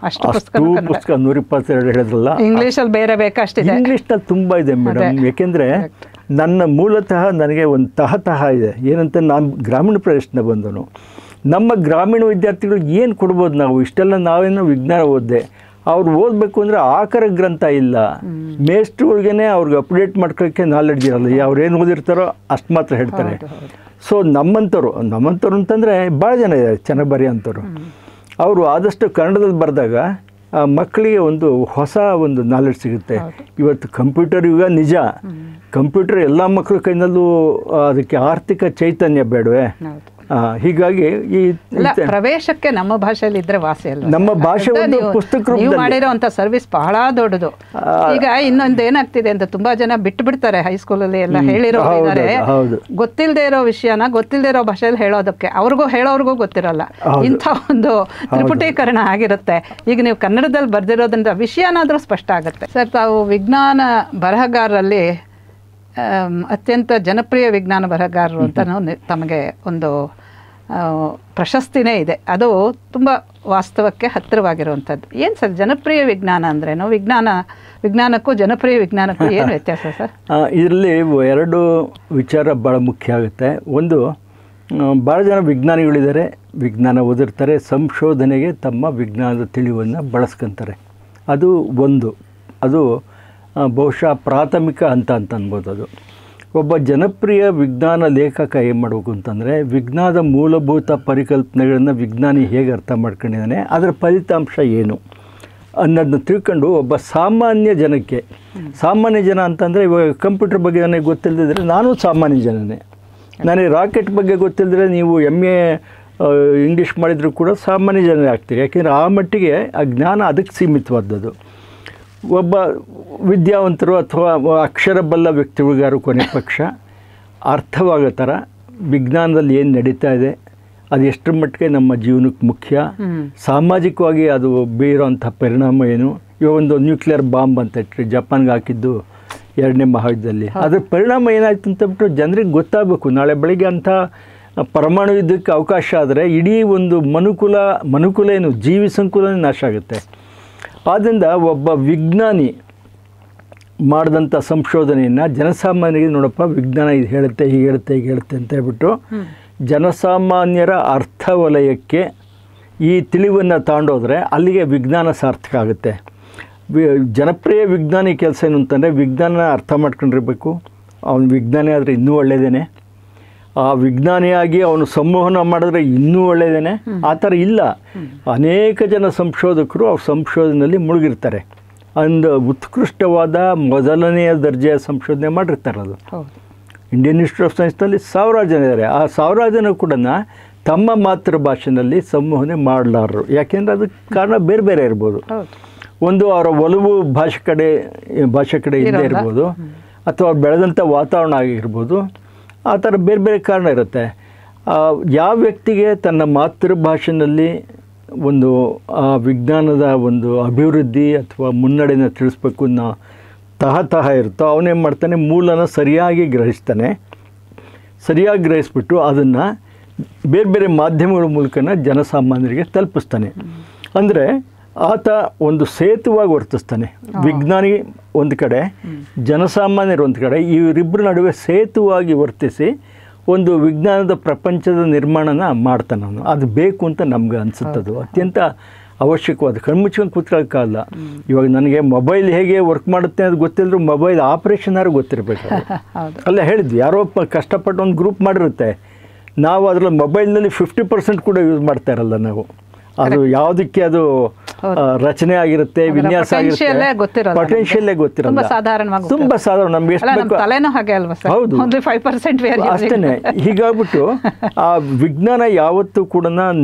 S1: ಅಷ್ಟು ಪುಸ್ತಕ 122 ಹೇಳಿದ್ರಲ್ಲ,
S2: ಇಂಗ್ಲೀಷಲ್ಲಿ ಬೇರೆ ಬೇಕಷ್ಟಿದೆ.
S1: ಇಂಗ್ಲೀಷ್ನಲ್ಲಿ ತುಂಬ ಇದೆ ಮೇಡಮ್. ಏಕೆಂದರೆ ನನ್ನ ಮೂಲತಃ ನನಗೆ ಒಂದು ತಹ ಇದೆ. ಏನಂತ, ನಾನು ಗ್ರಾಮೀಣ ಪ್ರದೇಶದಿಂದ ಬಂದನು. ನಮ್ಮ ಗ್ರಾಮೀಣ ವಿದ್ಯಾರ್ಥಿಗಳಿಗೆ ಏನು ಕೊಡ್ಬೋದು ನಾವು? ಇಷ್ಟೆಲ್ಲ ನಾವೇನೋ ವಿಜ್ಞಾನ ಓದಿದೆ, ಅವ್ರು ಓದಬೇಕು ಅಂದರೆ ಆಕರ ಗ್ರಂಥ ಇಲ್ಲ. ಮೇಸ್ಟ್ರುಗಳ್ಗೆ ಅವ್ರಿಗೆ ಅಪ್ಡೇಟ್ ಮಾಡ್ಕೊಳ್ಳೋಕ್ಕೆ ನಾಲೆಡ್ಜ್ ಇರಲ್ಲ. ಅವ್ರೇನು ಓದಿರ್ತಾರೋ ಅಷ್ಟು ಮಾತ್ರ ಹೇಳ್ತಾರೆ. ಸೊ ನಮ್ಮಂಥವ್ರು ಅಂತಂದರೆ ಭಾಳ ಜನ ಇದ್ದಾರೆ ಚೆನ್ನಾಗಿ ಬರೆಯೋಂಥವ್ರು. ಅವರು ಆದಷ್ಟು ಕನ್ನಡದಲ್ಲಿ ಬರೆದಾಗ ಮಕ್ಕಳಿಗೆ ಒಂದು ಹೊಸ ಒಂದು ನಾಲೆಡ್ಜ್ ಸಿಗುತ್ತೆ. ಇವತ್ತು ಕಂಪ್ಯೂಟರ್ ಯುಗ ನಿಜ, ಕಂಪ್ಯೂಟರ್ ಎಲ್ಲ ಮಕ್ಕಳ ಕೈನಲ್ಲೂ ಅದಕ್ಕೆ ಆರ್ಥಿಕ ಚೈತನ್ಯ ಬೇಡವೇ? ಹೀಗಾಗಿ ಈ
S2: ಪ್ರವೇಶಕ್ಕೆ ನಮ್ಮ ಭಾಷೆಯಲ್ಲಿ ಇದ್ರೆ ವಾಸಿ ಅಲ್ಲ.
S1: ನಮ್ಮ ಭಾಷೆ ಒಂದು ಪುಸ್ತಕ
S2: ನೀವು ಮಾಡಿರೋಂಥ ಸರ್ವಿಸ್ ಬಹಳ ದೊಡ್ಡದು. ಈಗ ಇನ್ನೊಂದು ಏನಾಗ್ತಿದೆ ಅಂತ ತುಂಬಾ ಜನ ಬಿಟ್ಟು ಬಿಡ್ತಾರೆ. ಹೈಸ್ಕೂಲಲ್ಲಿ ಎಲ್ಲ ಹೇಳಿರೋರು ಗೊತ್ತಿಲ್ಲದೆ ಇರೋ ವಿಷಯನ ಗೊತ್ತಿಲ್ಲದೆ ಇರೋ ಭಾಷೆಯಲ್ಲಿ ಹೇಳೋದಕ್ಕೆ ಹೇಳೋರ್ಗೂ ಗೊತ್ತಿರಲ್ಲ. ಇಂಥ ಒಂದು ತ್ರಿಪುಟೀಕರಣ ಆಗಿರುತ್ತೆ. ಈಗ ನೀವು ಕನ್ನಡದಲ್ಲಿ ಬರ್ದಿರೋದ್ರಿಂದ ವಿಷಯನಾದ್ರೂ ಸ್ಪಷ್ಟ ಆಗುತ್ತೆ. ಸರ್, ತಾವು ವಿಜ್ಞಾನ ಬರಹಗಾರರಲ್ಲಿ ಅತ್ಯಂತ ಜನಪ್ರಿಯ ವಿಜ್ಞಾನ ಬರಹಗಾರರು ಅಂತ ತಮಗೆ ಒಂದು ಪ್ರಶಸ್ತಿನೇ ಇದೆ. ಅದು ತುಂಬ ವಾಸ್ತವಕ್ಕೆ ಹತ್ತಿರವಾಗಿರುವಂಥದ್ದು. ಏನು ಸರ್ ಜನಪ್ರಿಯ ವಿಜ್ಞಾನ ಅಂದ್ರೇನು? ವಿಜ್ಞಾನಕ್ಕೂ ಜನಪ್ರಿಯ ವಿಜ್ಞಾನಕ್ಕೂ ಏನು ವ್ಯತ್ಯಾಸ ಸರ್?
S1: ಇದರಲ್ಲಿ 2 ವಿಚಾರ ಭಾಳ ಮುಖ್ಯ ಆಗುತ್ತೆ. ಒಂದು, ಭಾಳ ಜನ ವಿಜ್ಞಾನಿಗಳಿದ್ದಾರೆ, ವಿಜ್ಞಾನ ಓದಿರ್ತಾರೆ, ಸಂಶೋಧನೆಗೆ ತಮ್ಮ ವಿಜ್ಞಾನದ ತಿಳಿವನ್ನು ಬಳಸ್ಕೊತಾರೆ. ಅದು ಒಂದು, ಅದು ಬಹುಶಃ ಪ್ರಾಥಮಿಕ ಹಂತ ಅಂತ ಅನ್ಬೋದು. ಅದು ಒಬ್ಬ ಜನಪ್ರಿಯ ವಿಜ್ಞಾನ ಲೇಖಕ ಏನು ಮಾಡಬೇಕು ಅಂತಂದರೆ, ವಿಜ್ಞಾನದ ಮೂಲಭೂತ ಪರಿಕಲ್ಪನೆಗಳನ್ನು ವಿಜ್ಞಾನಿ ಹೇಗೆ ಅರ್ಥ ಮಾಡ್ಕೊಂಡಿದ್ದಾನೆ, ಅದರ ಫಲಿತಾಂಶ ಏನು ಅನ್ನೋದನ್ನ ತಿಳ್ಕೊಂಡು ಒಬ್ಬ ಸಾಮಾನ್ಯ ಜನಕ್ಕೆ, ಸಾಮಾನ್ಯ ಜನ ಅಂತಂದರೆ ಇವಾಗ ಕಂಪ್ಯೂಟರ್ ಬಗ್ಗೆ ನನಗೆ ಗೊತ್ತಿಲ್ಲದಿದ್ದರೆ ನಾನು ಸಾಮಾನ್ಯ ಜನನೇ. ನನಗೆ ರಾಕೆಟ್ ಬಗ್ಗೆ ಗೊತ್ತಿಲ್ಲದ್ರೆ ನೀವು MA ಇಂಗ್ಲೀಷ್ ಮಾಡಿದರೂ ಕೂಡ ಸಾಮಾನ್ಯ ಜನರೇ ಆಗ್ತೀರಿ. ಯಾಕೆಂದರೆ ಆ ಮಟ್ಟಿಗೆ ಆ ಜ್ಞಾನ ಅದಕ್ಕೆ ಸೀಮಿತವಾದದ್ದು. ಒಬ್ಬ ವಿದ್ಯಾವಂತರು ಅಥವಾ ಅಕ್ಷರ ಬಲ್ಲ ವ್ಯಕ್ತಿಗಳಿಗಾರು ಕೊನೆ ಪಕ್ಷ ಅರ್ಥವಾಗೋ ಥರ ವಿಜ್ಞಾನದಲ್ಲಿ ಏನು ನಡೀತಾ ಇದೆ, ಅದು ಎಷ್ಟರ ಮಟ್ಟಿಗೆ ನಮ್ಮ ಜೀವನಕ್ಕೆ ಮುಖ್ಯ, ಸಾಮಾಜಿಕವಾಗಿ ಅದು ಬೀರೋಂಥ ಪರಿಣಾಮ ಏನು. ಇವಾಗ ಒಂದು ನ್ಯೂಕ್ಲಿಯರ್ ಬಾಂಬ್ ಅಂತ ಇಟ್ಟರೆ ಜಪಾನ್ಗೆ ಹಾಕಿದ್ದು 2ನೇ ಮಹಾಯುದ್ಧದಲ್ಲಿ, ಅದ್ರ ಪರಿಣಾಮ ಏನಾಯ್ತು ಅಂತಬಿಟ್ಟು ಜನರಿಗೆ ಗೊತ್ತಾಗಬೇಕು. ನಾಳೆ ಬೆಳಗ್ಗೆ ಅಂಥ ಪರಮಾಣು ಯುದ್ಧಕ್ಕೆ ಅವಕಾಶ ಆದರೆ ಇಡೀ ಒಂದು ಮನುಕುಲ ಏನು ಜೀವಿ ಸಂಕುಲನೇ ನಾಶ ಆಗುತ್ತೆ. ಆದ್ದರಿಂದ ಒಬ್ಬ ವಿಜ್ಞಾನಿ ಮಾಡಿದಂಥ ಸಂಶೋಧನೆಯನ್ನು ಜನಸಾಮಾನ್ಯರಿಗೆ, ನೋಡಪ್ಪ ವಿಜ್ಞಾನ ಇದು ಹೇಳುತ್ತೆ, ಹೀಗೆ ಹೇಳುತ್ತೆ ಅಂತ ಹೇಳ್ಬಿಟ್ಟು ಜನಸಾಮಾನ್ಯರ ಅರ್ಥವಲಯಕ್ಕೆ ಈ ತಿಳಿವನ್ನು ತಾಂಡೋದ್ರೆ ಅಲ್ಲಿಗೆ ವಿಜ್ಞಾನ ಸಾರ್ಥಕ ಆಗುತ್ತೆ. ಜನಪ್ರಿಯ ವಿಜ್ಞಾನಿ ಕೆಲಸ ಏನು ಅಂತಂದರೆ, ವಿಜ್ಞಾನ ಅರ್ಥ ಮಾಡ್ಕೊಂಡಿರ್ಬೇಕು. ಅವನು ವಿಜ್ಞಾನಿ ಆದರೆ ಇನ್ನೂ ಒಳ್ಳೆಯದೇನೆ, ಆ ವಿಜ್ಞಾನಿಯಾಗಿ ಅವನು ಸಂವಹನ ಮಾಡಿದ್ರೆ ಇನ್ನೂ ಒಳ್ಳೆಯದೇನೆ. ಆ ಥರ ಇಲ್ಲ. ಅನೇಕ ಜನ ಸಂಶೋಧಕರು ಅವ್ರ ಸಂಶೋಧನೆಯಲ್ಲಿ ಮುಳುಗಿರ್ತಾರೆ. ಒಂದು ಉತ್ಕೃಷ್ಟವಾದ ಮೊದಲನೆಯ ದರ್ಜೆಯ ಸಂಶೋಧನೆ ಮಾಡಿರ್ತಾರೆ. ಅದು ಇಂಡಿಯನ್ ಇನ್ಸ್ಟಿಟ್ಯೂಟ್ ಆಫ್ ಸೈನ್ಸ್ನಲ್ಲಿ 1000 ಜನ ಇದ್ದಾರೆ. ಆ 1000 ಜನ ಕೂಡ ತಮ್ಮ ಮಾತೃಭಾಷೆಯಲ್ಲಿ ಸಂವಹನೆ ಮಾಡಲಾರರು. ಯಾಕೆಂದರೆ ಅದಕ್ಕೆ ಕಾರಣ ಬೇರೆ ಬೇರೆ ಇರ್ಬೋದು. ಒಂದು, ಅವರ ಒಲವು ಭಾಷೆ ಕಡೆ ಇಲ್ಲದೆ ಇರ್ಬೋದು, ಅಥವಾ ಅವ್ರು ಬೆಳೆದಂಥ ವಾತಾವರಣ ಆಗಿರ್ಬೋದು. ಆ ಥರ ಬೇರೆ ಬೇರೆ ಕಾರಣ ಇರುತ್ತೆ. ಯಾವ ವ್ಯಕ್ತಿಗೆ ತನ್ನ ಮಾತೃಭಾಷೆಯಲ್ಲಿ ಒಂದು ವಿಜ್ಞಾನದ ಒಂದು ಅಭಿವೃದ್ಧಿ ಅಥವಾ ಮುನ್ನಡೆನ ತಿಳಿಸ್ಬೇಕು ಅನ್ನೋ ತಹ ಇರುತ್ತೋ ಅವನೇನು ಮಾಡ್ತಾನೆ, ಮೂಲನ ಸರಿಯಾಗಿ ಗ್ರಹಿಸ್ಬಿಟ್ಟು ಅದನ್ನು ಬೇರೆ ಬೇರೆ ಮಾಧ್ಯಮಗಳ ಮೂಲಕನ ಜನಸಾಮಾನ್ಯರಿಗೆ ತಲುಪಿಸ್ತಾನೆ. ಅಂದರೆ ಆತ ಒಂದು ಸೇತುವಾಗಿ ವರ್ತಿಸ್ತಾನೆ. ವಿಜ್ಞಾನಿ ಒಂದು ಕಡೆ, ಜನಸಾಮಾನ್ಯರು ಒಂದು ಕಡೆ, ಇವರಿಬ್ಬರ ನಡುವೆ ಸೇತುವಾಗಿ ವರ್ತಿಸಿ ಒಂದು ವಿಜ್ಞಾನದ ಪ್ರಪಂಚದ ನಿರ್ಮಾಣನ ಮಾಡ್ತಾನೆ ಅವನು. ಅದು ಬೇಕು ಅಂತ ನಮ್ಗೆ ಅನಿಸುತ್ತದು. ಅತ್ಯಂತ ಅವಶ್ಯಕವಾದ ಕಣ್ಮುಚ್ಕೊಂಡು ಕೂತ್ಕೊಳ್ಳೋಕ್ಕಾಗಲ್ಲ. ಇವಾಗ ನನಗೆ ಮೊಬೈಲ್ ಹೇಗೆ ವರ್ಕ್ ಮಾಡುತ್ತೆ ಅಂತ ಗೊತ್ತಿಲ್ಲರೂ ಮೊಬೈಲ್ ಆಪ್ರೇಷನ್ನಾರು ಗೊತ್ತಿರಬೇಕು. ಅಲ್ಲ ಹೇಳಿದ್ವಿ, ಯಾರೋ ಕಷ್ಟಪಟ್ಟು ಒಂದು ಗ್ರೂಪ್ ಮಾಡಿರುತ್ತೆ, ನಾವು ಅದರಲ್ಲಿ ಮೊಬೈಲ್ನಲ್ಲಿ 50% ಕೂಡ ಯೂಸ್ ಮಾಡ್ತಾ ಇರಲ್ಲ ನಾವು. ಅದು ಯಾವುದಕ್ಕೆ ಅದು ರಚನೆ ಆಗಿರುತ್ತೆ, ವಿನ್ಯಾಸ ಆಗಿರುತ್ತೆ, ಪೊಟೆನ್ಷಿಯಲ್ಲೇ ಗೊತ್ತಿರಲ್ಲ. ತುಂಬ ಸಾಧಾರಣ ನಮ್ಗೆ ಎಷ್ಟು ಬೇಕು ಹೌದು ಅಷ್ಟೇ. ಹೀಗಾಗ್ಬಿಟ್ಟು ಆ ವಿಜ್ಞಾನ ಯಾವತ್ತೂ ಕೂಡ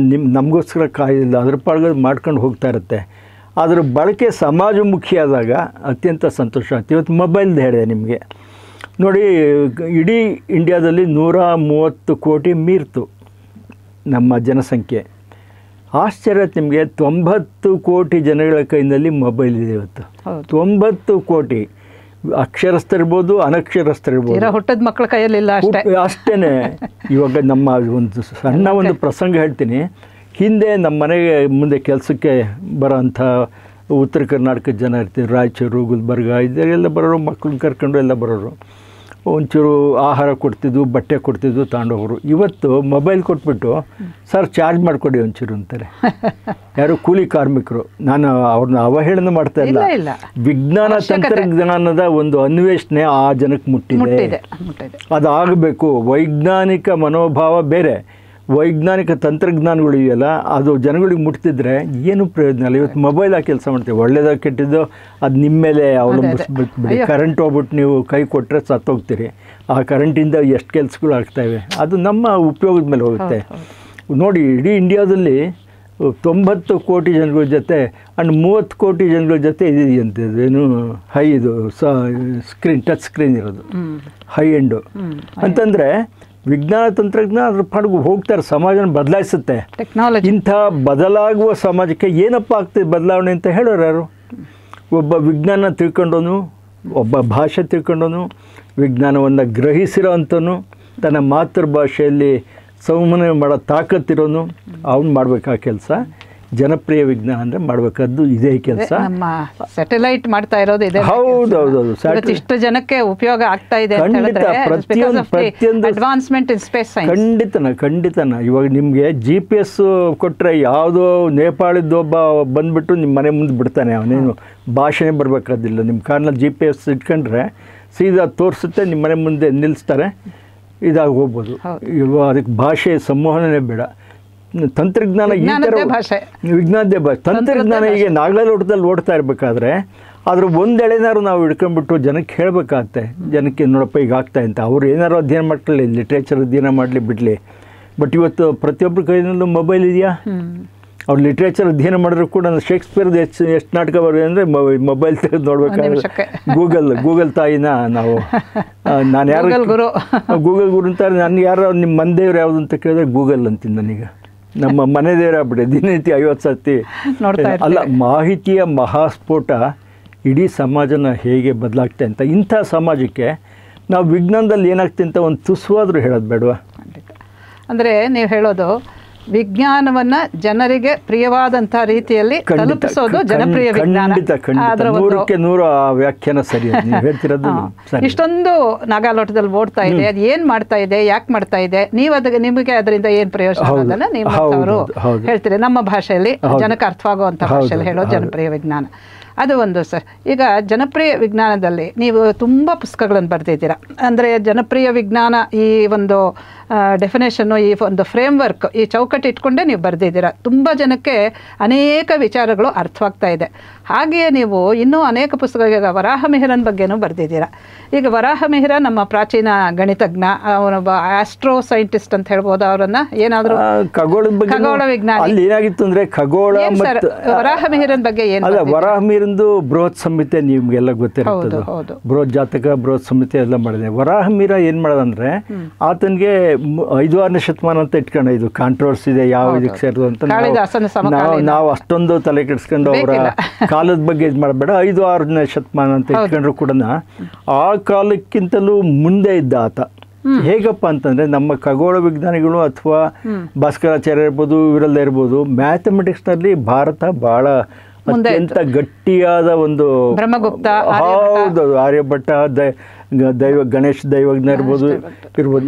S1: ನಮಗೋಸ್ಕರ ಕಾಯಿಲ್ಲ, ಅದ್ರ ಪಾಡ್ಗಳು ಮಾಡ್ಕೊಂಡು ಹೋಗ್ತಾ ಇರುತ್ತೆ. ಅದರ ಬಳಕೆ ಸಮಾಜಮುಖಿ ಆದಾಗ ಅತ್ಯಂತ ಸಂತೋಷ ಆಗ್ತದೆ. ಇವತ್ತು ಮೊಬೈಲ್ದು ಹೇಳಿದೆ ನಿಮಗೆ ನೋಡಿ, ಇಡೀ ಇಂಡಿಯಾದಲ್ಲಿ 130 ಕೋಟಿ ಮೀರ್ತು ನಮ್ಮ ಜನಸಂಖ್ಯೆ. ಆಶ್ಚರ್ಯ ನಿಮಗೆ, 90 ಕೋಟಿ ಜನಗಳ ಕೈನಲ್ಲಿ ಮೊಬೈಲ್ ಇದೆ ಇವತ್ತು. 90 ಕೋಟಿ ಅಕ್ಷರಸ್ಥರಿರ್ಬೋದು, ಅನಕ್ಷರಸ್ಥರಿರ್ಬೋದು,
S2: ಹುಟ್ಟದ ಮಕ್ಕಳ ಕೈಯಲ್ಲಿಲ್ಲ
S1: ಅಷ್ಟೇ. ಇವಾಗ ನಮ್ಮ ಒಂದು ಸಣ್ಣ ಒಂದು ಪ್ರಸಂಗ ಹೇಳ್ತೀನಿ. ಹಿಂದೆ ನಮ್ಮ ಮನೆಗೆ ಮುಂದೆ ಕೆಲಸಕ್ಕೆ ಬರೋಂಥ ಉತ್ತರ ಕರ್ನಾಟಕದ ಜನ ಇರ್ತೀವಿ, ರಾಯಚೂರು, ಗುಲ್ಬರ್ಗ ಇದೆಲ್ಲ ಬರೋರು, ಮಕ್ಕಳನ್ನ ಕರ್ಕೊಂಡು ಎಲ್ಲ ಬರೋರು. ಒಂಚೂರು ಆಹಾರ ಕೊಡ್ತಿದ್ದು, ಬಟ್ಟೆ ಕೊಡ್ತಿದ್ದು, ತಗೊಂಡೋಗ್ರು. ಇವತ್ತು ಮೊಬೈಲ್ ಕೊಟ್ಬಿಟ್ಟು ಸರ್ ಚಾರ್ಜ್ ಮಾಡಿಕೊಡಿ ಒಂಚೂರು ಅಂತಾರೆ. ಯಾರು ಕೂಲಿ ಕಾರ್ಮಿಕರು. ನಾನು ಅವ್ರನ್ನ ಅವಹೇಳನ ಮಾಡ್ತಾ ಇಲ್ಲ. ವಿಜ್ಞಾನ ತಂತ್ರಜ್ಞಾನದ ಒಂದು ಅನ್ವೇಷಣೆ ಆ ಜನಕ್ಕೆ ಮುಟ್ಟಿದೆ. ಅದಾಗಬೇಕು. ವೈಜ್ಞಾನಿಕ ಮನೋಭಾವ ಬೇರೆ, ವೈಜ್ಞಾನಿಕ ತಂತ್ರಜ್ಞಾನಗಳು ಇದೆಯಲ್ಲ, ಅದು ಜನಗಳಿಗೆ ಮುಟ್ತಿದ್ರೆ ಏನು ಪ್ರಯೋಜನ ಇಲ್ಲ. ಇವತ್ತು ಮೊಬೈಲ್ ಆಗಿ ಕೆಲಸ ಮಾಡ್ತೀವಿ, ಒಳ್ಳೇದಾಗಿ ಕೆಟ್ಟಿದ್ದು ಅದು ನಿಮ್ಮ ಮೇಲೆ ಅವಲಂಬಿಸ್ಬಿಟ್ಬಿಡಿ. ಕರೆಂಟ್ ಹೋಗ್ಬಿಟ್ಟು ನೀವು ಕೈ ಕೊಟ್ಟರೆ ಸತ್ತೋಗ್ತೀರಿ. ಆ ಕರೆಂಟಿಂದ ಎಷ್ಟು ಕೆಲಸಗಳು ಆಗ್ತಾಯಿವೆ, ಅದು ನಮ್ಮ ಉಪಯೋಗದ ಮೇಲೆ ಹೋಗುತ್ತೆ. ನೋಡಿ, ಇಡೀ ಇಂಡಿಯಾದಲ್ಲಿ 90 ಕೋಟಿ ಜನಗಳ ಜೊತೆ ಆ್ಯಂಡ್ 30 ಕೋಟಿ ಜನಗಳ ಜೊತೆ ಇದೆಯಂಥದ್ದು ಏನು ಹೈ ಇದು ಸ್ಕ್ರೀನ್, ಟಚ್ ಸ್ಕ್ರೀನ್ ಇರೋದು ಹೈ ಎಂಡು ಅಂತಂದರೆ ವಿಜ್ಞಾನ ತಂತ್ರಜ್ಞಾನ ಅದ್ರ ಪಾಡಿಗೆ ಹೋಗ್ತಾರೆ, ಸಮಾಜನ ಬದಲಾಯಿಸುತ್ತೆ.
S2: ಟೆಕ್ನಾಲಜಿ
S1: ಇಂಥ ಬದಲಾಗುವ ಸಮಾಜಕ್ಕೆ ಏನಪ್ಪ ಆಗ್ತದೆ ಬದಲಾವಣೆ ಅಂತ ಹೇಳೋರು ಯಾರು? ಒಬ್ಬ ವಿಜ್ಞಾನ ತಿಳ್ಕೊಂಡವನು, ಒಬ್ಬ ಭಾಷೆ ತಿಳ್ಕೊಂಡವನು, ವಿಜ್ಞಾನವನ್ನು ಗ್ರಹಿಸಿರೋ ಅಂಥವನು, ತನ್ನ ಮಾತೃಭಾಷೆಯಲ್ಲಿ ಸಂವಹನ ಮಾಡೋ ತಾಕತ್ತಿರೋನು, ಅವನು ಮಾಡಬೇಕಾ ಕೆಲಸ. ಜನಪ್ರಿಯ ವಿಜ್ಞಾನ ಅಂದರೆ ಮಾಡಬೇಕಾದ್ದು ಇದೇ ಕೆಲಸ.
S2: ನಮ್ಮ ಸ್ಯಾಟಲೈಟ್ ಮಾಡ್ತಾ ಇರೋದು ಇದೆ.
S1: ಹೌದೌದೌದು,
S2: ಇಷ್ಟು ಜನಕ್ಕೆ ಉಪಯೋಗ ಆಗ್ತಾ ಇದೆ.
S1: ಪ್ರತಿಯೊಂದು
S2: ಅಡ್ವಾನ್ಸ್ಮೆಂಟ್ ಇನ್ ಸ್ಪೇಸ್ ಸೈನ್ಸ್
S1: ಖಂಡಿತನ. ಇವಾಗ ನಿಮಗೆ GPS ಕೊಟ್ಟರೆ ಯಾವುದೋ ನೇಪಾಳದ ಒಬ್ಬ ಬಂದುಬಿಟ್ಟು ನಿಮ್ಮ ಮನೆ ಮುಂದೆ ಬಿಡ್ತಾನೆ, ಅವನೇನು ಭಾಷೆನೇ ಬರಬೇಕಾದಿಲ್ಲ. ನಿಮ್ಮ ಕಾರ್ನಲ್ಲಿ GPS ಇಟ್ಕೊಂಡ್ರೆ ಸೀದಾ ತೋರಿಸುತ್ತೆ, ನಿಮ್ಮ ಮನೆ ಮುಂದೆ ನಿಲ್ಲಿಸ್ತಾರೆ, ಇದಾಗಿ ಹೋಗ್ಬೋದು. ಇವಾಗ ಅದಕ್ಕೆ ಭಾಷೆ ಸಂವಹನನೇ ಬೇಡ. ತಂತ್ರಜ್ಞಾನ ಈ ಥರ ವಿಜ್ಞಾನದೇ ಭಾಷೆ. ತಂತ್ರಜ್ಞಾನ ಈಗ ನಾಗಾಲೋಟದಲ್ಲಿ ಓಡ್ತಾ ಇರಬೇಕಾದ್ರೆ ಅದ್ರ ಒಂದೆಳೆನಾರು ನಾವು ಹಿಡ್ಕೊಂಡ್ಬಿಟ್ಟು ಜನಕ್ಕೆ ಹೇಳಬೇಕಾಗತ್ತೆ. ಜನಕ್ಕೆ ನೋಡಪ್ಪ ಈಗ ಆಗ್ತಾ ಅಂತ. ಅವ್ರು ಏನಾರು ಅಧ್ಯಯನ ಮಾಡ್ಕೊಳ್ಳಿ, ಲಿಟ್ರೇಚರ್ ಅಧ್ಯಯನ ಮಾಡಲಿ ಬಿಡಲಿ. ಬಟ್ ಇವತ್ತು ಪ್ರತಿಯೊಬ್ಬರ ಕೈನಲ್ಲೂ ಮೊಬೈಲ್ ಇದೆಯಾ? ಅವ್ರು ಲಿಟ್ರೇಚರ್ ಅಧ್ಯಯನ ಮಾಡಿದ್ರು ಕೂಡ ಶೇಕ್ಸ್ಪಿಯರ್ದು ಎಷ್ಟು ನಾಟಕ ಬರೋದು ಅಂದರೆ ಮೊಬೈಲ್ ತೆಗೆದು ನೋಡ್ಬೇಕಾದ್ರೆ ಗೂಗಲ್ ತಾಯಿನ ನಾವು ನಾನು ಯಾರು ಗೂಗಲ್ ಗುರು ಅಂತಾರೆ. ನನಗೆ ಯಾರು ನಿಮ್ಮ ಮನೆ ದೇವ್ರು ಯಾವುದು ಅಂತ ಕೇಳಿದ್ರೆ ಗೂಗಲ್ ಅಂತೀನಿ. ನನಗೆ ನಮ್ಮ ಮನೆ ದೇವ್ರು ಆಗ್ಬಿಟ್ಟೆ ದಿನನಿತ್ಯ 50 ಸರ್ತಿ. ಅಲ್ಲ, ಮಾಹಿತಿಯ ಮಹಾಸ್ಫೋಟ ಇಡೀ ಸಮಾಜನ ಹೇಗೆ ಬದಲಾಗ್ತೆ ಅಂತ. ಇಂಥ ಸಮಾಜಕ್ಕೆ ನಾವು ವಿಜ್ಞಾನದಲ್ಲಿ ಏನಾಗ್ತಿ ಅಂತ ಒಂದು ತುಸುವಾದರೂ ಹೇಳೋದು ಬೇಡವಾ?
S2: ಅಂದರೆ ನೀವು ಹೇಳೋದು ವಿಜ್ಞಾನವನ್ನು ಜನರಿಗೆ ಪ್ರಿಯವಾದಂಥ ರೀತಿಯಲ್ಲಿ ತಲುಪಿಸೋದು ಜನಪ್ರಿಯ ವಿಜ್ಞಾನ.
S1: ಖಂಡಿತ 100ಕ್ಕೆ 100 ವ್ಯಾಖ್ಯಾನ ಸರಿ ಹೇಳ್ತಿರೋದು.
S2: ಇಷ್ಟೊಂದು ನಾಗಾಲೋಟದಲ್ಲಿ ಓಡ್ತಾ ಇದೆ, ಅದು ಏನು ಮಾಡ್ತಾ ಇದೆ, ಯಾಕೆ ಮಾಡ್ತಾ ಇದೆ, ನೀವು ನಿಮಗೆ ಅದರಿಂದ ಏನು ಪ್ರಯೋಜನ ಅನ್ನೋದನ್ನು ನೀವು ಅವರು ಹೇಳ್ತೀರಿ. ನಮ್ಮ ಭಾಷೆಯಲ್ಲಿ ಜನಕ್ಕೆ ಅರ್ಥವಾಗುವಂಥ ಭಾಷೆಯಲ್ಲಿ ಹೇಳೋದು ಜನಪ್ರಿಯ ವಿಜ್ಞಾನ. ಅದು ಒಂದು ಸರ್. ಈಗ ಜನಪ್ರಿಯ ವಿಜ್ಞಾನದಲ್ಲಿ ನೀವು ತುಂಬ ಪುಸ್ತಕಗಳನ್ನು ಬರೆದಿದ್ದೀರಾ. ಅಂದರೆ ಜನಪ್ರಿಯ ವಿಜ್ಞಾನ ಈ ಒಂದು ಡೆಫಿನೇಷನ್ನು, ಈ ಒಂದು ಫ್ರೇಮ್ವರ್ಕ್, ಈ ಚೌಕಟ್ಟು ಇಟ್ಕೊಂಡೇ ನೀವು ಬರೆದಿದ್ದೀರಾ. ತುಂಬ ಜನಕ್ಕೆ ಅನೇಕ ವಿಚಾರಗಳು ಅರ್ಥವಾಗ್ತಾ ಇದೆ. ಹಾಗೆಯೇ ನೀವು ಇನ್ನೂ ಅನೇಕ ಪುಸ್ತಕಗಳು, ವರಾಹಮಿಹಿರನ ಬಗ್ಗೆನೂ ಬರೆದಿದ್ದೀರಾ. ಈಗ ವರಾಹಮಿಹಿರ ನಮ್ಮ ಪ್ರಾಚೀನ ಗಣಿತಜ್ಞ, ಅವನೊಬ್ಬ ಆಸ್ಟ್ರೋ ಸೈಂಟಿಸ್ಟ್ ಅಂತ ಹೇಳ್ಬೋದು. ಅವರನ್ನು ಏನಾದರೂ ಖಗೋಳ ವಿಜ್ಞಾನಿ.
S1: ಅಲ್ಲಿ ಏನಾಗಿತ್ತು ಅಂದರೆ ಖಗೋಳ
S2: ವರಾಹಮಿಹಿರನ ಬಗ್ಗೆ ಏನು?
S1: ವರಾಹಮಿಹಿರಂದು ಬೃಹತ್ ಸಂಹಿತೆ ನಿಮಗೆಲ್ಲ ಗೊತ್ತಿರ್ತದೆ. ಬೃಹತ್ ಜಾತಕ, ಬೃಹತ್ ಸಂಹಿತೆ ಎಲ್ಲ ಮಾಡಿದೆ. ವರಾಹಮಿಹಿರ ಏನು ಮಾಡೋದಂದ್ರೆ ಆತನಿಗೆ 5-6ನೇ ಶತಮಾನ ಅಂತ ಇಟ್ಕೊಂಡು, ಇದು ಕಾಂಟ್ರವರ್ಸಿ ಇದೆ ಯಾವ ಇದಕ್ಕೆ ಸೇರಿದು ಅಂತ ನಾವು ಅಷ್ಟೊಂದು ತಲೆ ಕೆಡಿಸ್ಕೊಂಡು ಅವರ ಕಾಲದ ಬಗ್ಗೆ ಇದು ಮಾಡಬೇಡ. 5-6ನೇ ಶತಮಾನ ಅಂತ ಇಟ್ಕೊಂಡ್ರು ಕೂಡ ಆ ಕಾಲಕ್ಕಿಂತಲೂ ಮುಂದೆ ಇದ್ದ ಆತ. ಹೇಗಪ್ಪ ಅಂತಂದರೆ ನಮ್ಮ ಖಗೋಳ ವಿಜ್ಞಾನಿಗಳು ಅಥವಾ ಭಾಸ್ಕರಾಚಾರ್ಯ ಇರ್ಬೋದು, ಇವರೆಲ್ಲ ಇರ್ಬೋದು, ಮ್ಯಾಥಮೆಟಿಕ್ಸ್ನಲ್ಲಿ ಭಾರತ ಭಾಳ ಅತ್ಯಂತ ಗಟ್ಟಿಯಾದ ಒಂದು,
S2: ಬ್ರಹ್ಮಗುಪ್ತ,
S1: ಹೌದು, ಆರ್ಯಭಟ್ಟ, ಗಣೇಶ್ ದೈವಜ್ಞ ಇರ್ಬೋದು.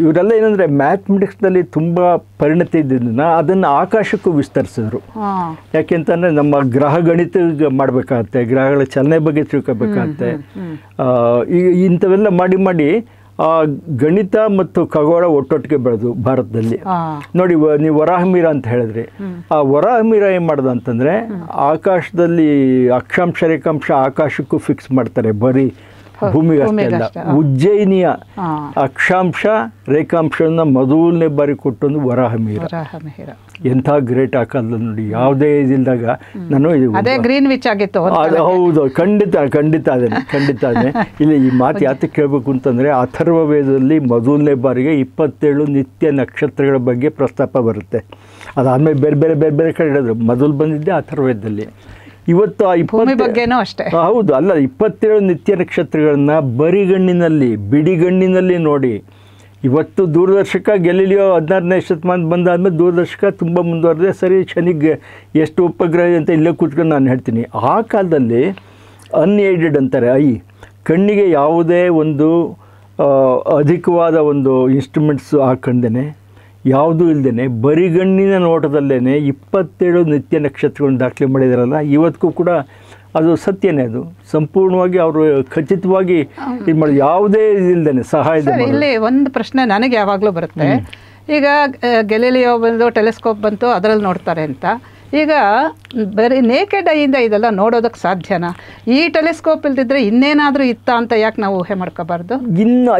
S1: ಇವರೆಲ್ಲ ಏನಂದರೆ ಮ್ಯಾಥಮೆಟಿಕ್ಸ್ನಲ್ಲಿ ತುಂಬ ಪರಿಣತಿ ಇದ್ದಿದ್ದನ್ನು ಅದನ್ನು ಆಕಾಶಕ್ಕೂ ವಿಸ್ತರಿಸಿದ್ರು. ಯಾಕೆಂತಂದರೆ ನಮ್ಮ ಗ್ರಹ ಗಣಿತ ಮಾಡಬೇಕಾಗತ್ತೆ, ಗ್ರಹಗಳ ಚಲನೆ ಬಗ್ಗೆ ತಿಳ್ಕೊಬೇಕಾಗತ್ತೆ. ಈಗ ಇಂಥವೆಲ್ಲ ಮಾಡಿ ಮಾಡಿ ಗಣಿತ ಮತ್ತು ಖಗೋಳ ಒಟ್ಟೊಟ್ಟಿಗೆ ಬೆಳೆದು ಭಾರತದಲ್ಲಿ. ನೋಡಿ, ನೀವು ವರಾಹಮಿರ ಅಂತ ಹೇಳಿದ್ರಿ. ಆ ವರಾಹಮಿರ ಏನು ಮಾಡೋದು ಅಂತಂದರೆ ಆಕಾಶದಲ್ಲಿ ಅಕ್ಷಾಂಶ ರೇಖಾಂಶ ಆಕಾಶಕ್ಕೂ ಫಿಕ್ಸ್ ಮಾಡ್ತಾರೆ, ಬರೀ ಭೂಮಿಗೆ ಅಷ್ಟೇ ಅಲ್ಲ. ಉಜ್ಜಯಿನಿಯ ಅಕ್ಷಾಂಶ ರೇಖಾಂಶನ ಮೊದಲನೇ ಬಾರಿ ಕೊಟ್ಟೊಂದು ವರಾಹಮಿರ. ಎಂಥ ಗ್ರೇಟ್ ಆಕಾರದಲ್ಲಿ ನೋಡಿ, ಯಾವುದೇ ಇದಿಲ್ದಾಗ ನಾನು
S2: ಗ್ರೀನ್ವಿಚ್ ಆಗಿತ್ತು.
S1: ಹೌದು, ಖಂಡಿತ ಅದೇ. ಇಲ್ಲಿ ಈ ಮಾತು ಯಾತಕ್ಕೆ ಕೇಳಬೇಕು ಅಂತಂದರೆ ಅಥರ್ವ ವೇದದಲ್ಲಿ ಮೊದಲನೇ ಬಾರಿಗೆ 27 ನಿತ್ಯ ನಕ್ಷತ್ರಗಳ ಬಗ್ಗೆ ಪ್ರಸ್ತಾಪ ಬರುತ್ತೆ. ಅದಾದಮೇಲೆ ಬೇರೆ ಬೇರೆ ಬೇರೆ ಬೇರೆ ಕಡೆ ಹೇಳಿದ್ರು. ಮೊದಲು ಬಂದಿದ್ದೆ ಅಥರ್ವ ವೇದದಲ್ಲಿ. ಇವತ್ತು ಆ
S2: 20 ಅಷ್ಟೇ.
S1: ಹೌದು, ಅಲ್ಲ, 27 ನಿತ್ಯ ನಕ್ಷತ್ರಗಳನ್ನ ಬರಿಗಣ್ಣಿನಲ್ಲಿ ಬಿಡಿಗಣ್ಣಿನಲ್ಲಿ ನೋಡಿ. ಇವತ್ತು ದೂರದರ್ಶಕ ಗೆಲಿಲಿಯೋ 16ನೇ ಶತಮಾನ ಬಂದಾದ್ಮೇಲೆ ದೂರದರ್ಶಕ ತುಂಬ ಮುಂದುವರೆದೆ. ಸರಿ, ಶನಿಗೆ ಎಷ್ಟು ಉಪಗ್ರಹ ಅಂತ ಇಲ್ಲೇ ಕೂತ್ಕೊಂಡು ನಾನು ಹೇಳ್ತೀನಿ. ಆ ಕಾಲದಲ್ಲಿ ಅನ್ಏಡೆಡ್ ಅಂತಾರೆ, ಕಣ್ಣಿಗೆ ಯಾವುದೇ ಒಂದು ಅಧಿಕವಾದ ಒಂದು ಇನ್ಸ್ಟ್ರೂಮೆಂಟ್ಸು ಹಾಕೊಂಡೇನೆ, ಯಾವುದೂ ಇಲ್ಲದೇ ಬರಿಗಣ್ಣಿನ ನೋಟದಲ್ಲೇ 27 ನಿತ್ಯ ನಕ್ಷತ್ರಗಳನ್ನು ದಾಖಲೆ ಮಾಡಿದಾರಲ್ಲ. ಇವತ್ತಿಗೂ ಕೂಡ ಅದು ಸತ್ಯನೇ, ಅದು ಸಂಪೂರ್ಣವಾಗಿ ಅವರು ಖಚಿತವಾಗಿ ಇದು ಮಾಡಿ, ಯಾವುದೇ ಇದಿಲ್ಲದೇ ಸಹಾಯ.
S2: ಇಲ್ಲಿ ಒಂದು ಪ್ರಶ್ನೆ ನನಗೆ ಯಾವಾಗಲೂ ಬರುತ್ತೆ. ಈಗ ಗೆಲಿಲಿಯೋ ಬಂದು ಟೆಲಿಸ್ಕೋಪ್ ಬಂತು, ಅದರಲ್ಲಿ ನೋಡ್ತಾರೆ ಅಂತ. ಈಗ ಬರೀ ನೇಕೆಡ್ ಐಯಿಂದ ಇದೆಲ್ಲ ನೋಡೋದಕ್ಕೆ ಸಾಧ್ಯನಾ? ಈ ಟೆಲಿಸ್ಕೋಪ್ ಇಲ್ದಿದ್ರೆ ಇನ್ನೇನಾದರೂ ಇತ್ತ ಅಂತ ಯಾಕೆ ನಾವು ಊಹೆ ಮಾಡ್ಕೋಬಾರ್ದು?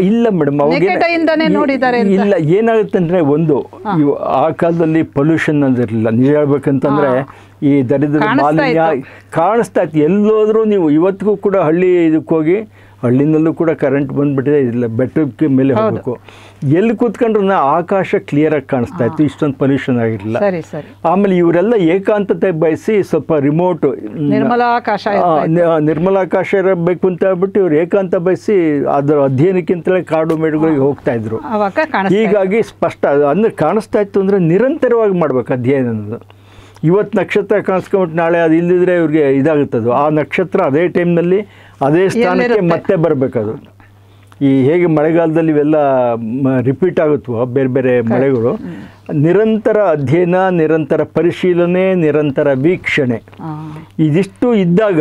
S1: ಇಲ್ಲ ಮೇಡಮ್,
S2: ನೇಕೆಡ್ ಐಯಿಂದಾನೇ ನೋಡಿದ್ದಾರೆ.
S1: ಇಲ್ಲ, ಏನಾಗುತ್ತೆ ಅಂದರೆ, ಒಂದು ಆ ಕಾಲದಲ್ಲಿ ಪೊಲ್ಯೂಷನ್ ಅಂದಿರಲಿಲ್ಲ. ನಿಜ ಹೇಳ್ಬೇಕಂತಂದರೆ ಈ ದರಿದ್ರ ಮಾಲಿನ್ಯ ಕಾಣಿಸ್ತಾ ಇತ್ತು ಎಲ್ಲೋದ್ರೂ. ನೀವು ಇವತ್ತಿಗೂ ಕೂಡ ಹಳ್ಳಿ ಇದಕ್ಕೆ ಹೋಗಿ, ಹಳ್ಳಿನಲ್ಲೂ ಕೂಡ ಕರೆಂಟ್ ಬಂದುಬಿಟ್ಟಿದೆ, ಇಲ್ಲ ಬೆಟ್ಟಕ್ಕೆ ಮೇಲೆ ಹೋಗಬೇಕು, ಎಲ್ಲಿ ಕೂತ್ಕೊಂಡ್ರು ಆಕಾಶ ಕ್ಲಿಯರಾಗಿ ಕಾಣಿಸ್ತಾ ಇತ್ತು, ಇಷ್ಟೊಂದು ಪೊಲ್ಯೂಷನ್ ಆಗಿರಲಿಲ್ಲ. ಆಮೇಲೆ ಇವರೆಲ್ಲ ಏಕಾಂತತೆ ಬಯಸಿ ಸ್ವಲ್ಪ ರಿಮೋಟ್ ನಿರ್ಮಲಾಕಾಶ ಇರಬೇಕು ಅಂತ ಹೇಳ್ಬಿಟ್ಟು ಇವ್ರು ಏಕಾಂತ ಬಯಸಿ ಅದರ ಅಧ್ಯಯನಕ್ಕಿಂತಲೇ ಕಾಡು ಮೇಡುಗಳಿಗೆ ಹೋಗ್ತಾ ಇದ್ರು. ಹೀಗಾಗಿ ಸ್ಪಷ್ಟ ಅಂದರೆ ಕಾಣಿಸ್ತಾ ಇತ್ತು ಅಂದರೆ ನಿರಂತರವಾಗಿ ಮಾಡ್ಬೇಕು ಅಧ್ಯಯನ ಅನ್ನೋದು. ಇವತ್ತು ನಕ್ಷತ್ರ ಕಾಣಿಸ್ಕೊಂಬಿಟ್ಟು ನಾಳೆ ಅದು ಇಲ್ಲದಿದ್ರೆ ಇವ್ರಿಗೆ ಇದಾಗುತ್ತದು. ಆ ನಕ್ಷತ್ರ ಅದೇ ಟೈಮ್ನಲ್ಲಿ ಅದೇ ಸ್ಥಾನಕ್ಕೆ ಮತ್ತೆ ಬರಬೇಕದು. ಈ ಹೇಗೆ ಮಳೆಗಾಲದಲ್ಲಿ ಇವೆಲ್ಲ ರಿಪೀಟ್ ಆಗುತ್ತವೋ ಬೇರೆ ಬೇರೆ ಮಳೆಗಳು, ನಿರಂತರ ಅಧ್ಯಯನ, ನಿರಂತರ ಪರಿಶೀಲನೆ, ನಿರಂತರ ವೀಕ್ಷಣೆ, ಇದಿಷ್ಟು ಇದ್ದಾಗ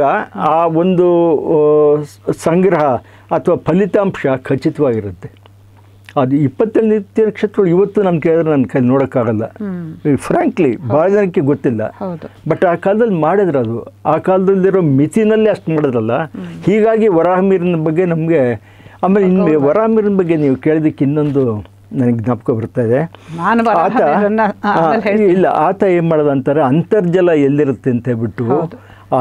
S1: ಆ ಒಂದು ಸಂಗ್ರಹ ಅಥವಾ ಫಲಿತಾಂಶ ಖಚಿತವಾಗಿರುತ್ತೆ. ಅದು 27 ನಿತ್ಯ ನಕ್ಷತ್ರಗಳು ಇವತ್ತು ನಾನು ಕೇಳಿದ್ರೆ ನನ್ನ ಕೈ ನೋಡೋಕ್ಕಾಗಲ್ಲ. ಫ್ರ್ಯಾಂಕ್ಲಿ ಭಾಳ ಜನಕ್ಕೆ ಗೊತ್ತಿಲ್ಲ. ಬಟ್ ಆ ಕಾಲದಲ್ಲಿ ಮಾಡಿದ್ರು. ಅದು ಆ ಕಾಲದಲ್ಲಿರೋ ಮಿತಿನಲ್ಲಿ ಅಷ್ಟು ಮಾಡಿದ್ರಲ್ಲ. ಹೀಗಾಗಿ ವರಾಹಮಿರನ ಬಗ್ಗೆ ನಮಗೆ, ಆಮೇಲೆ ಇನ್ನು ವರಾಹಮಿರನ ಬಗ್ಗೆ ನೀವು ಕೇಳಿದಕ್ಕೆ ಇನ್ನೊಂದು ನನಗೆ ಜ್ಞಾಪಕ ಬರ್ತಾ ಇದೆ. ಆತ ಏನು ಮಾಡೋದು ಅಂತಾರೆ, ಅಂತರ್ಜಲ ಎಲ್ಲಿರುತ್ತೆ ಅಂತ ಹೇಳ್ಬಿಟ್ಟು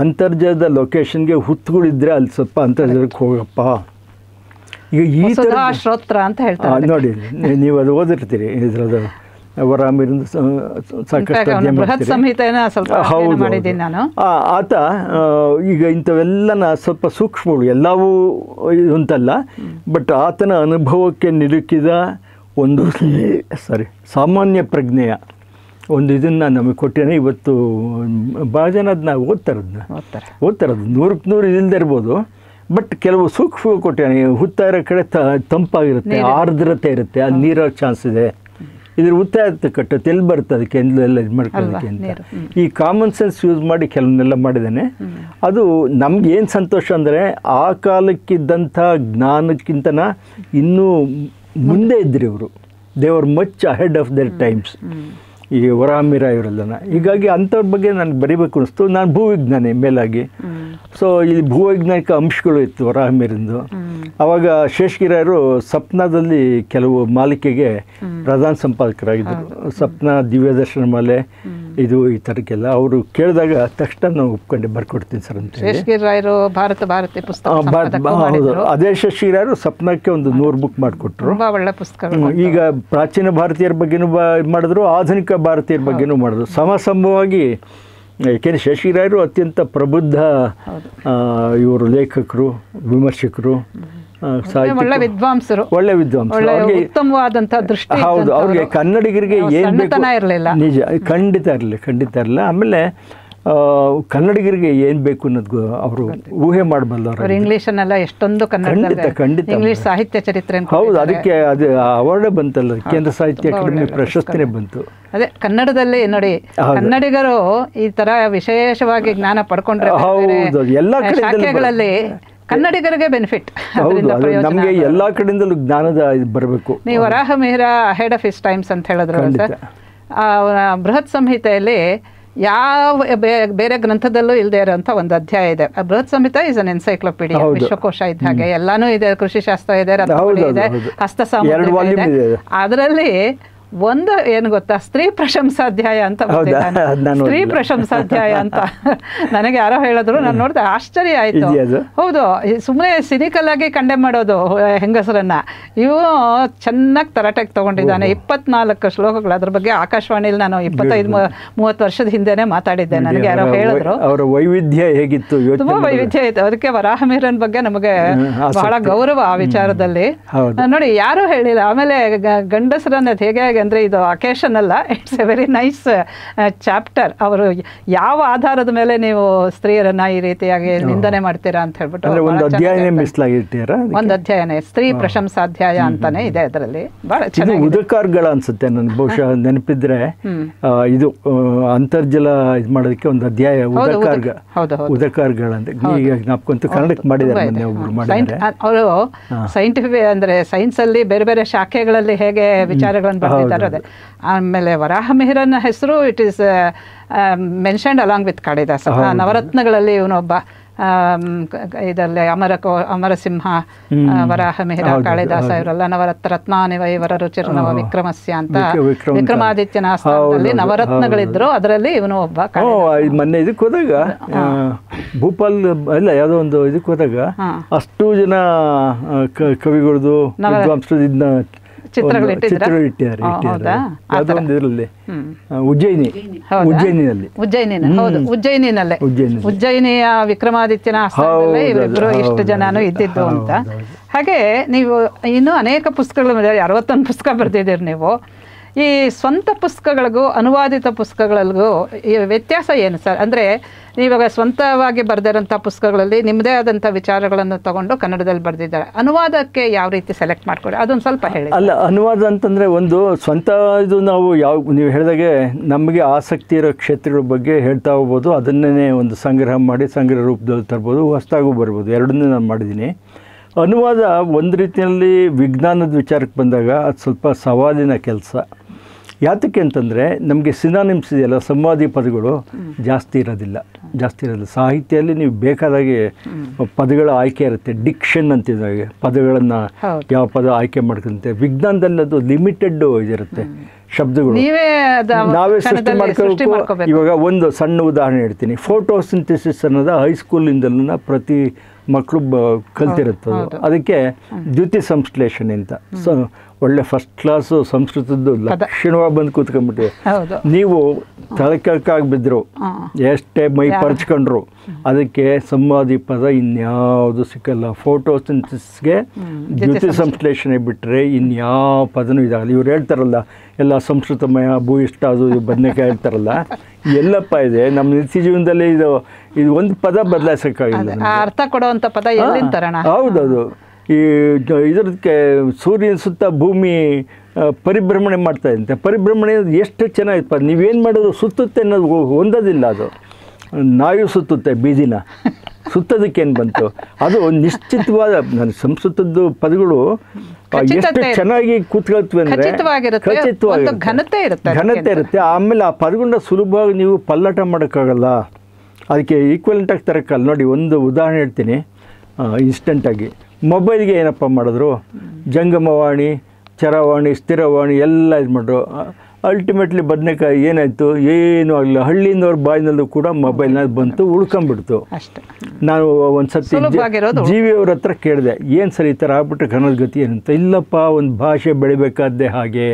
S1: ಅಂತರ್ಜಲದ ಲೊಕೇಶನ್ಗೆ ಹುತ್ತುಗಳಿದ್ರೆ ಅಲ್ಲಿ ಸ್ವಲ್ಪ ಅಂತರ್ಜಲಕ್ಕೆ ಹೋಗಪ್ಪ. ಈಗ ಈ ಥರ
S2: ಶ್ರೋತ್ರ ಅಂತ ಹೇಳ್ತಾರೆ
S1: ನೋಡಿ, ನೀವು ಅದು ಓದಿರ್ತೀರಿ. ಇದ್ರದ್ದು ವರಾಹಮಿರನ ಸಾಕಷ್ಟು ಆತ ಈಗ ಇಂಥವೆಲ್ಲನ ಸ್ವಲ್ಪ ಸೂಕ್ಷ್ಮಗಳು ಎಲ್ಲವೂ ಅಂತಲ್ಲ, ಬಟ್ ಆತನ ಅನುಭವಕ್ಕೆ ನಿಲುಕಿದ ಒಂದು ಸಾಮಾನ್ಯ ಪ್ರಜ್ಞೆಯ ಒಂದು ಇದನ್ನು ನಮಗೆ ಕೊಟ್ಟೇನೆ. ಇವತ್ತು ಭಾಳ ಜನ ಅದನ್ನ ಓದ್ತಾರದು 100ಕ್ಕೆ 100 ಇದಿಲ್ಲದೆ ಇರ್ಬೋದು, ಬಟ್ ಕೆಲವು ಸೂಕ್ಷ್ಮ ಕೊಟ್ಟೇನೆ. ಹುತ್ತ ಇರೋ ಕಡೆ ತಂಪಾಗಿರುತ್ತೆ, ಆರ್ದ್ರತೆ ಇರುತ್ತೆ, ಅಲ್ಲಿ ನೀರೋ ಚಾನ್ಸ್ ಇದೆ. ಇದ್ರ ಹುತ್ತ ಇರುತ್ತೆ, ಕಟ್ಟುತ್ತೆ, ಎಲ್ಲಿ ಬರುತ್ತೆ ಅದಕ್ಕೆ ಎಲ್ಲ ಇದು ಮಾಡ್ಕೊಳ್ಳೋದಕ್ಕೆ ಅಂತ. ಈ ಕಾಮನ್ ಸೆನ್ಸ್ ಯೂಸ್ ಮಾಡಿ ಕೆಲವನ್ನೆಲ್ಲ ಮಾಡಿದ್ದೇನೆ. ಅದು ನಮ್ಗೆ ಏನು ಸಂತೋಷ ಅಂದರೆ, ಆ ಕಾಲಕ್ಕಿದ್ದಂಥ ಜ್ಞಾನಕ್ಕಿಂತನ ಇನ್ನೂ ಮುಂದೆ ಇದ್ದರು ಇವರು. They are much ahead of their times, ಈ ವರಾಹಮಿರ ಇವರೆಲ್ಲನ. ಹೀಗಾಗಿ ಅಂಥವ್ರ ಬಗ್ಗೆ ನನಗೆ ಬರೀಬೇಕು ಅನಿಸ್ತು. ನಾನು ಭೂವಿಜ್ಞಾನಿ ಮೇಲಾಗಿ, ಸೊ ಇಲ್ಲಿ ಭೂವೈಜ್ಞಾನಿಕ ಅಂಶಗಳು ಇತ್ತು ವರಾಹಮಿರಂದು. ಆವಾಗ ಶೇಷಗಿರಿಯವರು ಸಪ್ನಾದಲ್ಲಿ ಕೆಲವು ಮಾಲಿಕೆಗೆ ಪ್ರಧಾನ ಸಂಪಾದಕರಾಗಿದ್ದರು. ಸಪ್ನ, ದಿವ್ಯದರ್ಶನ ಮಾಲೆ, ಇದು ಈ ಥರಕ್ಕೆಲ್ಲ ಅವರು ಕೇಳಿದಾಗ ತಕ್ಷಣ ನಾವು ಒಪ್ಕೊಂಡೆ, ಬರ್ಕೊಡ್ತೀನಿ ಸರ್ ಅಂತ.
S2: ಶೇಷಗಿರಿಯವರು ಭಾರತಿ ಪುಸ್ತಕ,
S1: ಹೌದು, ಅದೇ ಶೇಷಗಿರಿಯವರು ಸಪ್ನಕ್ಕೆ ಒಂದು 100 ಬುಕ್ ಮಾಡಿಕೊಟ್ರು.
S2: ಒಳ್ಳೆ ಪುಸ್ತಕ.
S1: ಈಗ ಪ್ರಾಚೀನ ಭಾರತೀಯರ ಬಗ್ಗೆನೂ ಮಾಡಿದ್ರು, ಆಧುನಿಕ ಭಾರತೀಯರ ಬಗ್ಗೆನೂ ಮಾಡಿದ್ರು ಸಮವಾಗಿ. ಏಕೆಂದರೆ ಶೇಷಗಿರಿಯವರು ಅತ್ಯಂತ ಪ್ರಬುದ್ಧ ಇವರು ಲೇಖಕರು, ವಿಮರ್ಶಕರು,
S2: ಒಳ್ಳೆ ವಿದ್ವಾಂಸರು. ಉತ್ತಮವಾದಂಥ ದೃಷ್ಟಿ.
S1: ಹೌದು, ಅವ್ರಿಗೆ ಕನ್ನಡಿಗರಿಗೆ ಏನು ಬೇಕು ನಿಜ ಖಂಡಿತ ಇರಲಿಲ್ಲ. ಆಮೇಲೆ ಕನ್ನಡಿಗರಿಗೆ ಏನು ಬೇಕು ಅನ್ನೋದು ಅವರು ಊಹೆ ಮಾಡಬಲ್ಲವರು.
S2: ಅವ್ರು ಇಂಗ್ಲೀಷನ್ನೆಲ್ಲ ಎಷ್ಟೊಂದು
S1: ಖಂಡಿತ
S2: ಇಂಗ್ಲೀಷ್ ಸಾಹಿತ್ಯ ಚರಿತ್ರೆ
S1: ಹೌದು, ಅದಕ್ಕೆ ಅದು ಅವಾರ್ಡೇ ಬಂತಲ್ಲ, ಕೇಂದ್ರ ಸಾಹಿತ್ಯ ಅಕಾಡೆಮಿ ಪ್ರಶಸ್ತಿನೇ ಬಂತು.
S2: ಅದೇ ಕನ್ನಡದಲ್ಲಿ ನೋಡಿ, ಕನ್ನಡಿಗರು ಈ ತರ ವಿಶೇಷವಾಗಿ ಜ್ಞಾನ ಪಡ್ಕೊಂಡ್ರೆ
S1: ಎಲ್ಲ
S2: ಶಾಖೆಗಳಲ್ಲಿ ಕನ್ನಡಿಗರಿಗೆ ಬೆನಿಫಿಟ್.
S1: ನಮಗೆ ಎಲ್ಲ ಕಡೆಯಿಂದಲೂ ಜ್ಞಾನದ ಬರಬೇಕು.
S2: ನೀವು ವರಾಹ ಮಿಹಿರ ಹೆಡ್ ಆಫ್ ಹಿಸ್ ಟೈಮ್ಸ್ ಅಂತ ಹೇಳಿದ್ರು ಸರ್, ಬೃಹತ್ ಸಂಹಿತೆಯಲ್ಲಿ ಯಾವ ಬೇರೆ ಗ್ರಂಥದಲ್ಲೂ ಇಲ್ಲದೆ ಇರೋಂಥ ಒಂದು ಅಧ್ಯಾಯ ಇದೆ. ಬೃಹತ್ ಸಂಹಿತ ಇಸ್ ಅನ್ ಎನ್ಸೈಕ್ಲೋಪೀಡಿಯಾ, ವಿಶ್ವಕೋಶ ಇದ್ದ ಹಾಗೆ. ಎಲ್ಲಾನು ಇದೆ, ಕೃಷಿ ಶಾಸ್ತ್ರ ಇದೆ, ರತ್ನಾವಳಿ ಇದೆ, ಹಸ್ತಸಾಮಗ್ರಿ ಇದೆ. ಅದರಲ್ಲಿ ಒಂದು ಏನು ಗೊತ್ತಾ, ಸ್ತ್ರೀ ಪ್ರಶಂಸಾಧ್ಯಾಯ ಅಂತ ಸ್ತ್ರೀ ಪ್ರಶಂಸಾಧ್ಯಾಯ ಅಂತ ನನಗೆ ಯಾರೋ ಹೇಳಿದ್ರು, ನಾನು ನೋಡಿದೆ ಆಶ್ಚರ್ಯ ಆಯ್ತು. ಹೌದು, ಸುಮ್ಮನೆ ಸಿನಿಕಲ್ ಆಗಿ ಕಂಡೆಮ್ ಮಾಡೋದು ಹೆಂಗಸರನ್ನ, ಇವು ಚೆನ್ನಾಗಿ ತರಾಟೆಗೆ ತಗೊಂಡಿದ್ದಾನೆ. 24 ಶ್ಲೋಕಗಳು. ಅದ್ರ ಬಗ್ಗೆ ಆಕಾಶವಾಣಿಯಲ್ಲಿ ನಾನು 25-30 ವರ್ಷದ ಹಿಂದೆನೆ ಮಾತಾಡಿದ್ದೆ. ನನಗೆ ಯಾರೋ ಹೇಳಿದ್ರು
S1: ಅವರ ವೈವಿಧ್ಯ ಹೇಗಿತ್ತು,
S2: ತುಂಬಾ ವೈವಿಧ್ಯ ಇತ್ತು. ಅದಕ್ಕೆ ವರಾಹ ಮಿಹಿರನ್ ಬಗ್ಗೆ ನಮಗೆ ಬಹಳ ಗೌರವ ಆ ವಿಚಾರದಲ್ಲಿ. ನೋಡಿ, ಯಾರು ಹೇಳಿಲ್ಲ. ಆಮೇಲೆ ಗಂಡಸರನ್ನ ಹೇಗೆ ಅಂದರೆ ಇದು ಅಕೇಶನ್ ಅಲ್ಲ, it's A very nice chapter. ಅವರು ಯಾವ ಆಧಾರದ ಮೇಲೆ ನೀವು ಸ್ತ್ರೀಯರನ್ನ ಈ ರೀತಿಯಾಗಿ ನಿಂದನೆ ಮಾಡ್ತೀರಾ ಅಂತ ಹೇಳ್ಬಿಟ್ಟು ಒಂದು ಅಧ್ಯಾಯನೇ ಸ್ತ್ರೀ ಪ್ರಶಂಸಾಧ್ಯಾಯ ಅಂತಾನೆ ಇದೆ. ಅದರಲ್ಲಿ ಬಹಳ ಚೆನ್ನಾಗಿ
S1: ಉದಕಾರ್ಗಳ ಅನ್ಸುತ್ತೆ ನನ್ಗೆ, ಬಹುಶಃ ನೆನಪಿದ್ರೆ ಇದು ಅಂತರ್ಜಲ ಇದು ಮಾಡೋದಕ್ಕೆ ಒಂದು ಅಧ್ಯಾಯ ಉದಕಾರ್ಗಳ ಅಂತ ಜ್ಞಾಪಕಂತೂ ಕನ್ನಡಕ್ಕೆ ಮಾಡಿದ್ದಾರೆ. ಅವರು ಸೈಂಟಿಫಿಕ್ ಅಂದ್ರೆ ಸೈನ್ಸ್ ಅಲ್ಲಿ ಬೇರೆ ಬೇರೆ ಶಾಖೆಗಳಲ್ಲಿ ಹೇಗೆ ವಿಚಾರಗಳನ್ನು ಬರ್ತಿದ್ದಾರೆ. ಆಮೇಲೆ ವರಾಹ ಮಿಹಿರನ ಹೆಸರು it is mentioned along with Kalidasa. ನವರತ್ನಗಳಲ್ಲಿ ಇವನೊಬ್ಬ, ಇದರಲ್ಲಿ ಅಮರಸಿಂಹ, ವರಾಹ ಮಿಹಿರ, ಕಾಳಿದಾಸ ಇವರೆಲ್ಲ ನವರತ್ನಾನಿ ವೈವರ ರುಚಿರ್ನವ ವಿಕ್ರಮಸ್ಯ ಅಂತ ವಿಕ್ರಮಾದಿತ್ಯನ ಆಸ್ಥಾನದಲ್ಲಿ ನವರತ್ನಗಳಿದ್ರು. ಅದರಲ್ಲಿ ಇವನು ಒಬ್ಬ. ಮೊನ್ನೆ ಇದಕ್ಕೆ ಹೋದಾಗ ಭೂಪಾಲ್ ಅಲ್ಲ ಯಾವುದೋ ಒಂದು ಇದಕ್ಕೆ ಹೋದಾಗ ಅಷ್ಟು ಜನ ಕವಿಗಳದು ವಿದ್ವಾಂಸರು ಇದನ್ನ
S2: ಚಿತ್ರಗಳು
S1: ಇಟ್ಟಿದ್ದಾರೆ.
S2: ಉಜ್ಜಯಿನಿಯ ವಿಕ್ರಮಾದಿತ್ಯನ ಆಸ್ಥಾನದಲ್ಲೇ ಇವರಿಬ್ರು ಇಷ್ಟು ಜನನು ಇದ್ದಿದ್ದು ಅಂತ. ಹಾಗೆ ನೀವು ಇನ್ನೂ ಅನೇಕ ಪುಸ್ತಕಗಳ ಮೇಲೆ 61 ಪುಸ್ತಕ ಬರೆದಿದ್ದೀರಿ ನೀವು. ಈ ಸ್ವಂತ ಪುಸ್ತಕಗಳಿಗೂ ಅನುವಾದಿತ ಪುಸ್ತಕಗಳಿಗೂ ಈ ವ್ಯತ್ಯಾಸ ಏನು ಸರ್? ಅಂದರೆ ನೀವಾಗ ಸ್ವಂತವಾಗಿ ಬರೆದಿರೋಂಥ ಪುಸ್ತಕಗಳಲ್ಲಿ ನಿಮ್ಮದೇ ಆದಂಥ ವಿಚಾರಗಳನ್ನು ತಗೊಂಡು ಕನ್ನಡದಲ್ಲಿ ಬರೆದಿದ್ದಾರೆ. ಅನುವಾದಕ್ಕೆ ಯಾವ ರೀತಿ ಸೆಲೆಕ್ಟ್ ಮಾಡ್ಕೊಡಿ, ಅದೊಂದು ಸ್ವಲ್ಪ ಹೇಳಿ.
S1: ಅಲ್ಲ, ಅನುವಾದ ಅಂತಂದರೆ ಒಂದು ಸ್ವಂತ ಇದು ನಾವು ನೀವು ಹೇಳಿದಾಗೆ ನಮಗೆ ಆಸಕ್ತಿ ಇರೋ ಕ್ಷೇತ್ರಗಳ ಬಗ್ಗೆ ಹೇಳ್ತಾ ಹೋಗ್ಬೋದು. ಅದನ್ನೇ ಒಂದು ಸಂಗ್ರಹ ಮಾಡಿ ಸಂಗ್ರಹ ರೂಪದಲ್ಲಿ ತರ್ಬೋದು, ಹೊಸದಾಗೂ ಬರ್ಬೋದು. ಎರಡನ್ನೇ ನಾನು ಮಾಡಿದ್ದೀನಿ. ಅನುವಾದ ಒಂದು ರೀತಿಯಲ್ಲಿ ವಿಜ್ಞಾನದ ವಿಚಾರಕ್ಕೆ ಬಂದಾಗ ಅದು ಸ್ವಲ್ಪ ಸವಾಲಿನ ಕೆಲಸ. ಯಾತಕ್ಕೆ ಅಂತಂದರೆ ನಮಗೆ ಸಿನಾನಿಮ್ಸ್ ಇದೆಯಲ್ಲ, ಸಂವಾದಿ ಪದಗಳು ಜಾಸ್ತಿ ಇರೋದಿಲ್ಲ. ಸಾಹಿತ್ಯದಲ್ಲಿ ನೀವು ಬೇಕಾದಾಗೆ ಪದಗಳ ಆಯ್ಕೆ ಇರುತ್ತೆ. ಡಿಕ್ಷನ್ ಅಂತಿದ್ದಾಗೆ ಪದಗಳನ್ನು ಯಾವ ಪದ ಆಯ್ಕೆ ಮಾಡ್ಕೊಂತೆ. ವಿಜ್ಞಾನದಲ್ಲಿ ಅದು ಲಿಮಿಟೆಡ್ ಇದಿರುತ್ತೆ, ಶಬ್ದಗಳು ನಾವೇ ಸೃಷ್ಟಿ ಮಾಡ್ಕೋಬೇಕು. ಇವಾಗ ಒಂದು ಸಣ್ಣ ಉದಾಹರಣೆ ಹೇಳ್ತೀನಿ. ಫೋಟೋಸಿಂಥೆಸಿಸ್ ಅನ್ನೋದು ಹೈಸ್ಕೂಲಿಂದಲೂ ಪ್ರತಿ ಮಕ್ಕಳು ಕಲ್ತಿರುತ್ತದು. ಅದಕ್ಕೆ ದ್ಯುತಿ ಸಂಶ್ಲೇಷಣೆ ಅಂತ ಒಳ್ಳೆ ಫಸ್ಟ್ ಕ್ಲಾಸು ಸಂಸ್ಕೃತದ್ದು ಲಕ್ಷಣವಾಗಿ ಬಂದು ಕೂತ್ಕೊಂಡ್ಬಿಟ್ಟಿದೆ. ನೀವು ತಲೆ ಕೆಳಕಾಗಿ ಬಿದ್ದರು, ಎಷ್ಟೇ ಮೈ ಪರ್ಚ್ಕೊಂಡ್ರು, ಅದಕ್ಕೆ ಸಂವಾದಿ ಪದ ಇನ್ಯಾವುದು ಸಿಕ್ಕಲ್ಲ. ಫೋಟೋಸಿಂಥೆಸಿಸ್ಗೆ ದ್ಯುತಿ ಸಂಶ್ಲೇಷಣೆ ಬಿಟ್ಟರೆ ಇನ್ಯಾವ ಪದನೂ ಇದಾಗಲ್ಲ. ಇವ್ರು ಹೇಳ್ತಾರಲ್ಲ ಎಲ್ಲ ಸಂಸ್ಕೃತಮಯ ಭೂಯಿಷ್ಠ ಅದು ಬದನೆಕಾಯಿ ಹೇಳ್ತಾರಲ್ಲ, ಎಲ್ಲಪ್ಪ ಇದೆ ನಮ್ಮ ನಿತ್ಯ ಜೀವನದಲ್ಲಿ ಇದು ಒಂದು ಪದ ಬದಲಾಯಿಸೋಕ್ಕಾಗಿಲ್ಲ.
S2: ಅರ್ಥ ಕೊಡುವಂಥ ಪದ ಎಲ್ಲಿಂದ?
S1: ಹೌದದು. ಈ ಇದಕ್ಕೆ ಸೂರ್ಯನ ಸುತ್ತ ಭೂಮಿ ಪರಿಭ್ರಮಣೆ ಮಾಡ್ತಾ ಇದ್ದಂತೆ. ಪರಿಭ್ರಮಣೆ ಎಷ್ಟು ಚೆನ್ನಾಗಿತ್ತು. ನೀವೇನು ಮಾಡೋದು ಸುತ್ತುತ್ತೆ ಅನ್ನೋದು ಹೊಂದೋದಿಲ್ಲ. ಅದು ನಾಯು ಸುತ್ತುತ್ತೆ, ಬೀದಿನ ಸುತ್ತೋದಕ್ಕೇನು ಬಂತು? ಅದು ನಿಶ್ಚಿತವಾದ ನನ್ನ ಸಂಸ್ಕೃತದ್ದು ಪದಗಳು ಎಷ್ಟು ಚೆನ್ನಾಗಿ ಕೂತ್ಕೊಳ್ತವೆ ಅಂದರೆ ಖಚಿತವಾಗಿ ಘನತೆ ಇರುತ್ತೆ. ಆಮೇಲೆ ಆ ಪದಗಳನ್ನ ಸುಲಭವಾಗಿ ನೀವು ಪಲ್ಲಟ ಮಾಡೋಕ್ಕಾಗಲ್ಲ. ಅದಕ್ಕೆ ಈಕ್ವಲೆಂಟಾಗಿ ತರೋಕ್ಕಲ್ಲ. ನೋಡಿ, ಒಂದು ಉದಾಹರಣೆ ಹೇಳ್ತೀನಿ ಇನ್ಸ್ಟೆಂಟಾಗಿ. ಮೊಬೈಲ್ಗೆ ಏನಪ್ಪ ಮಾಡಿದ್ರು, ಜಂಗಮವಾಣಿ, ಚರವಾಣಿ, ಸ್ಥಿರವಾಣಿ ಎಲ್ಲ ಇದು ಮಾಡ್ರು. ಅಲ್ಟಿಮೇಟ್ಲಿ ಬದನೆಕಾಯಿ ಏನಾಯಿತು? ಏನೂ ಆಗಲಿಲ್ಲ. ಹಳ್ಳಿಯಿಂದವ್ರ ಬಾಯಿನಲ್ಲೂ ಕೂಡ ಮೊಬೈಲ್ನಲ್ಲಿ ಬಂತು, ಉಳ್ಕೊಂಬಿಡ್ತು. ನಾನು ಒಂದು ಸತಿ ಜೀವಿಯವ್ರ ಹತ್ರ ಕೇಳಿದೆ, ಏನು ಸರ್ ಈ ಥರ ಆಗ್ಬಿಟ್ರೆ ಕನ್ನಡ ಗತಿ ಏನಂತ. ಇಲ್ಲಪ್ಪ, ಒಂದು ಭಾಷೆ ಬೆಳಿಬೇಕಾದ್ದೇ ಹಾಗೆ.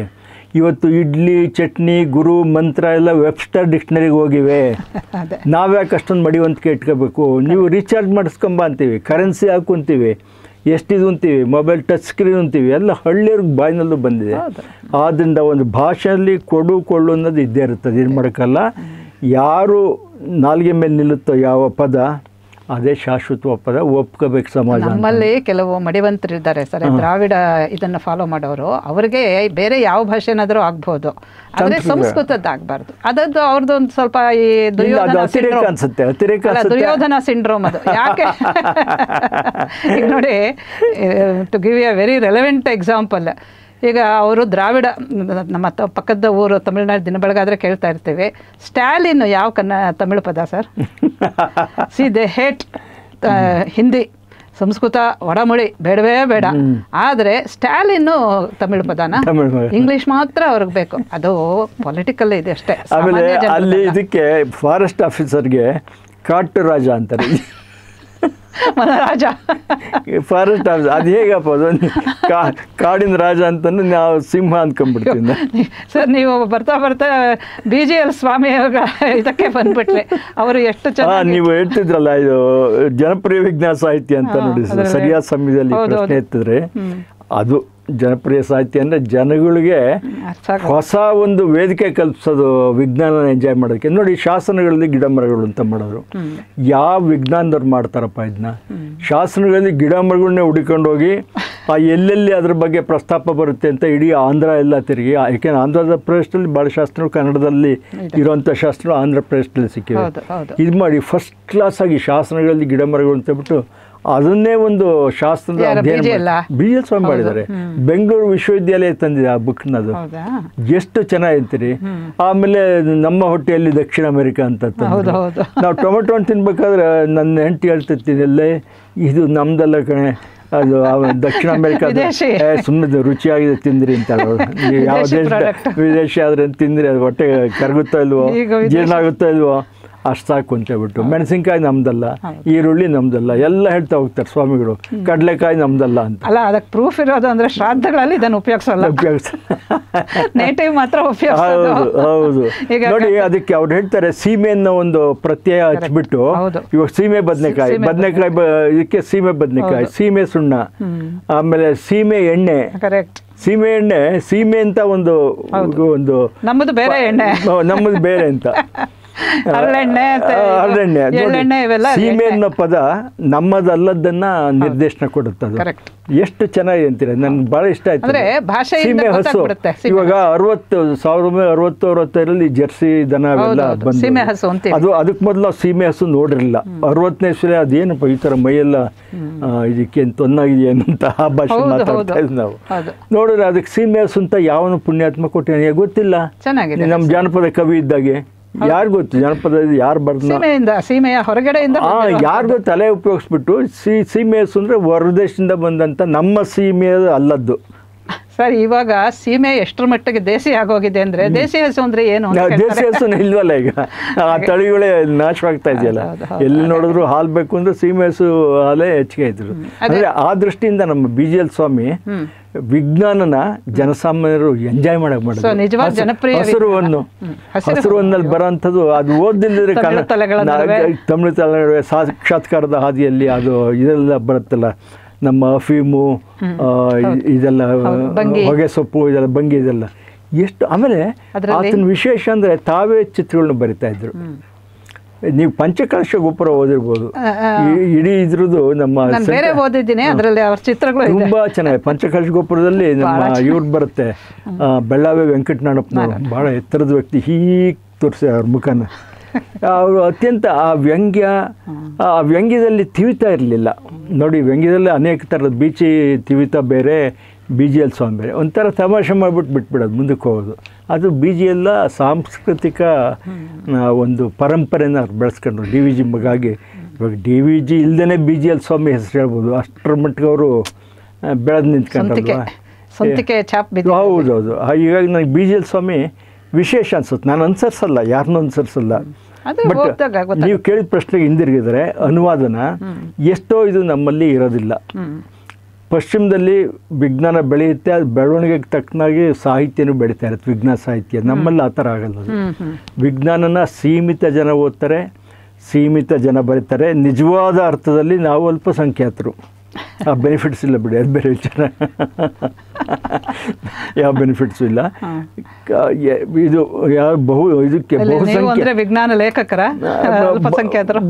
S1: ಇವತ್ತು ಇಡ್ಲಿ, ಚಟ್ನಿ, ಗುರು, ಮಂತ್ರ ಎಲ್ಲ ವೆಬ್ಸ್ಟರ್ ಡಿಕ್ಷನರಿಗೆ ಹೋಗಿವೆ. ನಾವ್ಯಾಕೆ ಅಷ್ಟೊಂದು ಮಡಿವಂತಿಕೆ ಇಟ್ಕೋಬೇಕು? ನೀವು ರೀಚಾರ್ಜ್ ಮಾಡಿಸ್ಕೊಂಬ ಅಂತೀವಿ, ಕರೆನ್ಸಿ ಹಾಕೊಂತೀವಿ, ಎಷ್ಟಿದು ಅಂತೀವಿ, ಮೊಬೈಲ್ ಟಚ್ ಸ್ಕ್ರೀನ್ ಅಂತೀವಿ, ಎಲ್ಲ ಹಳ್ಳಿಯವ್ರಿಗೆ ಬಾಯಿನಲ್ಲೂ ಬಂದಿದೆ. ಆದ್ದರಿಂದ ಒಂದು ಭಾಷೆಯಲ್ಲಿ ಕೊಡು ಕೊಳ್ಳು ಅನ್ನೋದು ಇದ್ದೇ ಇರ್ತದೆ, ಏನು ಮಾಡೋಕ್ಕಲ್ಲ. ಯಾರು ನಾಲ್ಗೆ ಮೇಲೆ ನಿಲ್ಲುತ್ತೋ ಯಾವ ಪದ ಅದೇ ಶಾಶ್ವತ ಪದ, ಒಪ್ಕೋಬೇಕು ಸಮಾಜ.
S2: ನಮ್ಮಲ್ಲಿ ಕೆಲವು ಮಡಿವಂತರಿದ್ದಾರೆ ಸರ್, ದ್ರಾವಿಡ ಇದನ್ನು ಫಾಲೋ ಮಾಡೋರು. ಅವ್ರಿಗೆ ಬೇರೆ ಯಾವ ಭಾಷೆನಾದರೂ ಆಗ್ಬೋದು, ಆದರೆ ಸಂಸ್ಕೃತದ್ದು ಆಗಬಾರ್ದು. ಅದದ್ದು ಅವ್ರದ್ದು ಒಂದು ಸ್ವಲ್ಪ ಈ ದುರ್ಯೋಧನ ಸಿಂಡ್ರೋಮ್ ಅದು. ಯಾಕೆ ಈಗ ನೋಡಿ, to give a very relevant example, ಈಗ ಅವರು ದ್ರಾವಿಡ, ನಮ್ಮ ಪಕ್ಕದ ಊರು ತಮಿಳ್ನಾಡು ದಿನಬೆಳಗಾದರೆ ಕೇಳ್ತಾ ಇರ್ತೀವಿ, ಸ್ಟ್ಯಾಲಿನ್ ಯಾವ ತಮಿಳು ಪದ sir? See they hate Hindi, Sanskrit, ವಡಮೊಳಿ ಬೇಡವೇ ಬೇಡ. ಆದರೆ ಸ್ಟ್ಯಾಲಿನ್ನು ತಮಿಳು ಪದನ, ಇಂಗ್ಲೀಷ್ ಮಾತ್ರ ಅವ್ರಿಗೆ ಬೇಕು. ಅದು ಪೊಲಿಟಿಕಲ್ ಇದೆ ಅಷ್ಟೇ.
S1: ಆಮೇಲೆ ಅಲ್ಲಿ ಇದಕ್ಕೆ ಫಾರೆಸ್ಟ್ ಆಫೀಸರ್ಗೆ ಕಾಟು ರಾಜ ಅಂತಾರೆ,
S2: ರಾಜ
S1: ಫಾರೆಸ್ಟ್ ಆಫೀಸರ್. ಅದು ಹೇಗಪ್ಪ, ಅದೊಂದು ಕಾಡಿನ ರಾಜ ಅಂತಂದು ನಾವು ಸಿಂಹ ಅಂದ್ಕೊಂಡ್ಬಿಡ್ತೀವಿ
S2: ಸರ್. ನೀವು ಬರ್ತಾ ಬರ್ತಾ BGL ಸ್ವಾಮಿ ಇದಕ್ಕೆ ಬಂದ್ಬಿಟ್ರೆ ಅವರು ಎಷ್ಟು ಚೆನ್ನಾಗಿ
S1: ನೀವು ಹೇಳ್ತಿದ್ರಲ್ಲ, ಇದು ಜನಪ್ರಿಯ ವಿಜ್ಞಾನ ಸಾಹಿತ್ಯ ಅಂತ ನೋಡಿ, ಸರಿಯಾದ ಸಮಯದಲ್ಲಿ ಪ್ರಶ್ನೆ ಎತ್ತಿದ್ರೆ ಅದು ಜನಪ್ರಿಯ ಸಾಹಿತ್ಯ ಅಂದರೆ ಜನಗಳಿಗೆ ಹೊಸ ಒಂದು ವೇದಿಕೆ ಕಲ್ಪಿಸೋದು, ವಿಜ್ಞಾನ ಎಂಜಾಯ್ ಮಾಡೋದಕ್ಕೆ. ನೋಡಿ, ಶಾಸನಗಳಲ್ಲಿ ಗಿಡ ಮರಗಳು ಅಂತ ಮಾಡೋರು, ಯಾವ ವಿಜ್ಞಾನದವ್ರು ಮಾಡ್ತಾರಪ್ಪ ಇದನ್ನ? ಶಾಸನಗಳಲ್ಲಿ ಗಿಡ ಮರಗಳನ್ನೇ ಹುಡುಕೊಂಡು ಹೋಗಿ ಎಲ್ಲೆಲ್ಲಿ ಅದ್ರ ಬಗ್ಗೆ ಪ್ರಸ್ತಾಪ ಬರುತ್ತೆ ಅಂತ ಇಡೀ ಆಂಧ್ರ ಎಲ್ಲ ತಿರುಗಿ, ಯಾಕೆಂದ್ರೆ ಆಂಧ್ರ ಪ್ರದೇಶದಲ್ಲಿ ಭಾಳ ಶಾಸ್ತ್ರಗಳು, ಕನ್ನಡದಲ್ಲಿ ಇರುವಂಥ ಶಾಸ್ತ್ರಗಳು ಆಂಧ್ರ ಪ್ರದೇಶದಲ್ಲಿ ಸಿಕ್ಕಿವೆ. ಇದು ಮಾಡಿ ಫಸ್ಟ್ ಕ್ಲಾಸ್ ಆಗಿ ಶಾಸನಗಳಲ್ಲಿ ಗಿಡ ಮರಗಳು ಅಂತ ಹೇಳ್ಬಿಟ್ಟು ಅದನ್ನೇ ಒಂದು ಶಾಸ್ತ್ರದ ಅಧ್ಯಯನ BGL ಸ್ವಾಮಿ ಮಾಡಿದ್ದಾರೆ. ಬೆಂಗಳೂರು ವಿಶ್ವವಿದ್ಯಾಲಯ ತಂದಿದೆ ಆ ಬುಕ್ನದು, ಎಷ್ಟು ಚೆನ್ನಾಗಿರ್ತೀರಿ. ಆಮೇಲೆ ನಮ್ಮ ಹೊಟ್ಟೆಯಲ್ಲಿ ದಕ್ಷಿಣ ಅಮೆರಿಕ ಅಂತ ತಂದು, ನಾವು ಟೊಮೆಟೊ ಹಣ್ಣು ತಿನ್ಬೇಕಾದ್ರೆ ನನ್ನ ಹೆಂಡತಿ ಹೇಳ್ತಿರ್ತೀನಿ, ಎಲ್ಲೇ ಇದು ನಮ್ದಲ್ಲ ಕಣೆ, ಅದು ದಕ್ಷಿಣ ಅಮೆರಿಕ, ಸುಮ್ಮನೆ ರುಚಿಯಾಗಿದೆ ತಿಂದ್ರಿ ಅಂತ. ಯಾವ ದೇಶ ವಿದೇಶಿ ಆದ್ರೆ ತಿಂದ್ರಿ, ಅದು ಹೊಟ್ಟೆ ಕರಗುತ್ತಾ ಇಲ್ವೋ, ಜೀರ್ಣ ಆಗುತ್ತಾ ಇಲ್ವೋ, ಅಷ್ಟು ಸಾಕು ಅಂತ ಹೇಳ್ಬಿಟ್ಟು. ಮೆಣಸಿನ್ಕಾಯಿ ನಮ್ದಲ್ಲ, ಈರುಳ್ಳಿ ನಮ್ದಲ್ಲ, ಎಲ್ಲ ಹೇಳ್ತಾ ಹೋಗ್ತಾರೆ ಸ್ವಾಮಿಗಳು, ಕಡಲೆಕಾಯಿ ನಮ್ದಲ್ಲ ಅಂತ.
S2: ಅಲ್ಲ, ಅದಕ್ಕೆ ಪ್ರೂಫ್ ಇರೋದು ಅಂದ್ರೆ ಶ್ರಾದ್ದಗಳಲ್ಲಿ ಇದನ್ನು ಉಪಯೋಗಿಸಲ್ಲ, ನೇಟಿವ್ ಮಾತ್ರ ಉಪಯೋಗಿಸೋದು.
S1: ಹೌದು, ನೋಡಿ ಅದಕ್ಕೆ ಅವ್ರು ಹೇಳ್ತಾರೆ ಸೀಮೆಯನ್ನು ಒಂದು ಪ್ರತ್ಯಯ ಹಚ್ಬಿಟ್ಟು, ಇವಾಗ ಸೀಮೆ ಬದನೆಕಾಯಿ ಇದಕ್ಕೆ ಸೀಮೆ ಬದನೆಕಾಯಿ, ಸೀಮೆ ಸುಣ್ಣ, ಆಮೇಲೆ ಸೀಮೆ ಎಣ್ಣೆ.
S2: ಕರೆಕ್ಟ್.
S1: ಸೀಮೆ ಎಣ್ಣೆ, ಸೀಮೆ ಅಂತ ಒಂದು
S2: ನಮ್ಮದು ಬೇರೆ ಎಣ್ಣೆ,
S1: ನಮ್ಮದು ಬೇರೆ ಅಂತ.
S2: ಹರಳೆಣ್ಣೆ,
S1: ಸೀಮೆ ಅನ್ನೋ ಪದ ನಮ್ಮದಲ್ಲದನ್ನ ನಿರ್ದೇಶನ ಕೊಡುತ್ತದೆ. ಎಷ್ಟು ಚೆನ್ನಾಗಿ ಅಂತೀರ, ನನ್ಗೆ ಭಾಳ ಇಷ್ಟ ಆಯ್ತು. ಸೀಮೆ ಹಸು ಇವಾಗ 1960 ಜರ್ಸಿ ದನ ಅವೆಲ್ಲ ಬಂದು, ಅದು ಅದಕ್ಕೆ ಮೊದಲು ಸೀಮೆ ಹಸು ನೋಡಿರಲಿಲ್ಲ. 60ನೇ ಇಸ್ವಿಯಲ್ಲಿ ಅದೇನಪ್ಪ ಈ ಥರ ಮೈಯೆಲ್ಲ ಇದಕ್ಕೆ ತೊನ್ನಾಗಿದೆಯೇನು ಅಂತ ಆ ಭಾಷೆ ಮಾತಾಡ್ತಾ ಇದ್ವಿ ನಾವು. ನೋಡಿದ್ರೆ ಅದಕ್ಕೆ ಸೀಮೆ ಹಸು ಅಂತ ಯಾವನು ಪುಣ್ಯಾತ್ಮ ಕೊಟ್ಟಿದ್ದಾನೆ ಗೊತ್ತಿಲ್ಲ. ನಮ್ಮ ಜಾನಪದ ಕವಿ ಇದ್ದಾಗೆ ಯಾರು ಗೊತ್ತು, ಜನಪದ ಯಾರು ಬರ್ದ
S2: ಸೀಮೆಯ ಹೊರಗಡೆಯಿಂದ
S1: ಯಾರಿಗೂ ತಲೆ ಉಪಯೋಗಿಸ್ಬಿಟ್ಟು ಸೀಮೆ ಹಸು ಅಂದರೆ ಹೊರದೇಶದಿಂದ ಬಂದಂಥ ನಮ್ಮ ಸೀಮೆ ಅಲ್ಲದ್ದು.
S2: ಸರ್, ಇವಾಗ ಸೀಮೆ ಎಷ್ಟರ ಮಟ್ಟಿಗೆ ದೇಸಿ ಆಗೋಗಿದೆ ಅಂದರೆ, ದೇಸಿ ಹಸು ಅಂದರೆ ಏನು?
S1: ದೇಸಿ ಹಸು ಇಲ್ವಲ್ಲ ಈಗ, ಆ ತಳಿಗಳೇ ನಾಶವಾಗ್ತಾ ಇದೆಯಲ್ಲ. ಎಲ್ಲಿ ನೋಡಿದ್ರು ಹಾಲು ಬೇಕು ಅಂದರೆ ಸೀಮೆ ಹಸು ಹಾಲೇ ಹೆಚ್ಚಿಗೆ ಇದ್ರು. ಅಂದರೆ ಆ ದೃಷ್ಟಿಯಿಂದ ನಮ್ಮ BGL ಸ್ವಾಮಿ ವಿಜ್ಞಾನನ ಜನಸಾಮಾನ್ಯರು ಎಂಜಾಯ್ ಮಾಡಕ್ ಮಾಡಿದ್ರು. ಹಸಿರುವನ್ನಲ್ಲಿ ಬರೋಂಥದ್ದು ಅದು ಓದಿಲ್ಲದ್ರೆ ತಮಿಳು ತಲೆ ಸಾಕ್ಷಾತ್ಕಾರದ ಹಾದಿಯಲ್ಲಿ ಅದು ಇದೆಲ್ಲ ಬರುತ್ತಲ್ಲ, ನಮ್ಮ ಅಫೀಮು ಇದೆಲ್ಲ, ಹೊಗೆ ಸೊಪ್ಪು ಇದೆಲ್ಲ, ಬಂಗಿ ಇದೆಲ್ಲ ಎಷ್ಟು. ಆಮೇಲೆ ಆತನ ವಿಶೇಷ ಅಂದರೆ ತಾವೇ ಚಿತ್ರಗಳನ್ನ ಬರಿತಾ ಇದ್ರು. ನೀವು ಪಂಚಕಲಶ ಗೋಪುರ ಓದಿರ್ಬೋದು, ಇಡೀ ಇದ್ರದ್ದು ನಮ್ಮ
S2: ಚಿತ್ರಗಳು
S1: ತುಂಬಾ ಚೆನ್ನಾಗಿ. ಪಂಚಕಲಶ ಗೋಪುರದಲ್ಲಿ ನಮ್ಮ ಇವ್ರು ಬರುತ್ತೆ, ಬೆಳ್ಳಾವಿ ವೆಂಕಟನಾಣಪ್ಪನವರು, ಬಹಳ ಎತ್ತರದ ವ್ಯಕ್ತಿ, ಹೀಗೆ ತೋರಿಸಿ ಅವ್ರ ಮುಖನ. ಅವರು ಅತ್ಯಂತ ಆ ವ್ಯಂಗ್ಯದಲ್ಲಿ ತಿವಿತಾ ಇರಲಿಲ್ಲ ನೋಡಿ. ವ್ಯಂಗ್ಯದಲ್ಲಿ ಅನೇಕ ಥರದ ಬೀಚಿ ತಿವಿತ ಬೇರೆ, BGL ಸ್ವಾಮಿ ಬೇರೆ. ಒಂಥರ ತಮಾಷೆ ಮಾಡಿಬಿಟ್ಟು ಬಿಟ್ಬಿಡೋದು, ಮುಂದಕ್ಕೆ ಹೋಗೋದು. ಅದು BGL ಸಾಂಸ್ಕೃತಿಕ ಒಂದು ಪರಂಪರೆನ ಬೆಳೆಸ್ಕೊಂಡ್ರು DVG ಮಗಾಗಿ. ಇವಾಗ DVG ಇಲ್ಲದೇ BGL ಸ್ವಾಮಿ ಹೆಸರು ಹೇಳ್ಬೋದು, ಅಷ್ಟರ ಮಟ್ಟಿಗೆ ಅವರು ಬೆಳೆದು ನಿಂತ್ಕೊಂಡ್ರಲ್ವ. ಹೌದೌದು. ಹೀಗಾಗಿ ನನಗೆ BGL ಸ್ವಾಮಿ ವಿಶೇಷ ಅನ್ಸುತ್ತೆ. ನಾನು ಅನುಸರಿಸಲ್ಲ, ಯಾರನ್ನೂ ಅನುಸರಿಸಲ್ಲ. ಬಟ್ ನೀವು ಕೇಳಿದ ಪ್ರಶ್ನೆಗೆ ಹಿಂದಿರುಗಿದ್ರೆ, ಅನುವಾದನ ಎಷ್ಟೋ ಇದು ನಮ್ಮಲ್ಲಿ ಇರೋದಿಲ್ಲ. ಪಶ್ಚಿಮದಲ್ಲಿ ವಿಜ್ಞಾನ ಬೆಳೆಯುತ್ತೆ, ಅದು ಬೆಳವಣಿಗೆಗೆ ತಕ್ಕನಾಗಿ ಸಾಹಿತ್ಯನೂ ಬೆಳೀತಾ ಇರುತ್ತೆ, ವಿಜ್ಞಾನ ಸಾಹಿತ್ಯ. ನಮ್ಮಲ್ಲಿ ಆ ಥರ ಆಗಲ್ಲ. ವಿಜ್ಞಾನನ ಸೀಮಿತ ಜನ ಓದ್ತಾರೆ, ಸೀಮಿತ ಜನ ಬರೀತಾರೆ. ನಿಜವಾದ ಅರ್ಥದಲ್ಲಿ ನಾವು ಅಲ್ಪಸಂಖ್ಯಾತರು. ಆ ಬೆನಿಫಿಟ್ಸ್ ಇಲ್ಲ ಬಿಡಿ, ಅದು ಬೇರೆ ವಿಚಾರ. ಯಾವ ಬೆನಿಫಿಟ್ಸು ಇಲ್ಲ. ಇದು ಇದಕ್ಕೆ
S2: ಬಹುಸಂಖ್ಯೆ ವಿಜ್ಞಾನ ಲೇಖಕರ ಅಲ್ಪಸಂಖ್ಯಾತರು.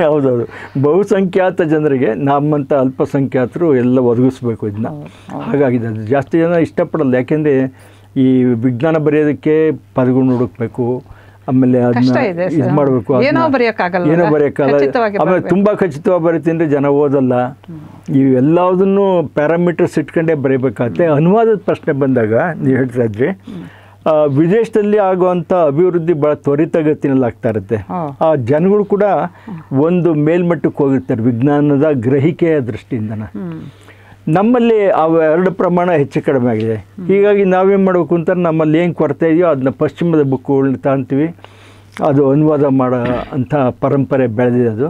S1: ಹೌದೌದು, ಬಹುಸಂಖ್ಯಾತ ಜನರಿಗೆ ನಮ್ಮಂಥ ಅಲ್ಪಸಂಖ್ಯಾತರು ಎಲ್ಲ ಒದಗಿಸ್ಬೇಕು ಇದನ್ನ. ಹಾಗಾಗಿದೆ ಅದು. ಜಾಸ್ತಿ ಜನ ಇಷ್ಟಪಡಲ್ಲ, ಯಾಕೆಂದರೆ ಈ ವಿಜ್ಞಾನ ಬರೆಯೋದಕ್ಕೆ ಪದಗಳು ಹುಡುಕ್ಬೇಕು, ಆಮೇಲೆ ಅದನ್ನ ಇದು ಮಾಡಬೇಕು,
S2: ಏನೋ ಬರೆಯೋಕ್ಕಾಗಲ್ಲ.
S1: ಆಮೇಲೆ ತುಂಬ ಖಚಿತವಾಗಿ ಬರೀತೀನಿ, ಜನ ಓದಲ್ಲ. ಇವೆಲ್ಲದನ್ನು ಪ್ಯಾರಾಮೀಟರ್ಸ್ ಇಟ್ಕೊಂಡೇ ಬರೀಬೇಕಾಗತ್ತೆ. ಅನುವಾದದ ಪ್ರಶ್ನೆ ಬಂದಾಗ ನೀವು ಹೇಳ್ತಾ ಇದ್ರಿ, ವಿದೇಶದಲ್ಲಿ ಆಗುವಂಥ ಅಭಿವೃದ್ಧಿ ಭಾಳ ತ್ವರಿತಗತಿನಲ್ಲಿ ಆಗ್ತಾ ಇರುತ್ತೆ. ಆ ಜನಗಳು ಕೂಡ ಒಂದು ಮೇಲ್ಮಟ್ಟಕ್ಕೆ ಹೋಗಿರ್ತಾರೆ ವಿಜ್ಞಾನದ ಗ್ರಹಿಕೆಯ ದೃಷ್ಟಿಯಿಂದನ. ನಮ್ಮಲ್ಲಿ ಅವು ಎರಡು ಪ್ರಮಾಣ ಹೆಚ್ಚು ಕಡಿಮೆ ಆಗಿದೆ. ಹೀಗಾಗಿ ನಾವೇನು ಮಾಡಬೇಕು ಅಂತ, ನಮ್ಮಲ್ಲಿ ಏನು ಕೊರತೆ ಇದೆಯೋ ಅದನ್ನ ಪಶ್ಚಿಮದ ಬುಕ್ಗಳನ್ನ ತಾಂತೀವಿ. ಅದು ಅನುವಾದ ಮಾಡೋ ಅಂಥ ಪರಂಪರೆ ಬೆಳೆದಿದೆ. ಅದು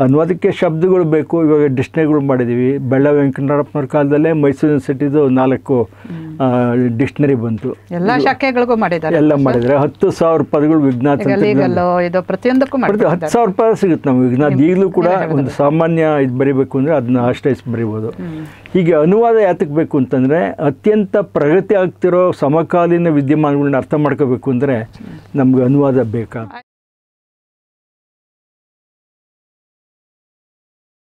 S1: ಅನುವಾದಕ್ಕೆ ಶಬ್ದಗಳು ಬೇಕು. ಇವಾಗ ಡಿಕ್ಷನರಿಗಳು ಮಾಡಿದ್ದೀವಿ. ಬೆಳ್ಳಾವಿ ವೆಂಕಟರಪ್ಪನವ್ರ ಕಾಲದಲ್ಲೇ ಮೈಸೂರು ಯೂನಿವರ್ಸಿಟಿದು 4 ಡಿಕ್ಷನರಿ ಬಂತು.
S2: ಎಲ್ಲ ಶಾಖೆಗಳಿಗೂ ಮಾಡಿದ್ದಾರೆ.
S1: ಎಲ್ಲ ಮಾಡಿದರೆ 10,000 ಪದಗಳು ವಿಜ್ಞಾನ
S2: ಪ್ರತಿಯೊಂದಕ್ಕೂ
S1: 10,000 ಪದ ಸಿಗುತ್ತೆ ನಮಗೆ ವಿಜ್ಞಾನ. ಈಗಲೂ ಕೂಡ ಒಂದು ಸಾಮಾನ್ಯ ಇದು ಬರೀಬೇಕು ಅಂದರೆ ಅದನ್ನ ಆಶ್ರಯಿಸಿ ಬರೀಬೋದು. ಹೀಗೆ ಅನುವಾದ ಯಾತಕ್ಕೆ ಬೇಕು ಅಂತಂದರೆ, ಅತ್ಯಂತ ಪ್ರಗತಿ ಆಗ್ತಿರೋ ಸಮಕಾಲೀನ ವಿದ್ಯಮಾನಗಳನ್ನ ಅರ್ಥ ಮಾಡ್ಕೋಬೇಕು ಅಂದರೆ ನಮ್ಗೆ ಅನುವಾದ ಬೇಕಾ.